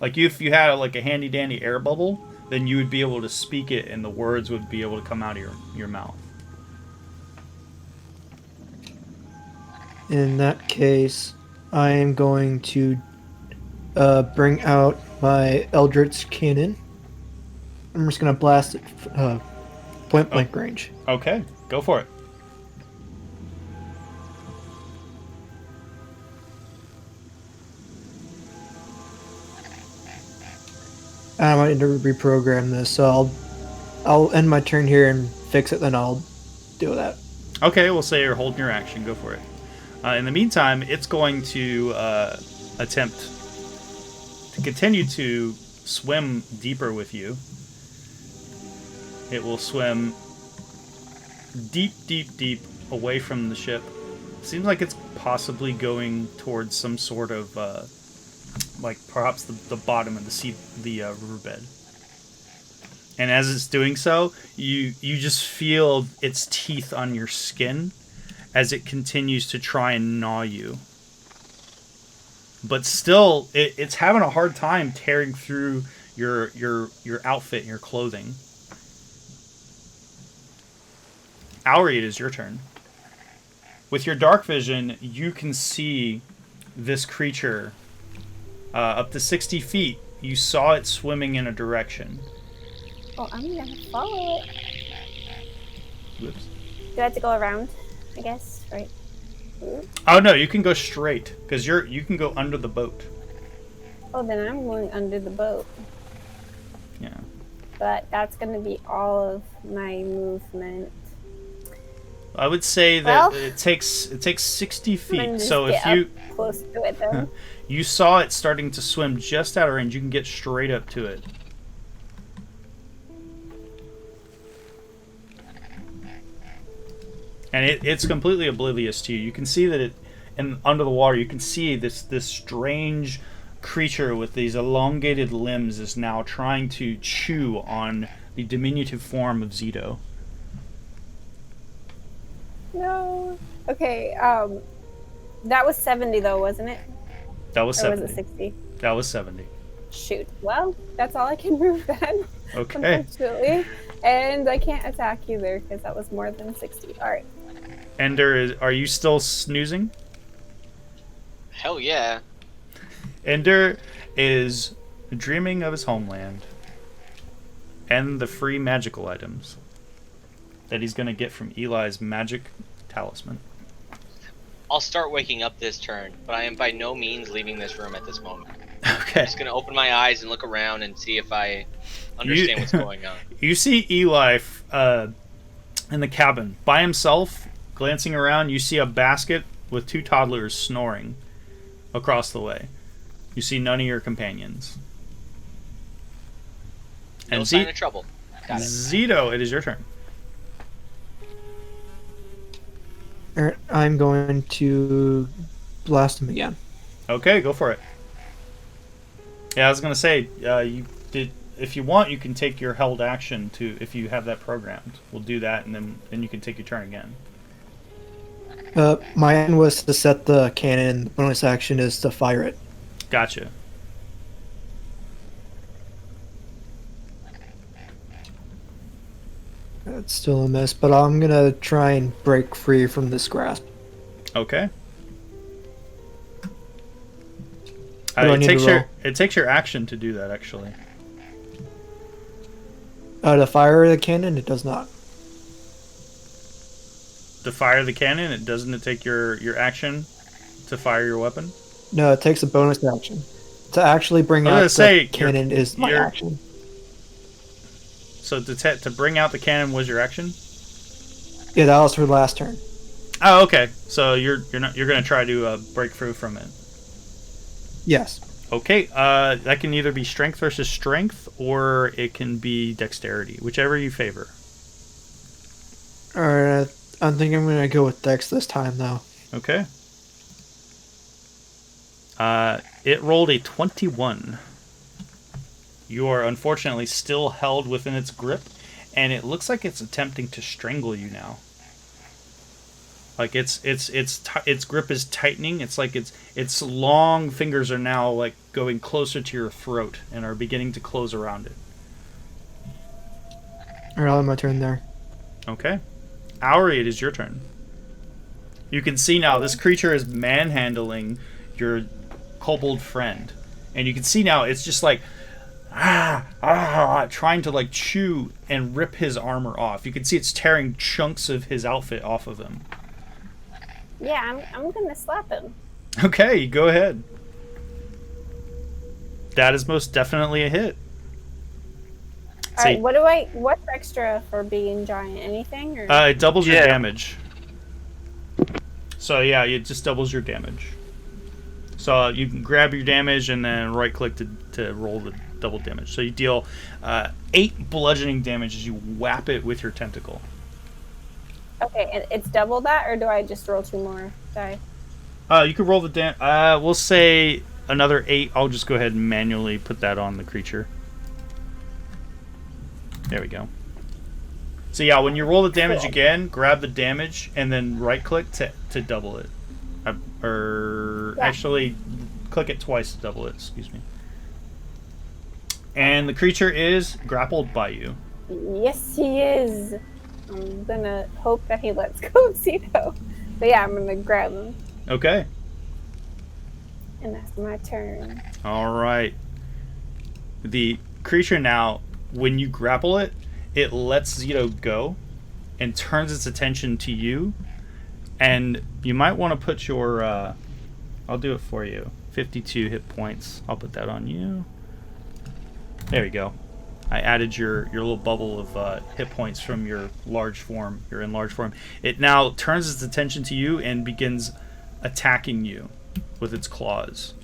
Like if you had like a handy dandy air bubble, then you would be able to speak it and the words would be able to come out of your mouth. In that case, I am going to bring out my Eldritch Cannon. I'm just going to blast it point blank range. Okay, go for it. I might need to reprogram this, so I'll end my turn here and fix it. Then I'll do that. Okay, we'll say you're holding your action. Go for it. In the meantime, it's going to attempt to continue to swim deeper with you. It will swim deep, deep, deep away from the ship. Seems like it's possibly going towards some sort of, like perhaps the bottom of the riverbed. And as it's doing so, you just feel its teeth on your skin as it continues to try and gnaw you. But still, it's having a hard time tearing through your outfit and your clothing. Auri, it is your turn. With your dark vision, you can see this creature up to 60 feet. You saw it swimming in a direction. Oh, I'm gonna follow it. Whoops. Do I have to go around? I guess, right? Oh no, you can go straight because you can go under the boat. Oh, then I'm going under the boat. Yeah. But that's gonna be all of my movement. I would say that it takes 60 feet. So if you close to it, then you saw it starting to swim just out of range, you can get straight up to it. And it's completely oblivious to you. You can see that it, and under the water, you can see this strange creature with these elongated limbs is now trying to chew on the diminutive form of Zito. no. Okay. That was 70 though, wasn't it? That was Or 70. was it 60? That was 70. Shoot. Well, that's all I can move then. Okay. Unfortunately. And I can't attack either because that was more than 60. All right. Ender, are you still snoozing? Hell yeah. Ender is dreaming of his homeland and the free magical items that he's going to get from Eli's magic talisman. I'll start waking up this turn, but I am by no means leaving this room at this moment. Okay. I'm just going to open my eyes and look around and see if I understand what's going on. You see Eli in the cabin by himself, glancing around. You see a basket with 2 toddlers snoring across the way. You see none of your companions. No And sign of trouble. Got it. Zito, it is your turn. Alright, I'm going to blast him again. Okay, go for it. Yeah, I was gonna say, if you want, you can take your held action to, if you have that programmed. We'll do that, and then you can take your turn again. My end was to set the cannon. Bonus action is to fire it. Gotcha. It's still a miss, but I'm gonna try and break free from this grasp. Okay. Do I need to roll? It takes your action to do that, actually. To fire the cannon, it does not. To fire the cannon, doesn't it take your action to fire your weapon? No, it takes a bonus action. To actually bring out the cannon is my action. So to bring out the cannon was your action? Yeah, that was her last turn. Oh, okay. So you're gonna try to break through from it. Yes. Okay. That can either be strength versus strength, or it can be dexterity, whichever you favor. Alright, I think I'm gonna go with dex this time, though. Okay. It rolled a 21. You are unfortunately still held within its grip, and it looks like it's attempting to strangle you now. Like its grip is tightening. It's like its long fingers are now like going closer to your throat and are beginning to close around it. Alright, I'll have my turn there. Okay. Auri, it is your turn. You can see now this creature is manhandling your kobold friend. And you can see now it's just like trying to like chew and rip his armor off. You can see it's tearing chunks of his outfit off of him. Yeah, I'm gonna slap him. Okay, go ahead. That is most definitely a hit. All right, what's extra for being giant? Anything? Or? It doubles your Yeah. damage. So yeah, it just doubles your damage. So you can grab your damage and then right click to roll the double damage. So you deal 8 bludgeoning damage as you whap it with your tentacle. Okay, and it's double that, or do I just roll 2 more die? You can roll the we'll say another 8. I'll just go ahead and manually put that on the creature. There we go. So yeah, when you roll the damage again, grab the damage and then right click to double it. Actually, click it twice to double it, excuse me. And the creature is grappled by you. Yes, he is. I'm gonna hope that he lets go of Zito. But yeah, I'm gonna grab him. Okay. And that's my turn. Alright. The creature now, when you grapple it, it lets Zito go and turns its attention to you. And you might want to put your... I'll do it for you. 52 hit points. I'll put that on you. There we go. I added your little bubble of hit points from your large form. Your enlarged form. It now turns its attention to you and begins attacking you with its claws.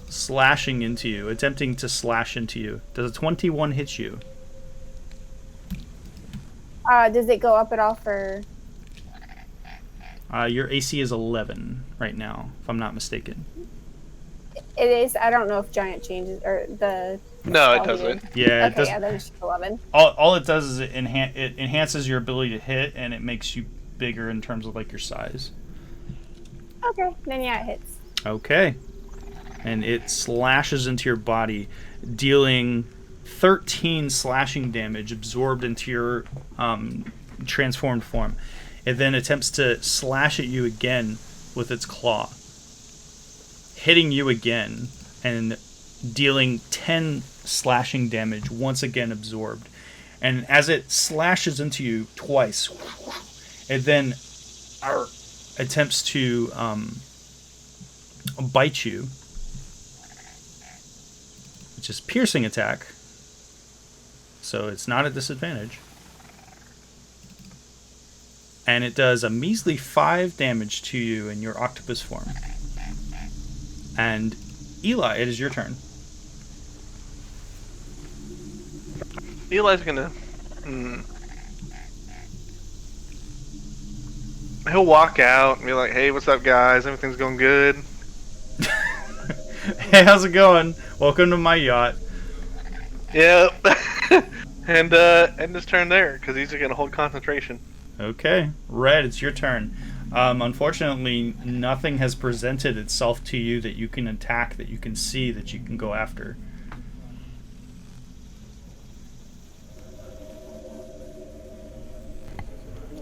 Slashing into you. Attempting to slash into you. Does a 21 hit you? Does it go up at all for... Your AC is 11 right now, if I'm not mistaken. It is. I don't know if giant changes or the... No, it doesn't. Yeah, okay, yeah, then it's just 11. All it does is it enhances your ability to hit, and it makes you bigger in terms of like your size. Okay, then yeah, it hits. Okay. And it slashes into your body, dealing 13 slashing damage absorbed into your transformed form. It then attempts to slash at you again with its claw, hitting you again and dealing 10 slashing damage, once again absorbed. And as it slashes into you twice, it then attempts to bite you, which is piercing attack. So it's not a disadvantage. And it does a measly 5 damage to you in your octopus form. And Eli, it is your turn. Eli's gonna... He'll walk out and be like, hey, what's up, guys? Everything's going good? Hey, how's it going? Welcome to my yacht. Yep. and his turn there, because he's gonna hold concentration. Okay. Red, it's your turn. Unfortunately, nothing has presented itself to you that you can attack, that you can see, that you can go after.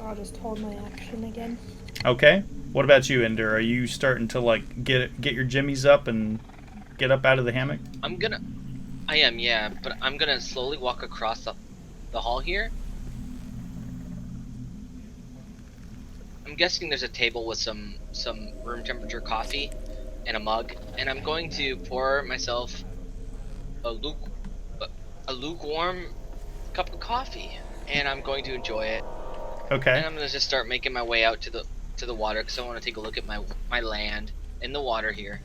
I'll just hold my action again. Okay. What about you, Ender? Are you starting to like get your jimmies up and get up out of the hammock? I am, yeah, but I'm gonna slowly walk across the hall here. I'm guessing there's a table with some room temperature coffee and a mug, and I'm going to pour myself a lukewarm cup of coffee, and I'm going to enjoy it. Okay. And I'm gonna just start making my way out to the water, because I want to take a look at my land in the water here.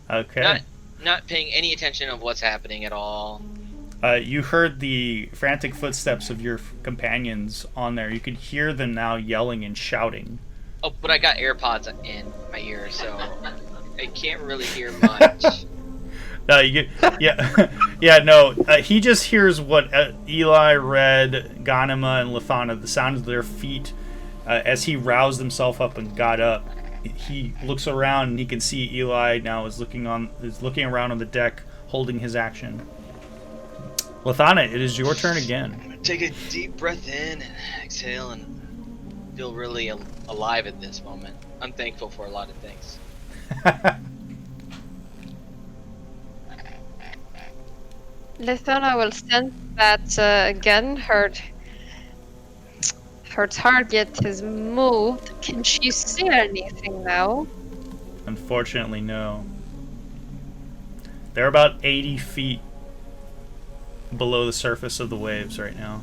Okay. Not paying any attention of what's happening at all. You heard the frantic footsteps of your companions on there. You could hear them now yelling and shouting. Oh, but I got AirPods in my ear, so I can't really hear much. No, you get, yeah, no. He just hears what Eli, Red, Ghanima, and Lithana, the sound of their feet as he roused himself up and got up. He looks around and he can see Eli now is looking around on the deck, holding his action. Lithana, it is your turn again. I'm gonna take a deep breath in and exhale and feel really alive at this moment. I'm thankful for a lot of things. Lithana will sense that again her target has moved. Can she see anything now? Unfortunately, no. They're about 80 feet below the surface of the waves right now.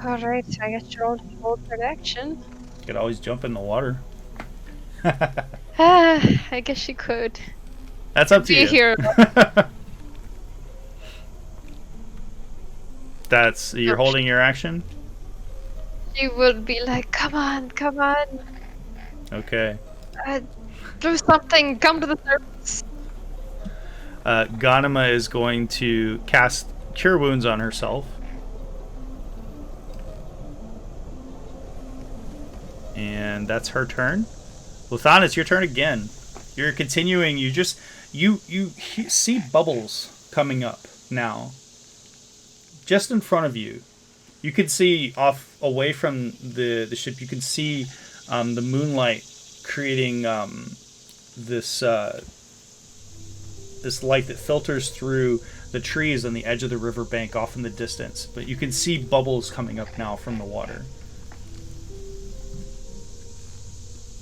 Alright, I guess you're all full protection. You could always jump in the water. I guess you could. That's up to Be you. a hero. That's you're holding your action. She would be like, come on. Okay. Do something. Come to the surface. Ganema is going to cast Cure Wounds on herself. And that's her turn. Luthana, it's your turn again. You're continuing. You see bubbles coming up now. Just in front of you. You can see off away from the ship. You can see the moonlight creating this light that filters through the trees on the edge of the riverbank off in the distance. But you can see bubbles coming up now from the water.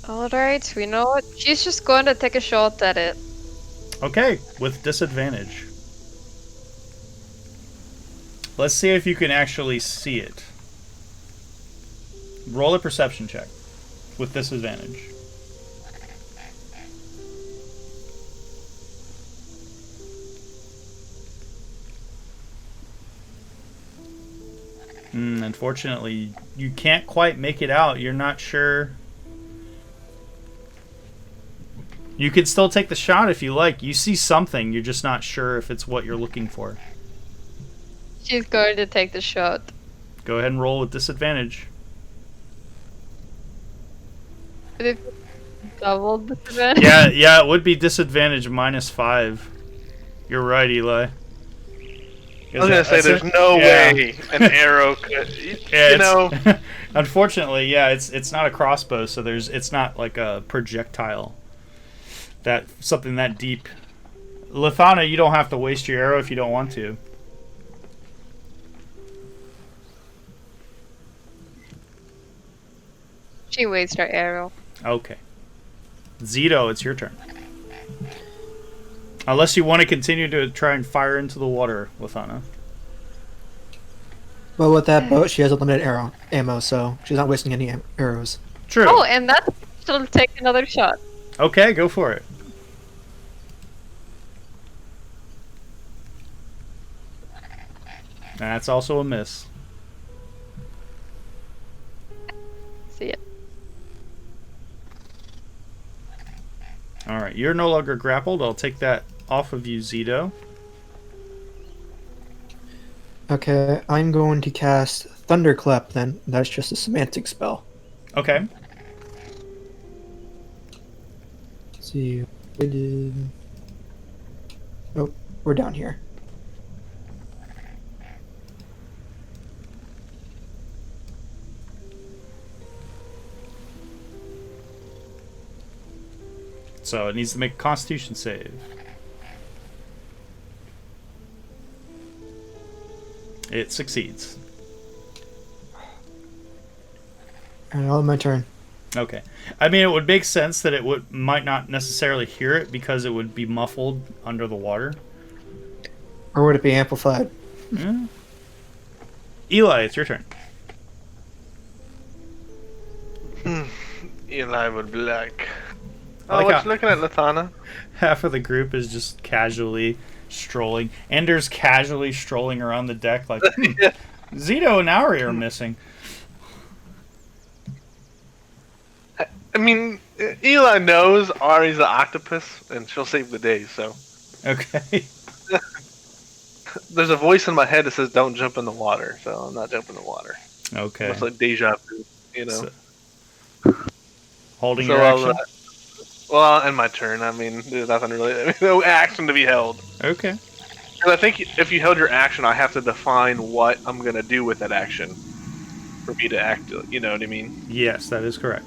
Alright, we know it. She's just going to take a shot at it. Okay, with disadvantage. Let's see if you can actually see it. Roll a perception check with disadvantage. Unfortunately, you can't quite make it out. You're not sure. You could still take the shot if you like. You see something. You're just not sure if it's what you're looking for. She's going to take the shot. Go ahead and roll with disadvantage. But if double disadvantage. Yeah, it would be disadvantage -5. You're right, Eli. I was gonna say there's no way an arrow could. You know. Unfortunately, yeah, it's not a crossbow, so it's not like a projectile. Something that deep. Luthana, you don't have to waste your arrow if you don't want to. She wastes her arrow. Okay. Zito, it's your turn. Unless you want to continue to try and fire into the water, Luthana. Well, with that boat, she has unlimited ammo, so she's not wasting any arrows. True. Oh, and that's she'll take another shot. Okay, go for it. That's also a miss. See ya. Alright, you're no longer grappled. I'll take that off of you, Zito. Okay, I'm going to cast Thunderclap then. That's just a semantic spell. Okay. Let's see. We did. Oh, we're down here. So it needs to make a Constitution save. It succeeds. Alright, all my turn. Okay. I mean, it would make sense that it might not necessarily hear it because it would be muffled under the water. Or would it be amplified? Yeah. Eli, it's your turn. Eli would be like, I like what how- you looking at, Luthana? Half of the group is just casually strolling. Ender's casually strolling around the deck like, Zito and Auri are missing. I mean, Eli knows Ari's an octopus, and she'll save the day, so. Okay. There's a voice in my head that says, don't jump in the water, so I'm not jumping in the water. Okay. It's like deja vu, you know? Holding So your action? well, I'll end my turn. I mean, there's nothing really, no action to be held. Okay. 'Cause I think if you held your action, I have to define what I'm going to do with that action for me to act, you know what I mean? Yes, that is correct.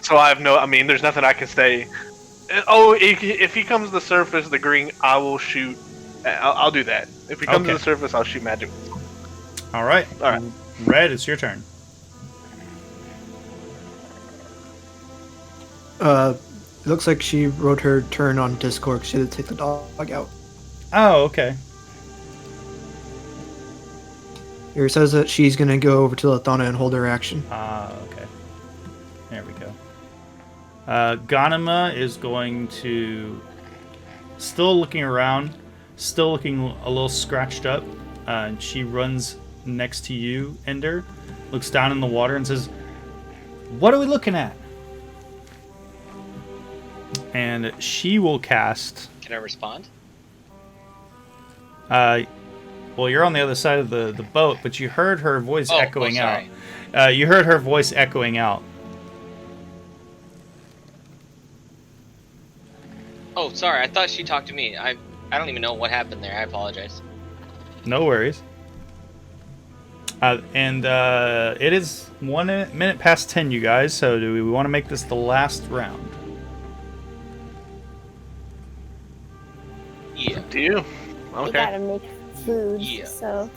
So I have no, I mean, there's nothing I can say. Oh, if he comes to the surface, the green, I will shoot. I'll do that. If he comes to Okay. the surface, I'll shoot magic. All right. All right. Red, it's your turn. It looks like she wrote her turn on Discord. She had to take the dog out. Oh, okay. Here it says that she's gonna go over to Lathana and hold her action. Okay. There we go. Ganema is going to... Still looking around. Still looking a little scratched up. And she runs next to you, Ender. Looks down in the water and says, "What are we looking at?" And she will cast... Can I respond? Well, you're on the other side of the boat, but you heard her voice echoing sorry. out. You heard her voice echoing out. Oh, sorry. I thought she talked to me. I don't even know what happened there. I apologize. No worries. And it is 1 minute past 10, you guys. So do we want to make this the last round? Yeah. Do you? We Okay. gotta make food. Yeah. So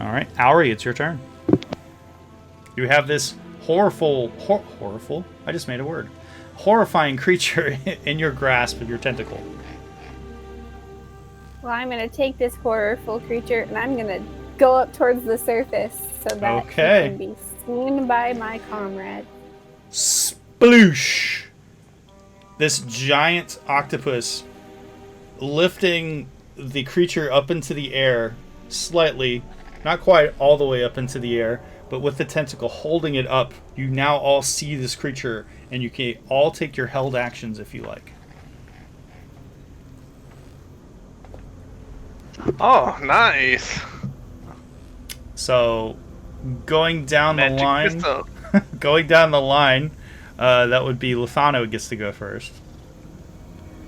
All right, Auri, it's your turn. You have this horrifying. I just made a word. Horrifying creature in your grasp of your tentacle. well, I'm gonna take this horrorful creature and I'm gonna go up towards the surface so that Okay. he can be seen by my comrade. Sploosh! This giant octopus lifting the creature up into the air slightly, not quite all the way up into the air, but with the tentacle holding it up. You now all see this creature, and you can all take your held actions if you like. Oh, nice. So, going down the Magic line, crystal. that would be Lethano gets to go first.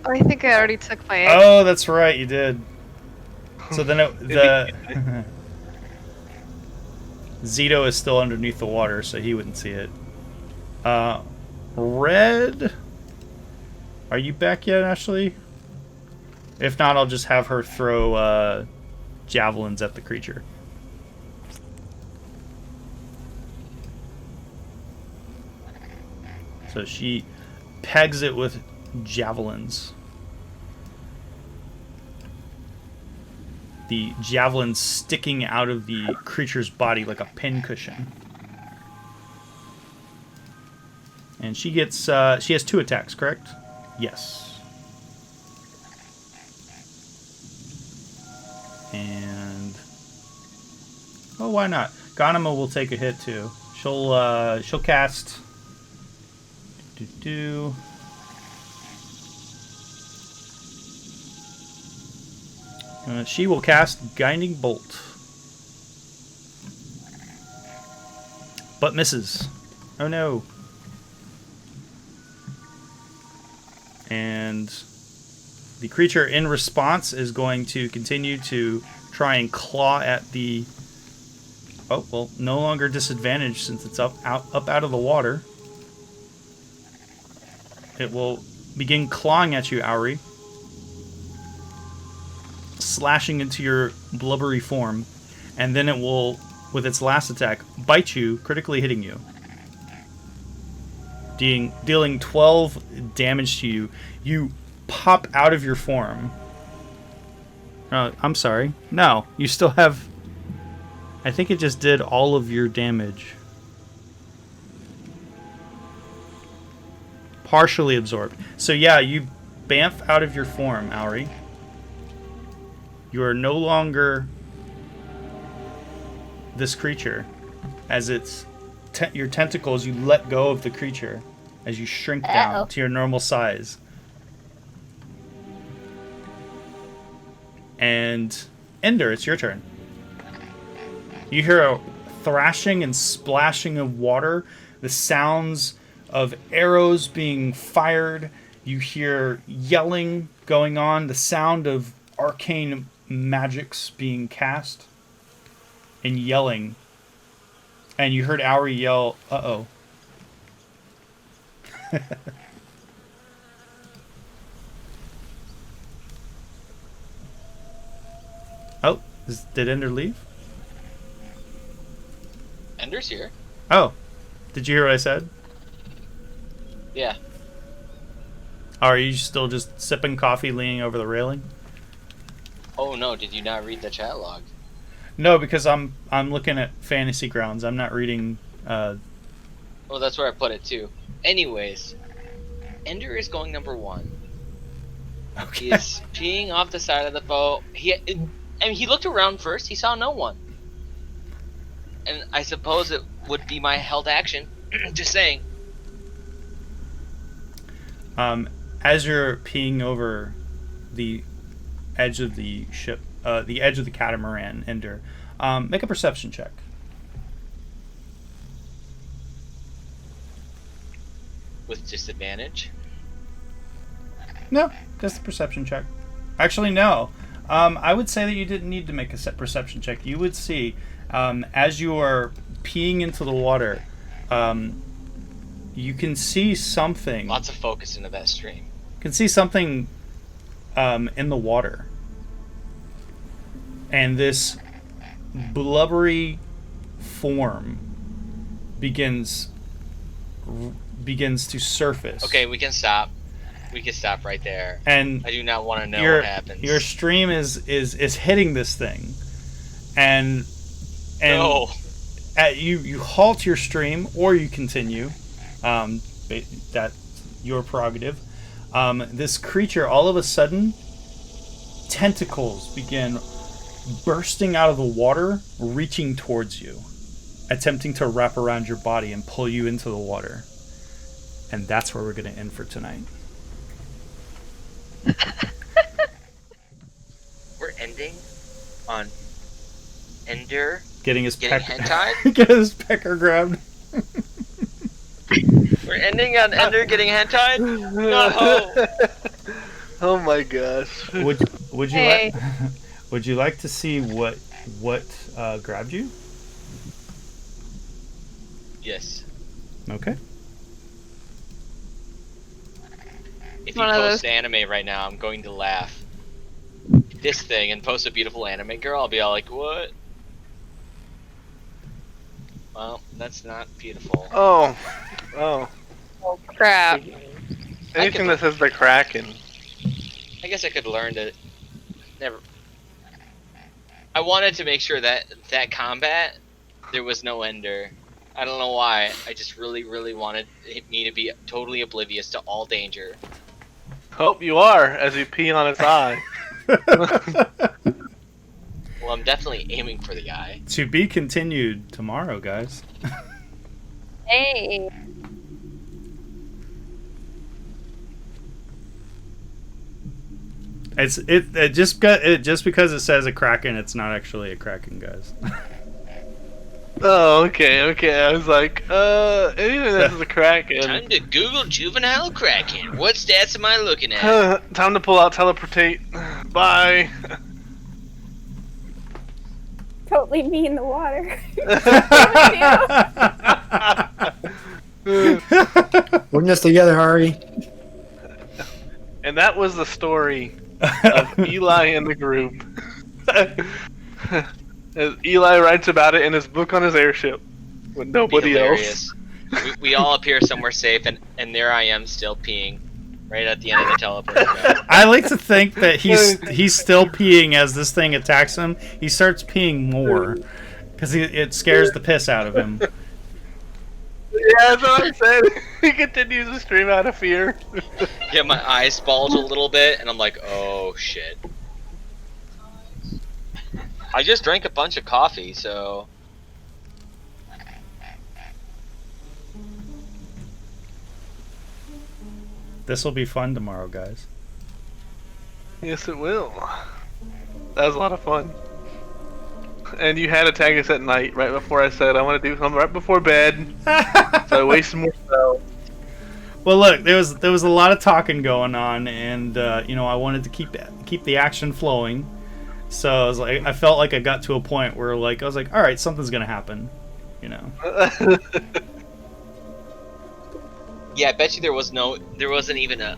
Oh, I think I already took my egg. Oh, that's right, you did. So then Zito is still underneath the water, so he wouldn't see it. Red, are you back yet, Ashley? If not, I'll just have her throw javelins at the creature. So she pegs it with javelins. The javelin sticking out of the creature's body like a pincushion. And she gets, she has 2 attacks, correct? Yes. And, oh, why not? Ganema will take a hit too. She'll cast. She will cast Guiding Bolt. But misses. Oh no. And the creature in response is going to continue to try and claw at the... Oh, well, no longer disadvantaged since it's up out of the water. It will begin clawing at you, Auri. Slashing into your blubbery form. And then it will, with its last attack, bite you, critically hitting you. Dealing 12 damage to you. You pop out of your form. I'm sorry. No, you still have... I think it just did all of your damage. Partially absorbed. So yeah, you bamf out of your form, Auri. You are no longer this creature. As it's your tentacles, you let go of the creature as you shrink down to your normal size. And Ender, it's your turn. You hear a thrashing and splashing of water, the sounds of arrows being fired. You hear yelling going on, the sound of arcane magics being cast, and yelling. And you heard Auri yell, "Uh-oh." Oh, did Ender leave? Ender's here. Oh, did you hear what I said? Yeah. Are you still just sipping coffee, leaning over the railing? Oh no, did you not read the chat log? No, because I'm looking at Fantasy Grounds. I'm not reading. Oh, that's where I put it too. Anyways, Ender is going number 1. Okay. He is peeing off the side of the boat. He looked around first. He saw no one. And I suppose it would be my held action. Just saying. As you're peeing over the edge of the ship, the edge of the catamaran, Ender, make a perception check. With disadvantage. No, just a perception check. Actually, no. I would say that you didn't need to make a set perception check. You would see, as you are peeing into the water, you can see something. Lots of focus into that stream. You can see something in the water. And this blubbery form begins to surface. Okay, we can stop. We can stop right there. And I do not want to know what happens. Your stream is hitting this thing, and no. You halt your stream or you continue. That's your prerogative. This creature, all of a sudden, tentacles begin bursting out of the water, reaching towards you, attempting to wrap around your body and pull you into the water. And that's where we're going to end for tonight. We're ending on Ender getting his hentai? Get his pecker grabbed. We're ending on Ender getting hentai? No! Oh my gosh. Would you would you like to see what grabbed you? Yes. Okay. If you post anime right now, I'm going to laugh. This thing and post a beautiful anime girl, I'll be all like, what? Well, that's not beautiful. Oh crap. Anything that says the Kraken. I guess I could learn to never. I wanted to make sure that combat there was no Ender. I don't know why. I just really, really wanted me to be totally oblivious to all danger. Hope you are, as you pee on its eye. Well, I'm definitely aiming for the eye. To be continued tomorrow, guys. Hey. It just because it says a Kraken, it's not actually a Kraken, guys. Oh, okay. I was like, anything that says a Kraken. Time to Google juvenile Kraken. What stats am I looking at? Time to pull out teleportate. Bye. Don't leave me in the water. We're in this together, Hari. And that was the story of Eli and the group. As Eli writes about it in his book on his airship with nobody else. We all appear somewhere safe, and there I am still peeing right at the end of the teleport. I like to think that he's still peeing as this thing attacks him. He starts peeing more because it scares the piss out of him. Yeah, that's what I'm saying. He continues to stream out of fear. Yeah, my eyes bulge a little bit, and I'm like, oh shit. I just drank a bunch of coffee, so... This will be fun tomorrow, guys. Yes, it will. That was a lot of fun. And you had to tag us at night, right before I said I want to do something right before bed. So I wasted more spell. Well, look, there was a lot of talking going on, and I wanted to keep the action flowing. So I felt like I got to a point where I was like, all right, something's gonna happen, Yeah, I bet you there wasn't even a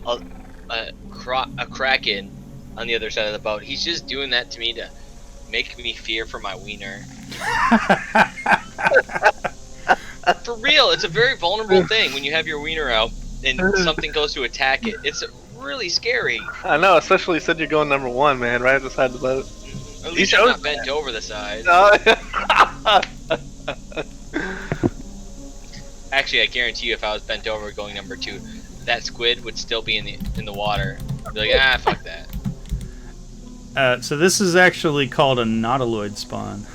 Kraken on the other side of the boat. He's just doing that to me to make me fear for my wiener. For real, it's a very vulnerable thing when you have your wiener out and something goes to attack it. It's really scary. I know, especially since you're going number one, man, right at the side of the boat. At least I'm not bent over the side. Actually, I guarantee you, if I was bent over going number 2, that squid would still be in the water. I'd be like, fuck that. So this is actually called a nautiloid spawn.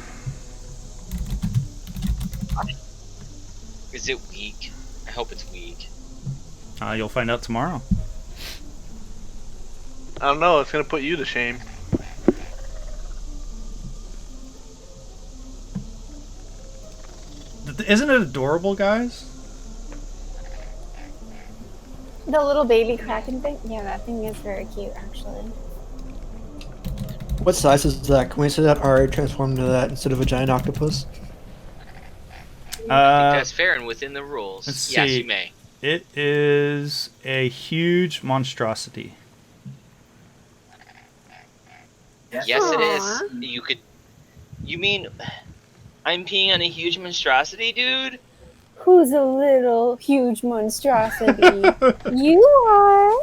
Is it weak? I hope it's weak. You'll find out tomorrow. I don't know, it's gonna put you to shame. Isn't it adorable, guys? The little baby kraken thing? Yeah, that thing is very cute, actually. What size is that? Can we say that Ari transformed into that instead of a giant octopus? I think that's fair and within the rules. Let's Yes, see. you may. It is a huge monstrosity. Yes, it is. You mean I'm peeing on a huge monstrosity, dude? Who's a little huge monstrosity? You are.